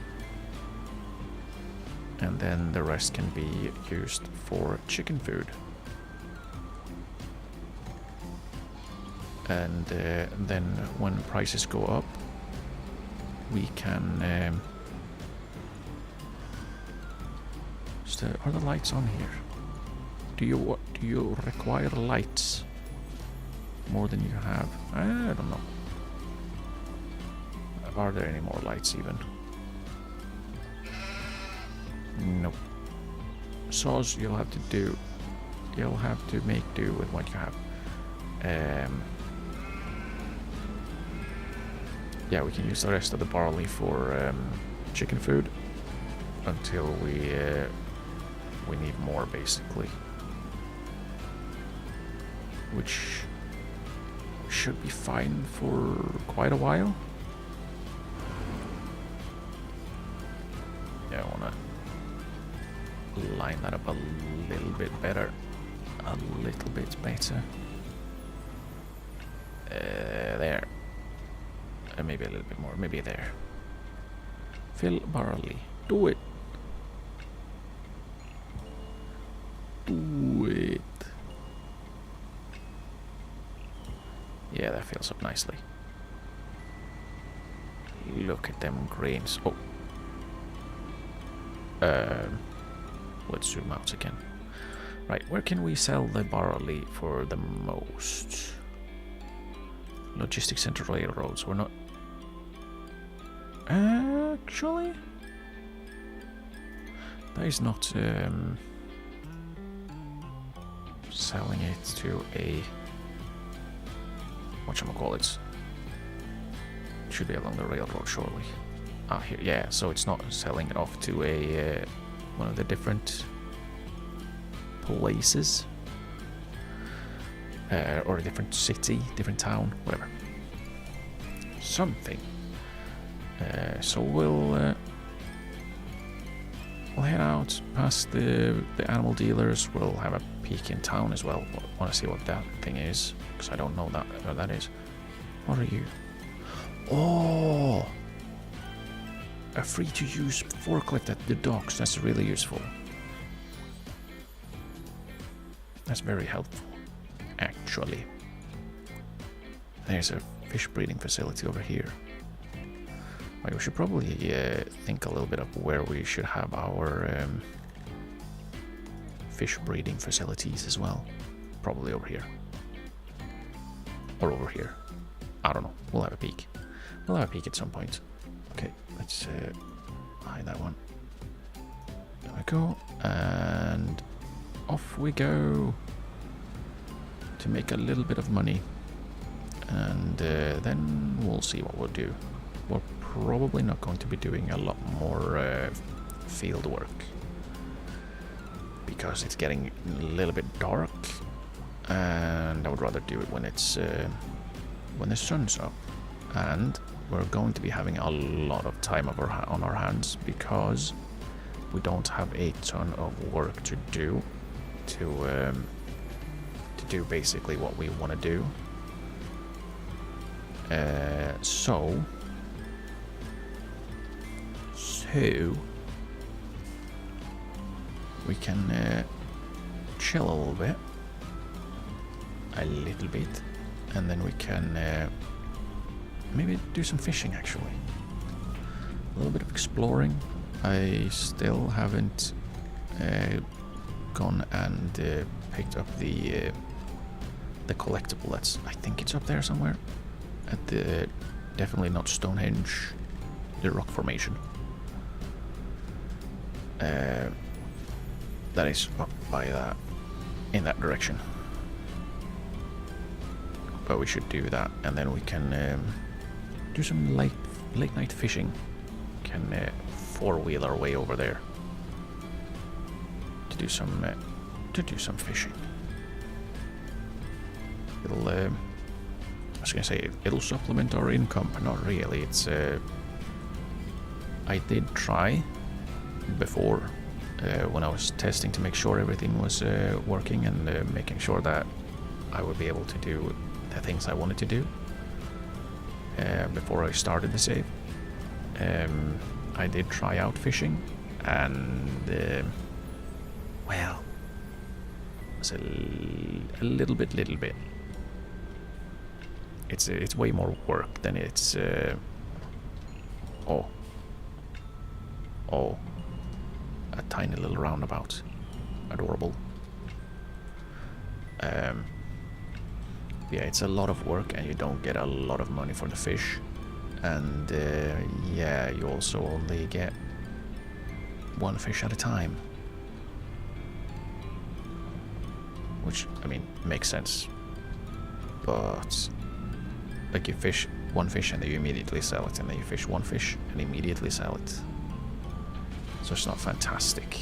and then the rest can be used for chicken food. And then when prices go up, we can. Are the lights on here? Do you require lights more than you have? I don't know. Are there any more lights even? Nope. Saws, you'll have to make do with what you have. Yeah, we can use the rest of the barley for chicken food until we need more, basically. Which should be fine for quite a while. Yeah, I wanna line that up a little bit better. A little bit better. There. Maybe a little bit more. Maybe there. Fill barley. Do it. Do it. Yeah, that fills up nicely. Look at them grains. Oh. Let's zoom out again. Right, where can we sell the barley for the most? Logistics center railroads. We're not... Actually... That is not selling it to a... whatchamacallit. It should be along the railroad, surely. Ah, here, yeah, so it's not selling it off to a one of the different places. Or a different city, different town, whatever. Something. So we'll head out past the animal dealers. We'll have a peek in town as well. Want to see what that thing is, because I don't know what that is. What are you? Oh! A free-to-use forklift at the docks. That's really useful. That's very helpful. Actually, there's a fish breeding facility over here. Right, we should probably think a little bit of where we should have our fish breeding facilities as well. Probably over here. Or over here. I don't know. We'll have a peek. We'll have a peek at some point. Okay, let's hide that one. There we go. And off we go. To make a little bit of money, and then we'll see what we'll do. We're probably not going to be doing a lot more field work, because it's getting a little bit dark, and I would rather do it when it's when the sun's up. And we're going to be having a lot of time on our hands because we don't have a ton of work to do to do basically what we want to do. So we can chill a little bit, and then we can maybe do some fishing. Actually, a little bit of exploring. I still haven't gone and picked up the collectible. I think it's up there somewhere at the, definitely not Stonehenge, the rock formation. That is up by that, in that direction. But we should do that, and then we can do some late night fishing. Can four-wheel our way over there to do some fishing. It'll I was gonna say it'll supplement our income, but not really. It's I did try before when I was testing to make sure everything was working and making sure that I would be able to do the things I wanted to do before I started the save. I did try out fishing, and well, it's a little bit. It's way more work than it's. Oh, a tiny little roundabout, adorable. Yeah, it's a lot of work, and you don't get a lot of money for the fish. And yeah, you also only get one fish at a time, which, I mean, makes sense. But like, you fish one fish and then you immediately sell it, and then you fish one fish and immediately sell it. So it's not fantastic.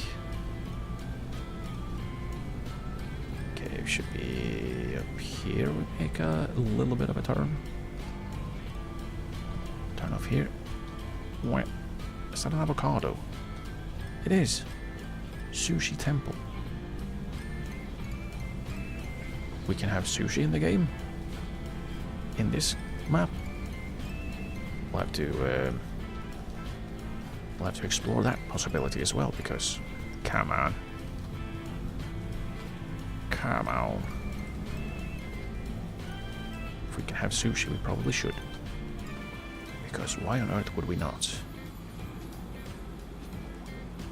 Okay, we should be up here. We make a little bit of a turn. Turn off here. What? Is that an avocado? It is. Sushi Temple. We can have sushi in the game. In this map. We'll have to explore that possibility as well, because come on. If we can have sushi, we probably should. Because why on earth would we not?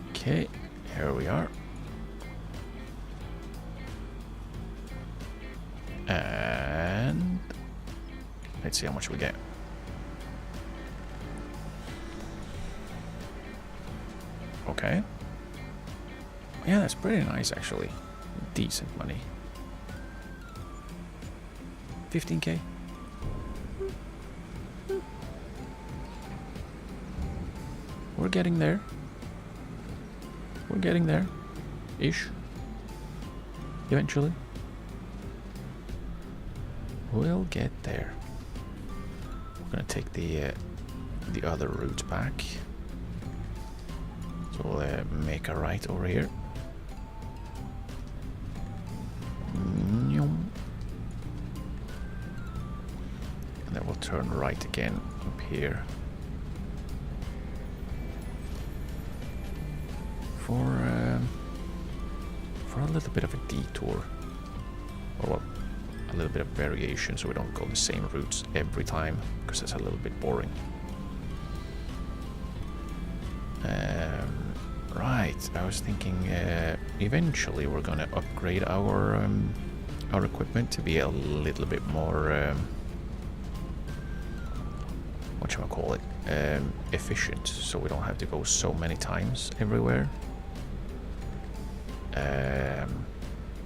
Okay, here we are. And let's see how much we get. Okay. Yeah, that's pretty nice, actually. Decent money. 15k. We're getting there. We're getting there. Ish. Eventually. We'll get there. We're gonna take the other route back. So we'll make a right over here. And then we'll turn right again up here. For a little bit of a detour, or well, a little bit of variation, so we don't go the same routes every time, because that's a little bit boring. Right, I was thinking eventually we're gonna upgrade our equipment to be a little bit more whatchamacallit, efficient, so we don't have to go so many times everywhere.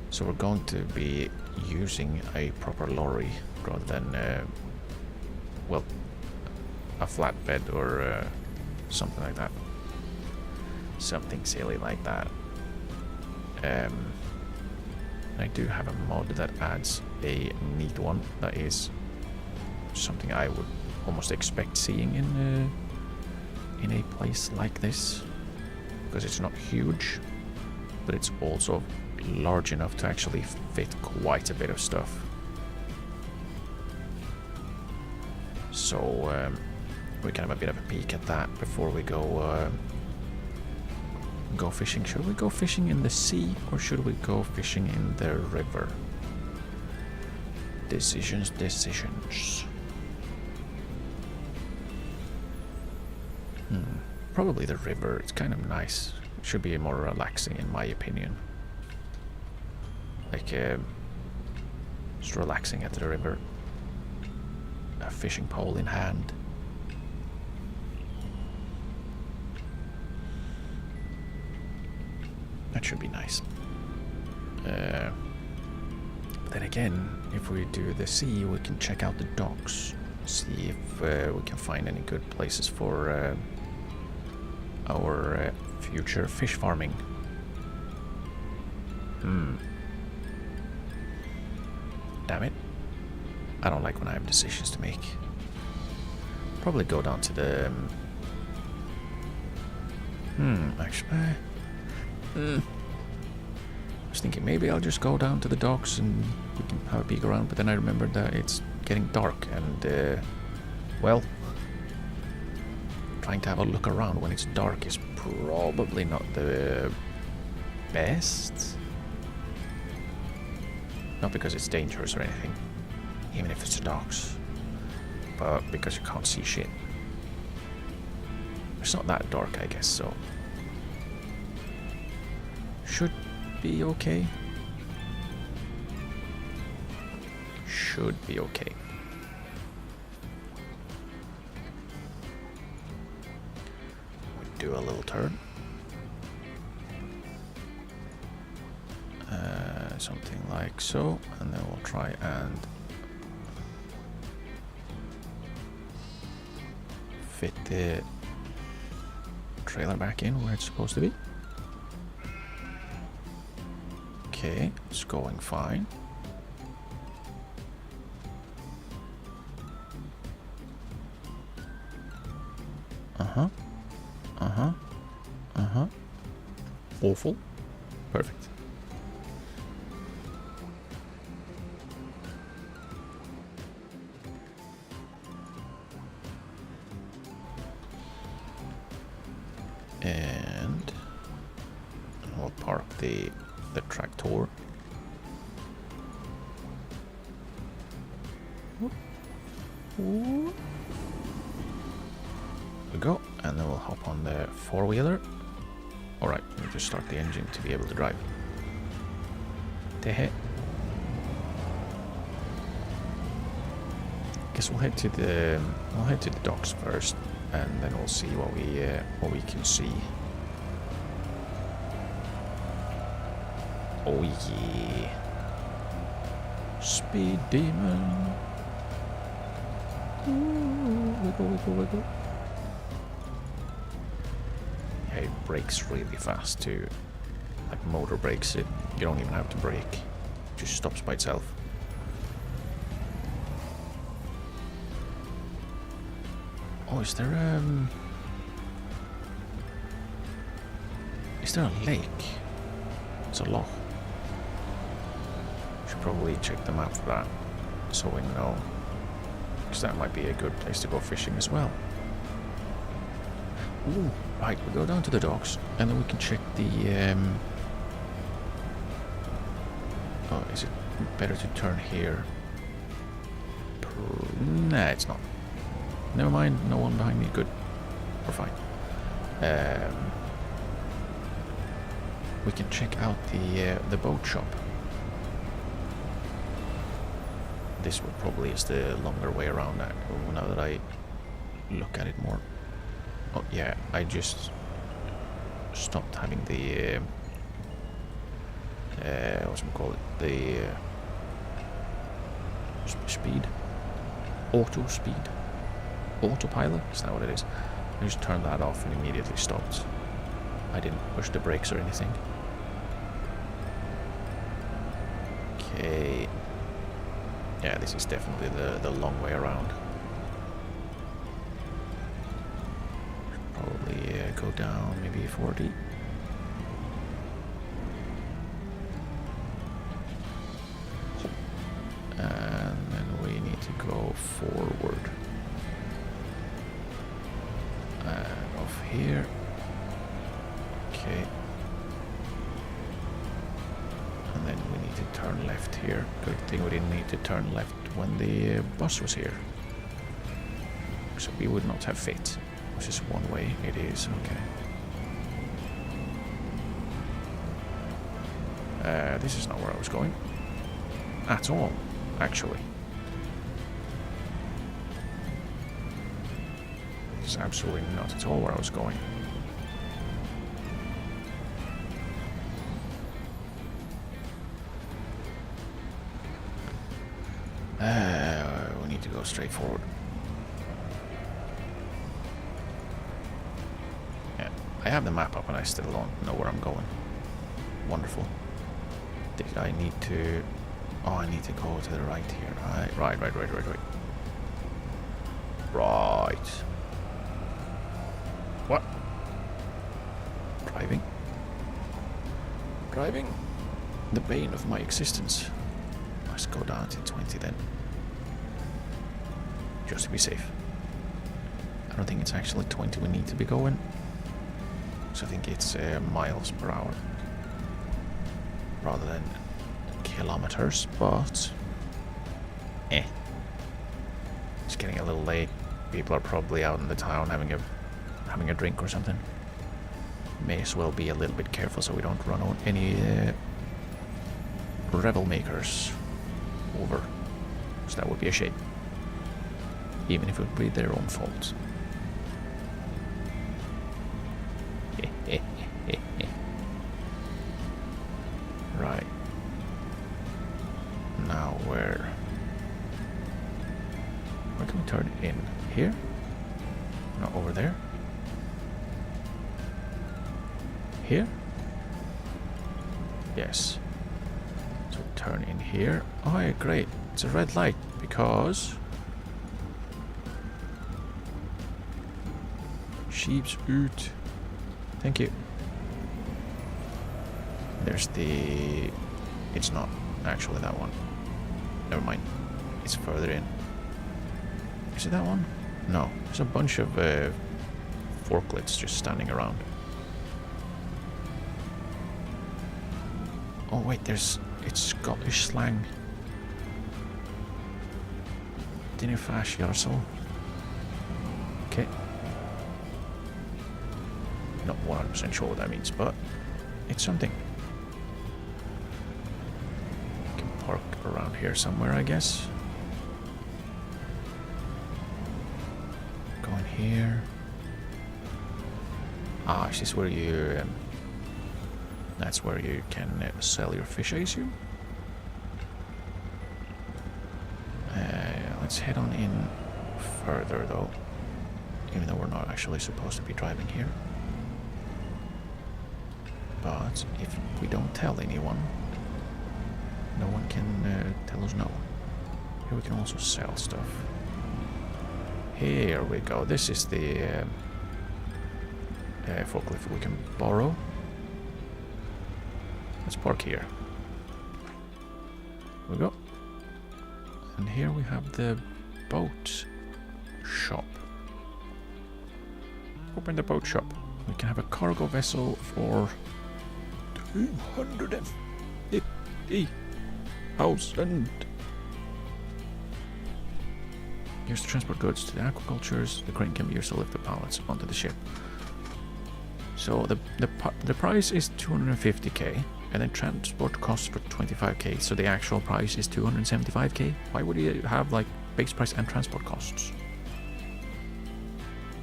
So we're going to be using a proper lorry rather than, well, a flatbed or something like that. Something silly like that. I do have a mod that adds a neat one that is something I would almost expect seeing in a place like this, because it's not huge, but it's also large enough to actually fit quite a bit of stuff. So we can have a bit of a peek at that before we go fishing. Should we go fishing in the sea or should we go fishing in the river? Decisions. Probably the river. It's kind of nice. It should be more relaxing in my opinion. Like just relaxing at the river. A fishing pole in hand. That should be nice. But then again, if we do the sea, we can check out the docks. See if we can find any good places for our future fish farming. Damn it. I don't like when I have decisions to make. Probably go down to the... actually... I was thinking maybe I'll just go down to the docks and we can have a peek around, but then I remembered that it's getting dark and, well, trying to have a look around when it's dark is probably not the best. Not because it's dangerous or anything, even if it's the docks, but because you can't see shit. It's not that dark, I guess, so should be okay. Should be okay. We do a little turn. Something like so, and then we'll try and fit the trailer back in where it's supposed to be. Okay, it's going fine. Awful. Perfect. And we'll park the tractor. There we go, and then we'll hop on the four-wheeler. Alright, we need to start the engine to be able to drive. Guess we'll head to the docks first, and then we'll see what we can see. Oh yeah, speed demon. Ooh, wiggle. Yeah, it brakes really fast too. Like motor brakes, you don't even have to brake. It just stops by itself. Oh, is there a lake? It's a loch. Should probably check the map for that, so we know. Because that might be a good place to go fishing as well. Ooh, right, we go down to the docks, and then we can check the... Oh, is it better to turn here? Nah, it's not. Never mind, no one behind me. Good. We're fine. We can check out the boat shop. This one probably is the longer way around now that I look at it more. Oh yeah, I just stopped having the what's it called? The speed, auto speed, autopilot. Is that what it is? I just turned that off and immediately stopped. I didn't push the brakes or anything. Okay. Yeah, this is definitely the long way around. Probably go down maybe 40. And then we need to go forward. And off here. Okay. And then we need to turn left here. Good thing we didn't need to turn left when the bus was here. So we would not have fit. This is one way. It is, okay. This is not where I was going. At all, actually. This is absolutely not at all where I was going. We need to go straight forward. Yeah, I have the map up and I still don't know where I'm going. Wonderful. Did I need to... Oh, I need to go to the right here. Right. Right. What? Driving? The bane of my existence. Let's go down to 20 then. Just to be safe. I don't think it's actually 20 we need to be going. So I think it's miles per hour. Rather than kilometers, but... It's getting a little late. People are probably out in the town having a drink or something. May as well be a little bit careful so we don't run on any revel makers over. So that would be a shame. Even if it would be their own fault. Right. Now where can we turn in? Here? No, over there? Here? Yes. So turn in here. Oh yeah, great. It's a red light because sheep's oot. Thank you. There's the... It's not actually that one. Never mind. It's further in. Is it that one? No. There's a bunch of forklifts just standing around. Oh wait, it's Scottish slang. Dinner fash yourself. Okay. Not 100% sure what that means, but it's something. Can park around here somewhere, I guess. Going here. Ah, is this where you... that's where you can sell your fish, I assume? Let's head on in further, though. Even though we're not actually supposed to be driving here. But if we don't tell anyone, no one can tell us no. Here we can also sell stuff. Here we go. This is the forklift we can borrow. Let's park here. Here we go. And here we have the boat shop. Open the boat shop. We can have a cargo vessel for 250,000. Here's to transport goods to the aquacultures. The crane can be used to lift the pallets onto the ship. So the price is 250k, and then transport costs for 25k. So the actual price is 275k. Why would you have like base price and transport costs?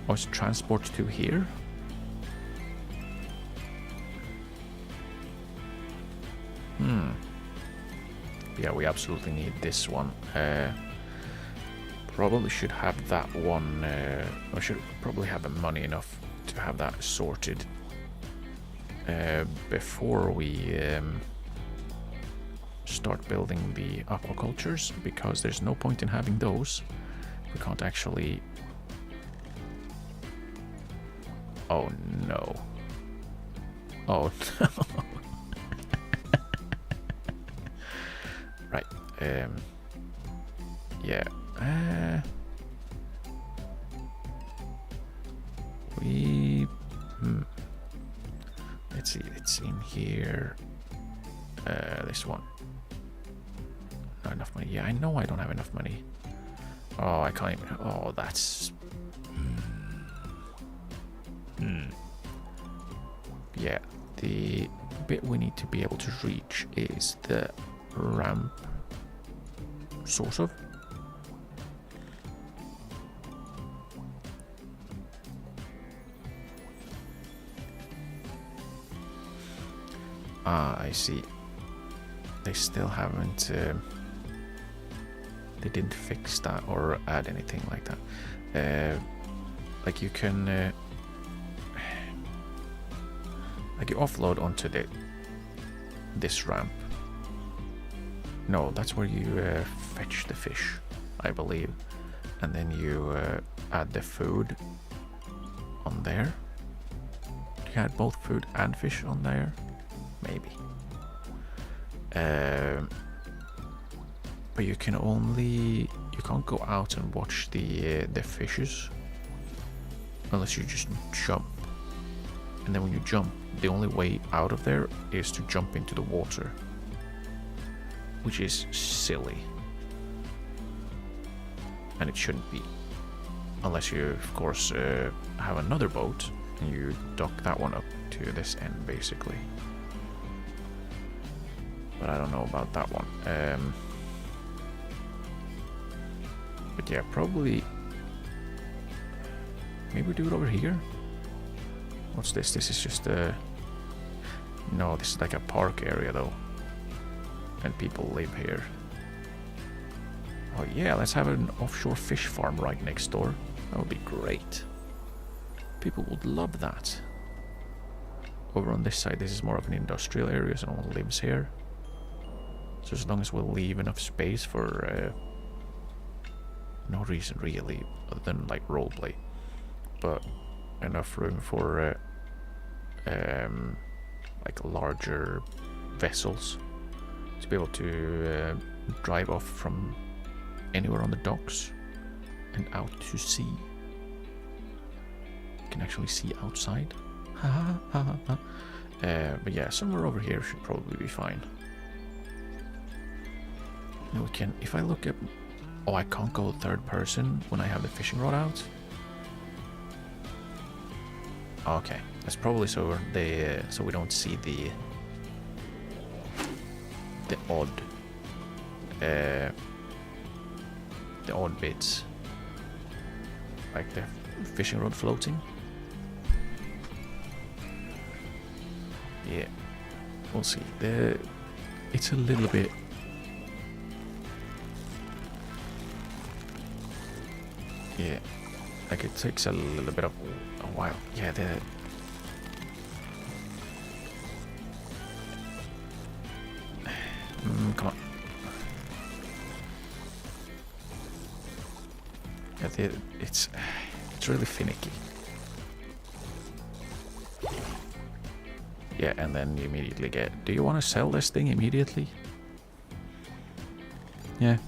Or is transport to here? Yeah, we absolutely need this one. Probably should have that one. I should probably have the money enough to have that sorted before we start building the aquacultures, because there's no point in having those. We can't actually... Oh no. Oh no. Right. Yeah. Let's see. It's in here. This one. Not enough money. Yeah, I know I don't have enough money. Oh, I can't even... Oh, that's... Yeah, the bit we need to be able to reach is the ramp, sort of. Ah, I see. They still haven't... they didn't fix that or add anything like that. Like you can... like you offload onto this ramp. No, that's where you fetch the fish, I believe. And then you add the food on there. Do you add both food and fish on there? Maybe. But you can only... You can't go out and watch the fishes unless you just jump. And then when you jump, the only way out of there is to jump into the water, which is silly. And it shouldn't be. Unless you, of course, have another boat and you dock that one up to this end, basically. But I don't know about that one. But yeah, probably... Maybe we do it over here? What's this? This is just a... No, this is like a park area though. And people live here. Oh yeah, let's have an offshore fish farm right next door. That would be great. People would love that. Over on this side, this is more of an industrial area, so no one lives here. So as long as we'll leave enough space for... no reason really, other than like roleplay. But enough room for like larger vessels to be able to drive off from anywhere on the docks and out to sea. You can actually see outside. But yeah, somewhere over here should probably be fine. Now we can, if I look at... Oh, I can't go third person when I have the fishing rod out. Okay, that's probably so they so we don't see the odd bits, like the fishing rod floating. Yeah, we'll see. It's a little bit. Yeah, like it takes a little bit of a while. Yeah, come on. Yeah, it's really finicky. Yeah, and then you immediately get... Do you want to sell this thing immediately? Yeah.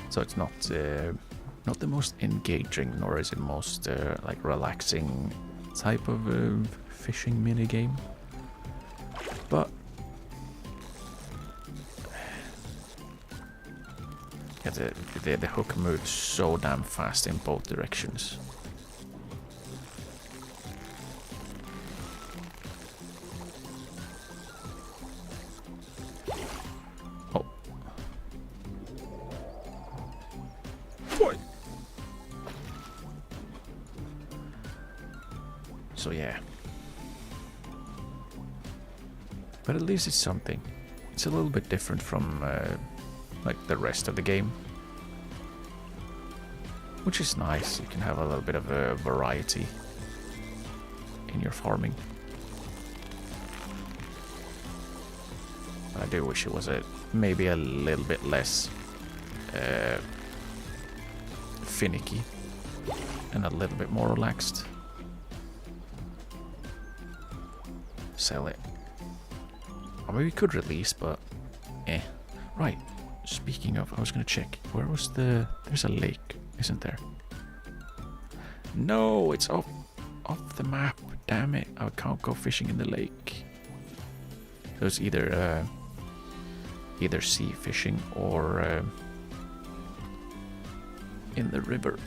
So it's not the most engaging, nor is it most like relaxing type of fishing mini game. But yeah, the hook moves so damn fast in both directions. So yeah, but at least it's something. It's a little bit different from like the rest of the game, which is nice. You can have a little bit of a variety in your farming. I do wish it was maybe a little bit less finicky and a little bit more relaxed. Sell it. Or maybe we could release, but eh. Right. Speaking of, I was gonna check. Where was there's a lake, isn't there? No, it's off the map. Damn it. I can't go fishing in the lake. So it's either sea fishing or in the river.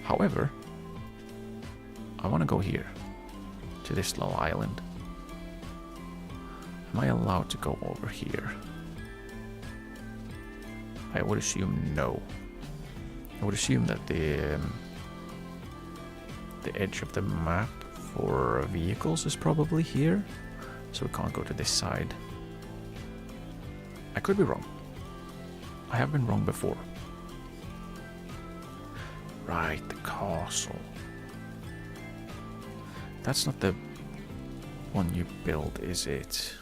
However, I want to go here to this little island. Am I allowed to go over here? I would assume no. I would assume that the edge of the map for vehicles is probably here, so we can't go to this side. I could be wrong. I have been wrong before. Right, the castle. That's not the one you build, is it?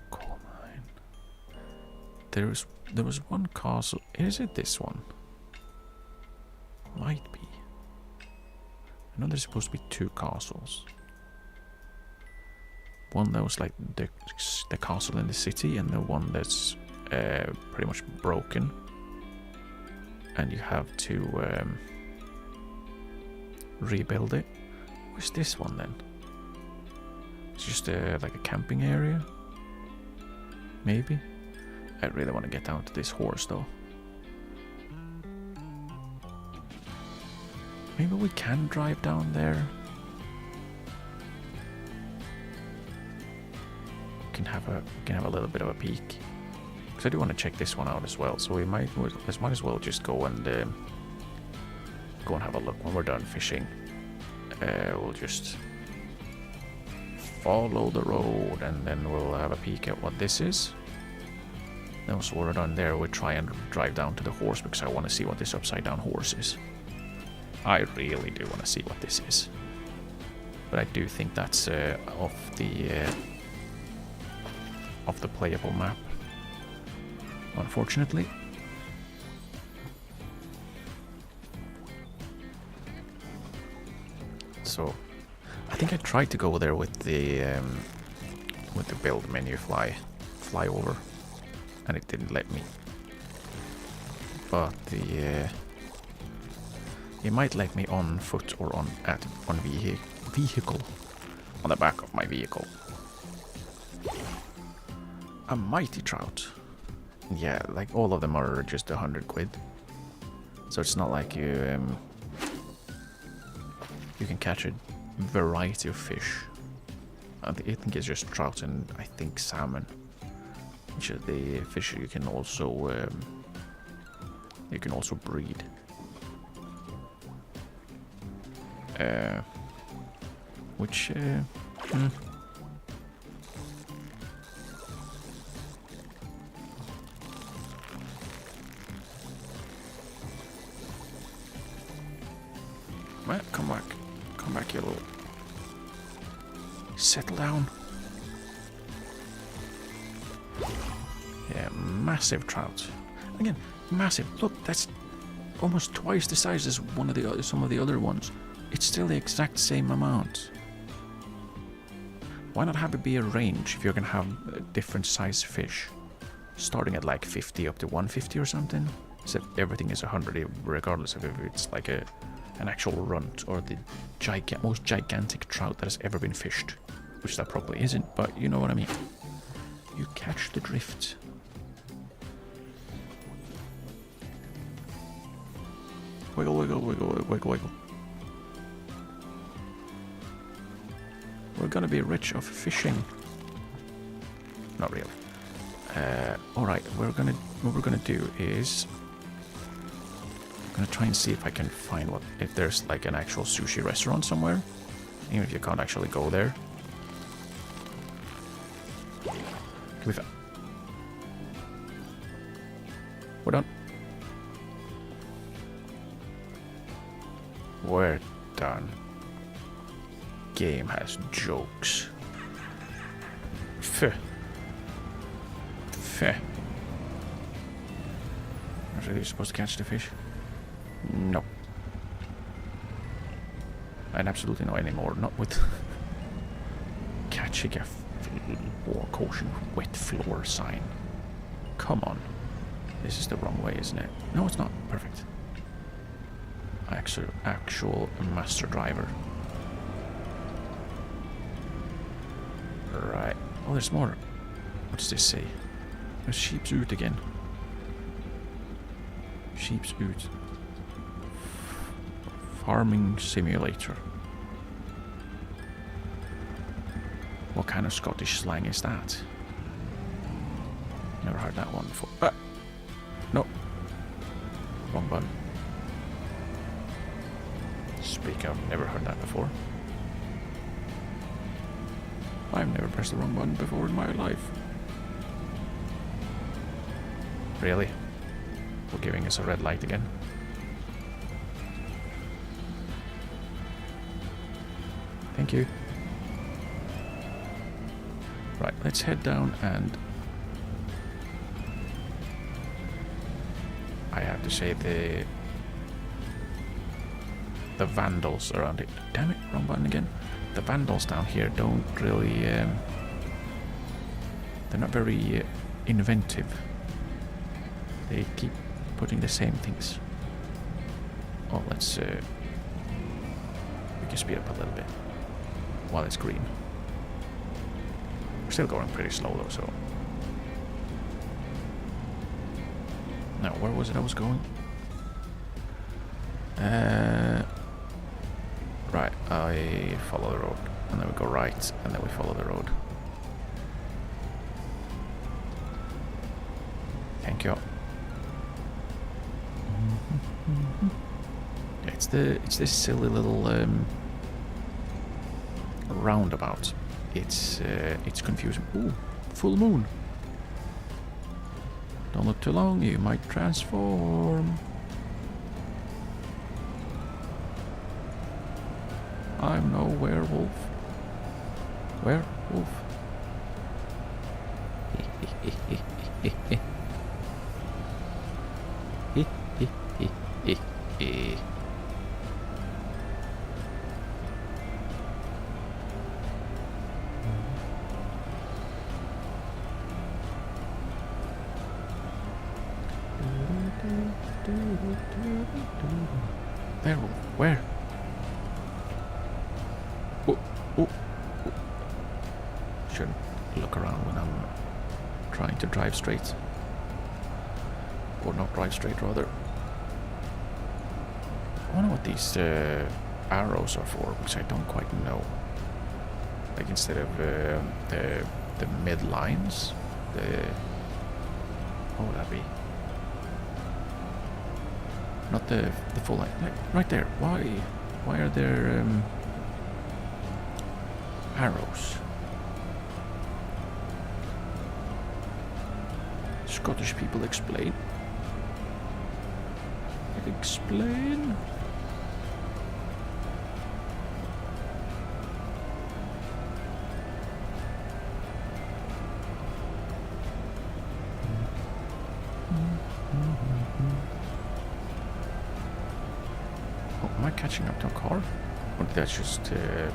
Coal mine. There was one castle. Is it this one? Might be. I know there's supposed to be two castles. One that was like the castle in the city, and the one that's pretty much broken, and you have to rebuild it. Where's this one then? It's just like a camping area, maybe. I really want to get down to this horse though. Maybe we can drive down there. We can have a little bit of a peek. Because I do want to check this one out as well. So we might as well just go and have a look when we're done fishing. We'll just follow the road and then we'll have a peek at what this is. Then once we're done there, we'll try and drive down to the horse because I want to see what this upside down horse is. I really do want to see what this is. But I do think that's off the playable map, unfortunately. So I think I tried to go there with the build menu fly over, and it didn't let me. But it might let me on foot or on vehicle, on the back of my vehicle. A mighty trout. Yeah, like all of them are just 100 quid. So it's not like you can catch a variety of fish. I think it's just trout and I think salmon, which are the fish you can also breed. Which Well, come back, you little. Settle down. Yeah, massive trout. Again, massive. Look, that's almost twice the size as some of the other ones. It's still the exact same amount. Why not have it be a range if you're gonna have different size fish, starting at like 50 up to 150 or something? Except everything is 100, regardless of if it's like an actual runt or the most gigantic trout that has ever been fished, which that probably isn't, but you know what I mean. You catch the drift. Wiggle, wiggle, wiggle, wiggle, wiggle. We're gonna be rich off fishing. Not really. Alright, what we're gonna do is I'm gonna try and see if I can find if there's like an actual sushi restaurant somewhere, even if you can't actually go there. We're done. We're done. game has jokes. Pfeh. Pfeh. Not really supposed to catch the fish. No. And absolutely not anymore. Not with catching a or caution wet floor sign. Come on. This is the wrong way, isn't it? No, it's not. Perfect. Actual master driver. Right. Oh, there's more. What does this say? There's sheep's oot again. Sheep's oot. Farming simulator. What kind of Scottish slang is that? Never heard that one before. Ah! No. Wrong button. Speak up. Never heard that before. I've never pressed the wrong button before in my life. Really? We're giving us a red light again. Thank you. Right, let's head down and... I have to say the vandals around it. Damn it, wrong button again. The vandals down here don't really... they're not very inventive. They keep putting the same things. Oh, let's... we can speed up a little bit while it's green. We're still going pretty slow though, so... Now, where was it I was going? Right, I follow the road. And then we go right, and then we follow the road. Thank you. It's this silly little roundabout. It's confusing. Ooh, full moon. Don't look too long, you might transform. I'm no werewolf. Werewolf. Werewolf, where? Oh, oh, oh. Shouldn't look around when I'm trying to drive straight. Or not drive straight, rather. I wonder what these arrows are for, which I don't quite know. Like instead of the mid lines, what would that be? Not the full line. Like right there. Why are there arrows? Scottish people explain. Explain. Oh, am I catching up to a car? Or did that just turn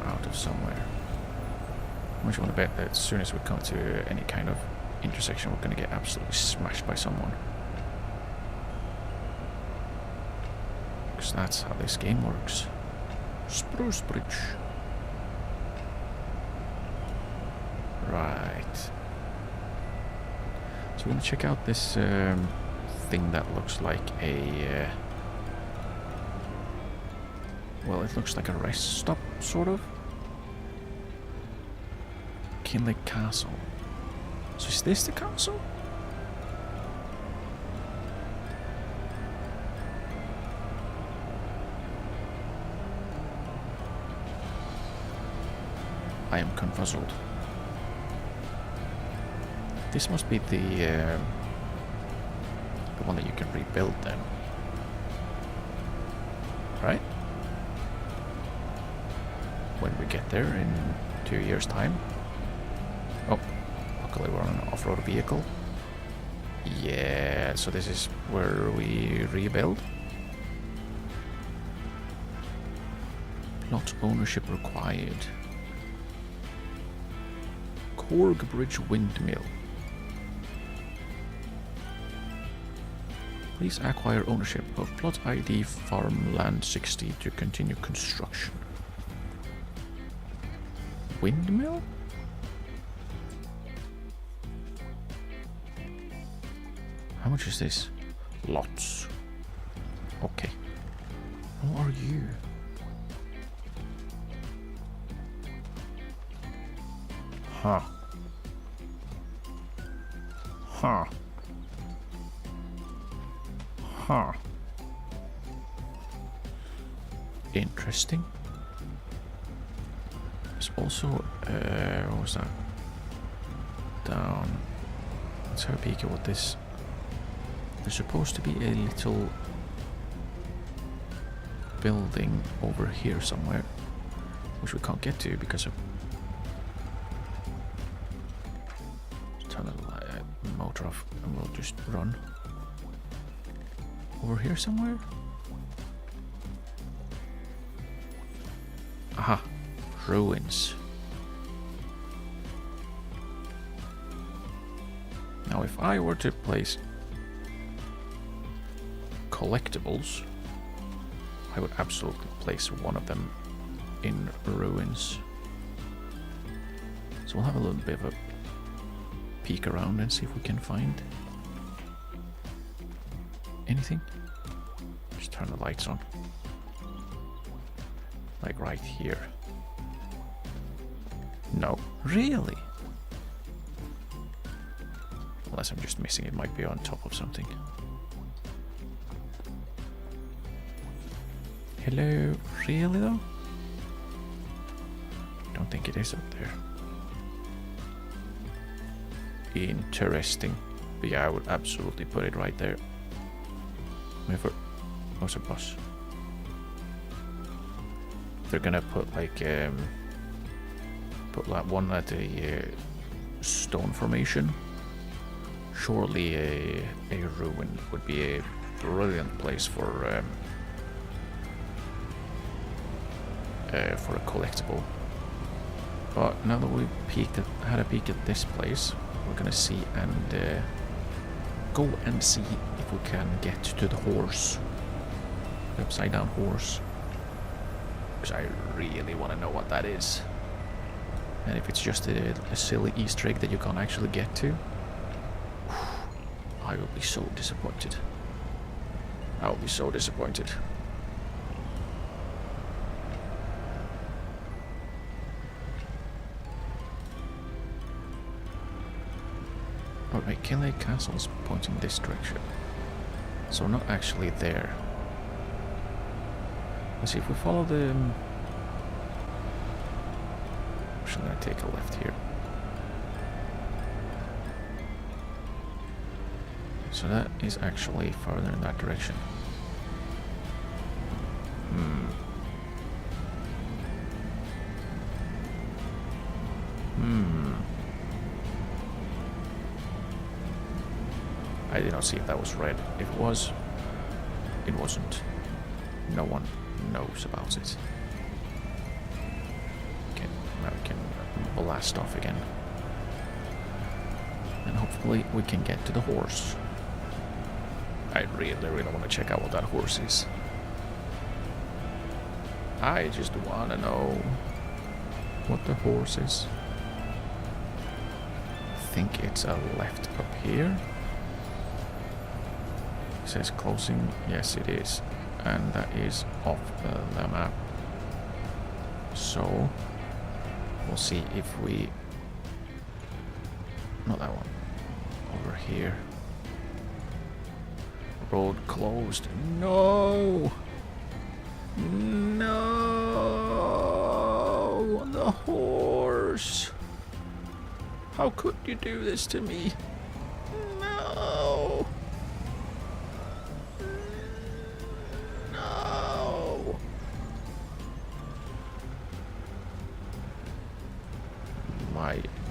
out of somewhere? I much want to bet that as soon as we come to any kind of intersection, we're going to get absolutely smashed by someone. Because that's how this game works. Spruce Bridge. Right. So we're going to check out this thing that looks like a... well, it looks like a rest stop, sort of. Kinley Castle. So is this the castle? I am confuzzled. This must be the one that you can rebuild then. Right? when we get there in 2 years' time. Oh, luckily we're on an off-road vehicle. Yeah, so this is where we rebuild. Plot ownership required. Korg Bridge Windmill. Please acquire ownership of plot ID farmland 60 to continue construction. Windmill? How much is this? Lots. Okay. Who are you? Huh. Huh. Huh. Interesting. There's also, what was that? Down. Let's have a peek at what this... There's supposed to be a little building over here somewhere, which we can't get to because of... Turn the motor off and we'll just run. Over here somewhere? Aha, ruins. Now if I were to place collectibles, I would absolutely place one of them in ruins. So we'll have a little bit of a peek around and see if we can find anything. Just turn the lights on. Like right here. No. Really? Unless I'm just missing it, might be on top of something. Hello? Really though? Don't think it is up there. Interesting. But yeah, I would absolutely put it right there. What's a bus? They're gonna put like one at a stone formation. Surely a ruin would be a brilliant place for a collectible. But now that we've had a peek at this place, we're gonna see and go and see if we can get to the horse, the upside down horse, because I really want to know what that is, and if it's just a silly Easter egg that you can't actually get to, I will be so disappointed. I will be so disappointed. Alright, Kelly Castle's pointing this direction. So we're not actually there. Let's see if we follow the... Actually, I'm gonna take a left here. So that is actually further in that direction. I did not see if that was red. If it was, it wasn't. No one knows about it. Okay, now we can blast off again. And hopefully we can get to the horse. I really want to check out what that horse is. I just want to know what the horse is. I think it's a left up here. It says closing. Yes, it is. And that is off the map. So we'll see if we... Not that one. Over here. Road closed. No! No! The horse! How could you do this to me? No! No!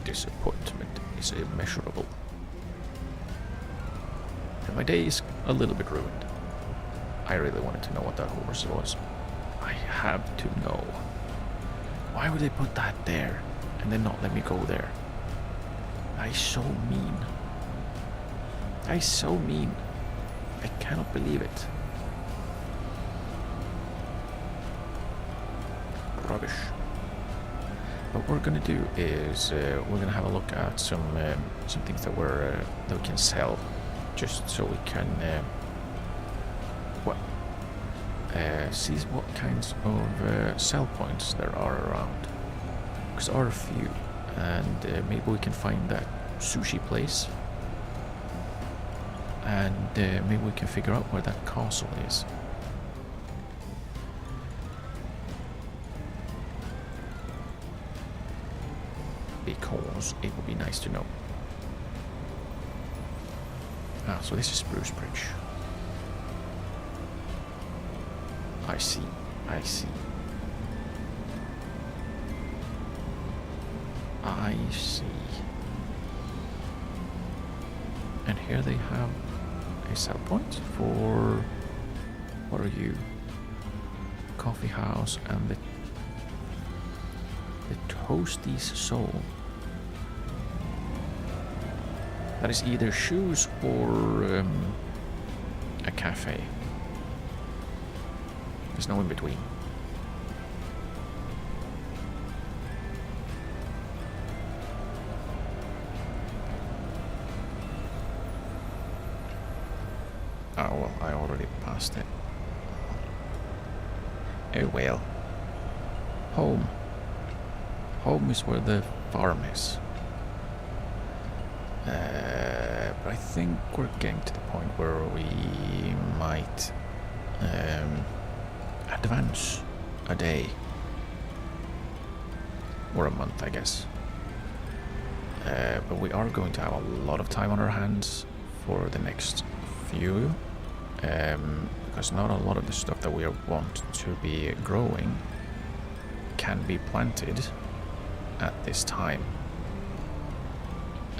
disappointment is immeasurable. And my day is a little bit ruined. I really wanted to know what that horse was. I have to know. Why would they put that there and then not let me go there? That is so mean. That is so mean. I cannot believe it. Rubbish. What we're gonna do is we're gonna have a look at some things that we can sell, just so we can see what kinds of sell points there are around. Because there are a few, and maybe we can find that sushi place, and maybe we can figure out where that castle is. Because it would be nice to know. Ah, so this is Spruce Bridge. I see. I see. I see. And here they have a sell point for... What are you? Coffee house and the Toasty's Soul. That is either shoes or a cafe. There's no in between. Oh well, I already passed it. Oh well. Home. Home is where the farm is. But I think we're getting to the point where we might advance a day. Or a month, I guess. But we are going to have a lot of time on our hands for the next few. Because not a lot of the stuff that we want to be growing can be planted at this time.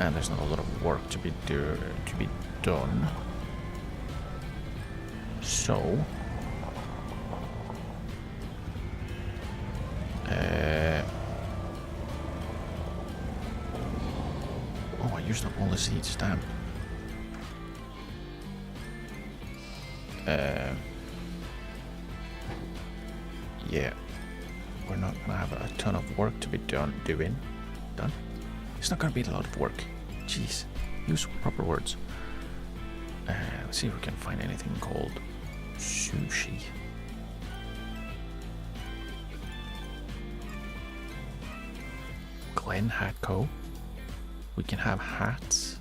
And there's not a lot of work to be done. So oh, I used up all the seeds, damn. Yeah, we're not gonna have a ton of work to be done. It's not gonna be a lot of work. Jeez, use proper words. Let's see if we can find anything called sushi. Glen Hat Co. We can have hats.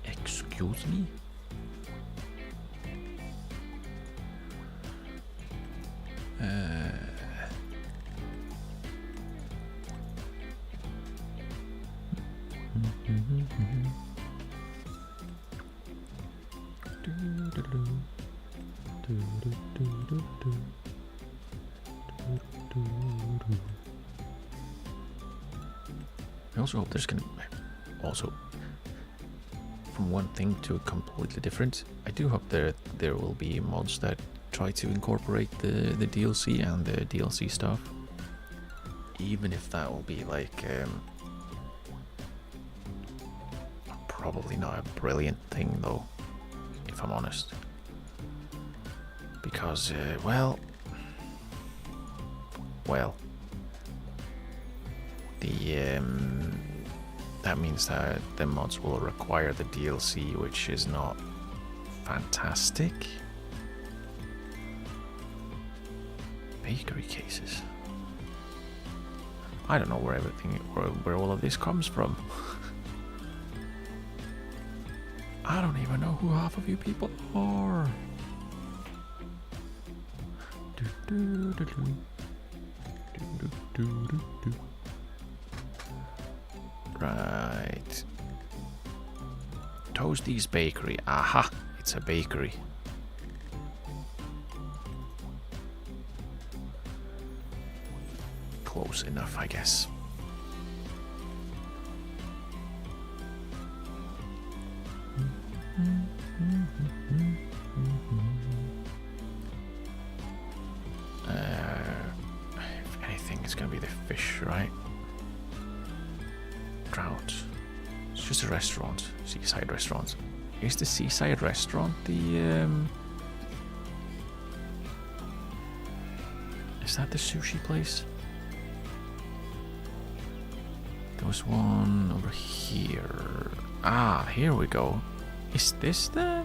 Excuse me? I also hope there's gonna also, from one thing to a completely different, I do hope there will be mods that try to incorporate the DLC and the DLC stuff, even if that will be like probably not a brilliant thing though, if I'm honest, because well the that means that the mods will require the DLC, which is not fantastic. Bakery cases. I don't know where all of this comes from. I don't even know who half of you people are. Right. Toasty's Bakery. Aha! It's a bakery. Close enough, I guess. Forestry, right? Drought. It's just a restaurant. Seaside restaurant. Is the seaside restaurant the... Is that the sushi place? There was one over here. Ah, here we go. Is this the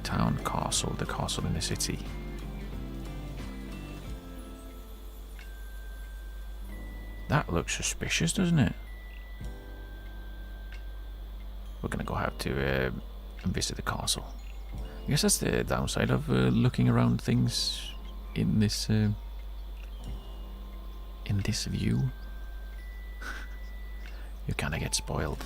town castle, the castle in the city? That looks suspicious, doesn't it? We're gonna go have to visit the castle. I guess that's the downside of looking around things in this view. You kind of get spoiled.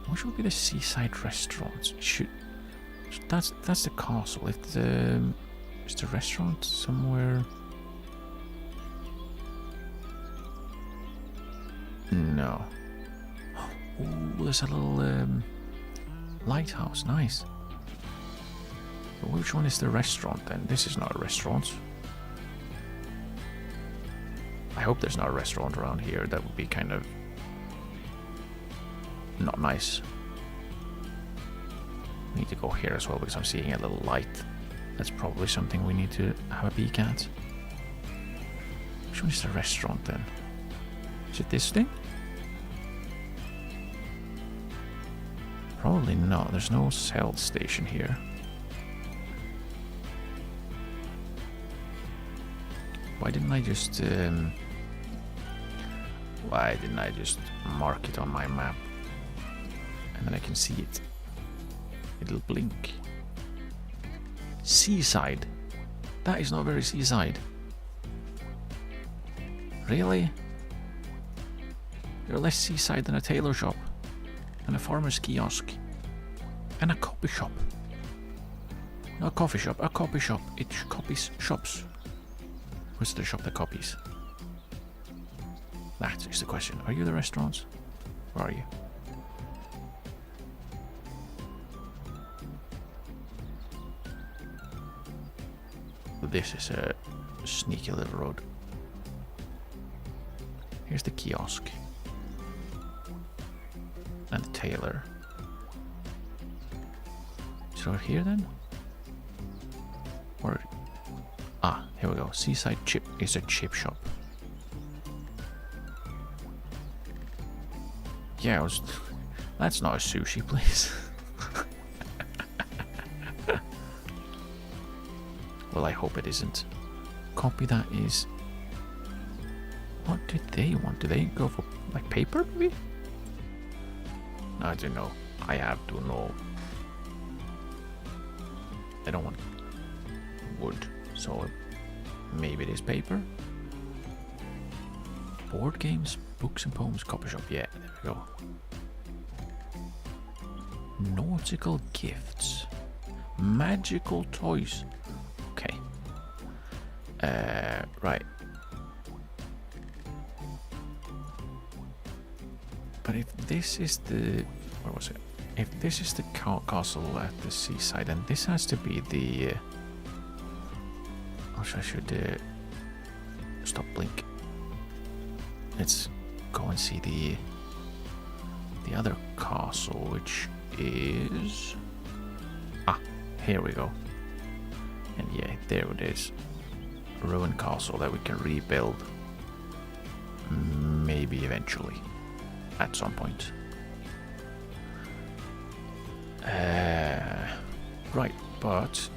What should be the seaside restaurant? That's the castle. If is the restaurant somewhere? No. Oh, there's a little lighthouse. Nice. But which one is the restaurant then? This is not a restaurant. I hope there's not a restaurant around here. That would be kind of not nice. We need to go here as well because I'm seeing a little light. That's probably something we need to have a peek at. Which one is the restaurant then? Is it this thing? Probably not. There's no sales station here. Why didn't I just mark it on my map? And then I can see it. It'll blink. Seaside. That is not very seaside. Really? You're less seaside than a tailor shop, and a farmer's kiosk, and a copy shop. Not a coffee shop, a copy shop. It copies shops. What's the shop that copies? That is the question. Are you the restaurants? Where are you? This is a sneaky little road. Here's the kiosk. And the tailor. Is it over here then? Or... Ah, here we go. Seaside Chip is a chip shop. Yeah, that's not a sushi place. Well, I hope it isn't. Copy that is... What did they want? Do they go for, like, paper, maybe? I don't know. I have to know. I don't want wood, so maybe it is paper. Board games, books and poems, copy shop. Yeah, there we go. Nautical gifts. Magical toys. Okay. Right. But if this is the... Where was it? If this is the castle at the seaside, then this has to be the... I should stop blink. Let's go and see the other castle, which is... Ah, here we go. And yeah, there it is. Ruined castle that we can rebuild. Maybe eventually. At some point. Right, but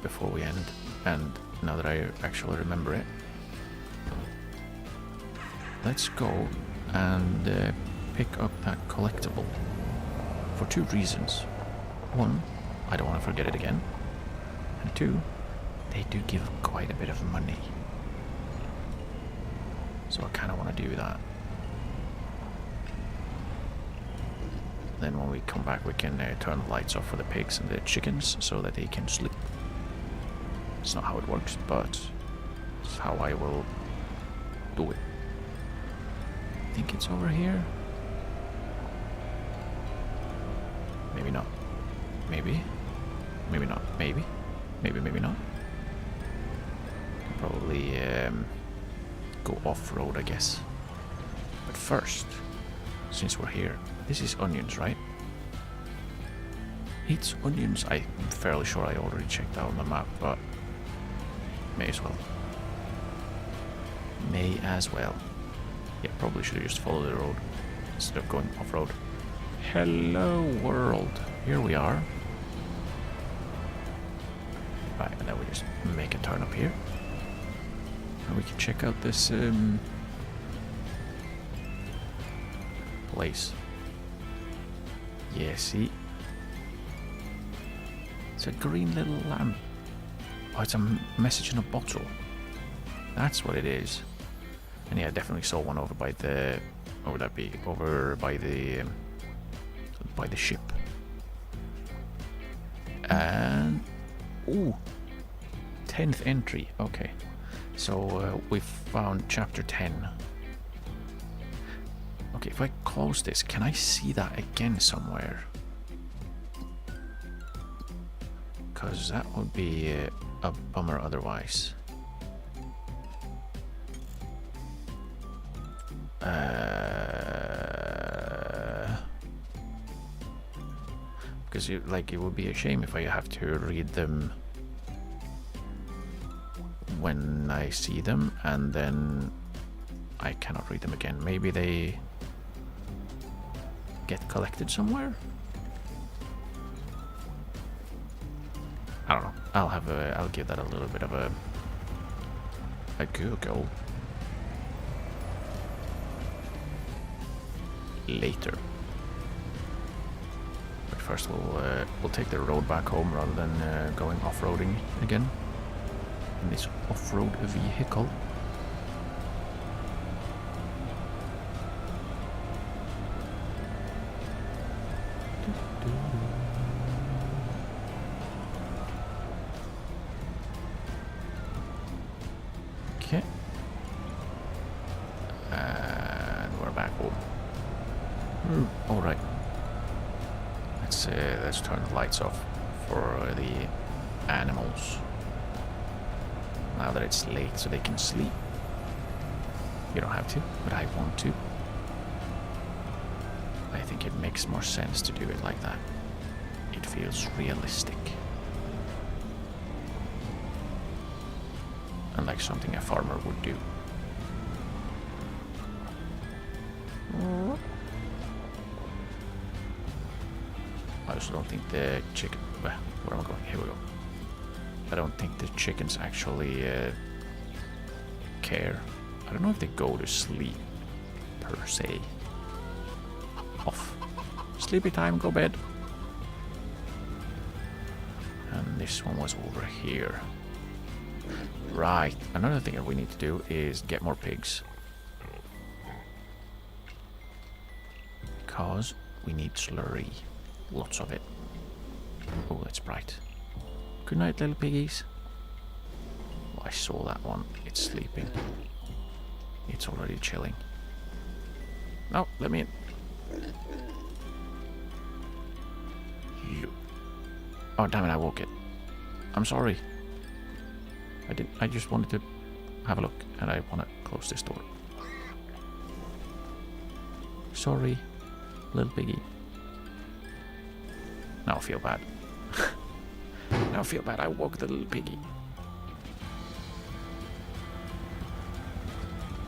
before we end, and now that I actually remember it, let's go and pick up that collectible for two reasons. One, I don't want to forget it again, and two, they do give quite a bit of money, so I kind of want to do that. Then when we come back, we can turn the lights off for the pigs and the chickens so that they can sleep. It's not how it works, but it's how I will do it. I think it's over here. Maybe not. Maybe. Maybe not. Maybe. Maybe, maybe not. Probably go off-road, I guess. But first, since we're here, this is onions, right? It's onions. I'm fairly sure I already checked out on the map, but may as well. May as well. Yeah, probably should have just followed the road instead of going off-road. Hello, world. Here we are. Right, and then we just make a turn up here. And we can check out this place. Yeah, see? It's a green little lamp. Oh, it's a message in a bottle. That's what it is. And yeah, I definitely saw one over by the... What would that be? Over by the ship. And... Ooh! 10th entry. Okay. So, we've found chapter 10. Okay, if I close this, can I see that again somewhere? Because that would be a bummer otherwise. Because it would be a shame if I have to read them when I see them and then I cannot read them again. Maybe they get collected somewhere? I don't know. I'll give that a little bit of a Google later. But first we'll take the road back home rather than going off-roading again in this off-road vehicle. Okay. And we're back home. All right. Let's turn the lights off for the animals. Now that it's late, so they can sleep. You don't have to, but I want to. I think it makes more sense to do it like that. It feels realistic. And like something a farmer would do. I also don't think the chicken... Where am I going? Here we go. I don't think the chickens actually care. I don't know if they go to sleep, per se. Off. Sleepy time, go bed. And this one was over here. Right. Another thing that we need to do is get more pigs. Because we need slurry. Lots of it. Oh, that's bright. Good night, little piggies. Oh, I saw that one. It's sleeping. It's already chilling. No, let me in. You. Oh, damn it, I woke it. I'm sorry. I just wanted to have a look, and I want to close this door. Sorry, little piggy. Now I feel bad. Now I feel bad. I woke the little piggy.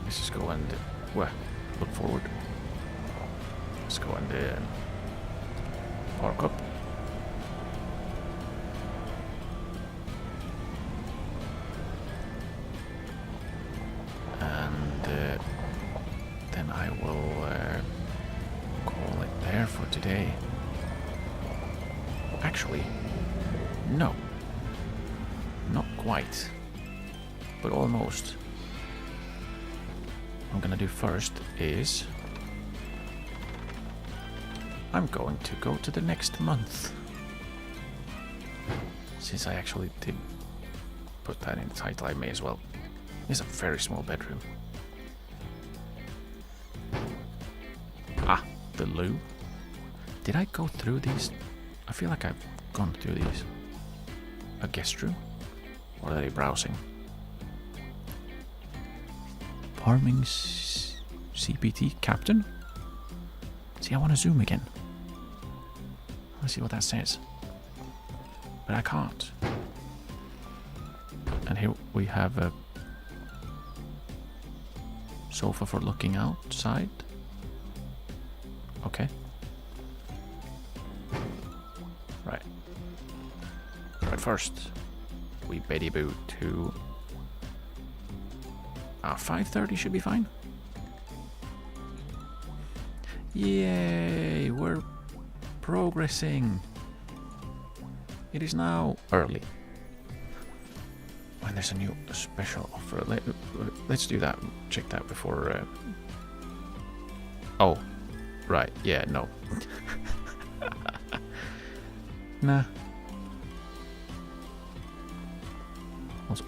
Let's just go and look forward. Let's go and park up. And then I will call it there for today. Actually, no. Not quite. But almost. What I'm gonna do first is... I'm going to go to the next month. Since I actually did put that in the title, I may as well. It's a very small bedroom. Ah, the loo. Did I go through these? I feel like I've gone through these. a guest room? Or are they browsing? Farming CPT Captain? See, I want to zoom again. I want to see what that says. But I can't. And here we have a sofa for looking outside. Okay. Right. But first, we Betty Boo to 5:30 should be fine. Yay! We're progressing. It is now early. When there's a new special offer, let's do that. Check that before. Oh, right. Yeah, no. Nah. Also,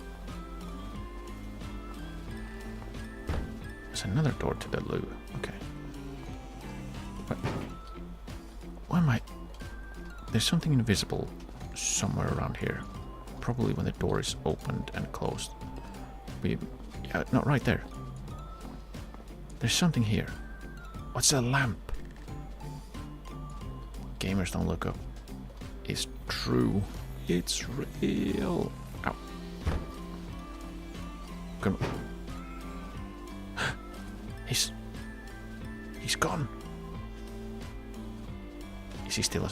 there's another door to the loo. Okay. But why am I? There's something invisible somewhere around here. Probably when the door is opened and closed. Yeah, no, right there. There's something here. What's a lamp? Gamers don't look up. It's true. It's real. Ow. Come on. He's gone. Is he still?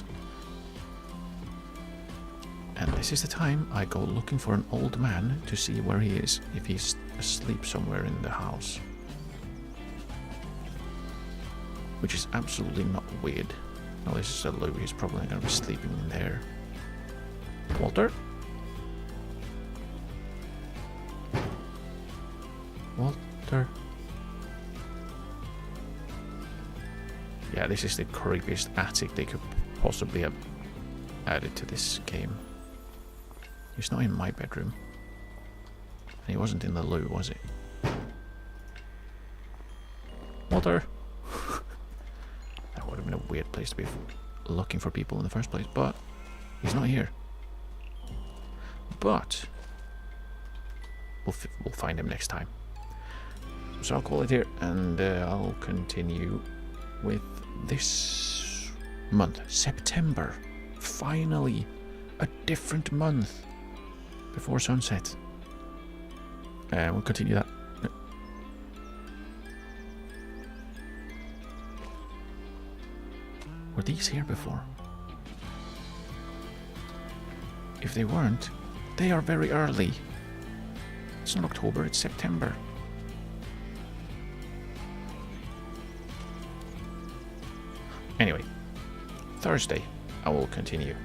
And this is the time I go looking for an old man to see where he is, if he's asleep somewhere in the house. Which is absolutely not weird. No, this is a loo, he's probably going to be sleeping in there. Walter? Walter? Yeah, this is the creepiest attic they could possibly have added to this game. He's not in my bedroom. And he wasn't in the loo, was he? Walter! That would have been a weird place to be looking for people in the first place, but he's not here. But we'll find him next time. So I'll call it here, and I'll continue with this month, September. Finally, a different month before sunset. And we'll continue that. Were these here before? If they weren't, they are very early. It's not October, it's September. Anyway, Thursday I will continue.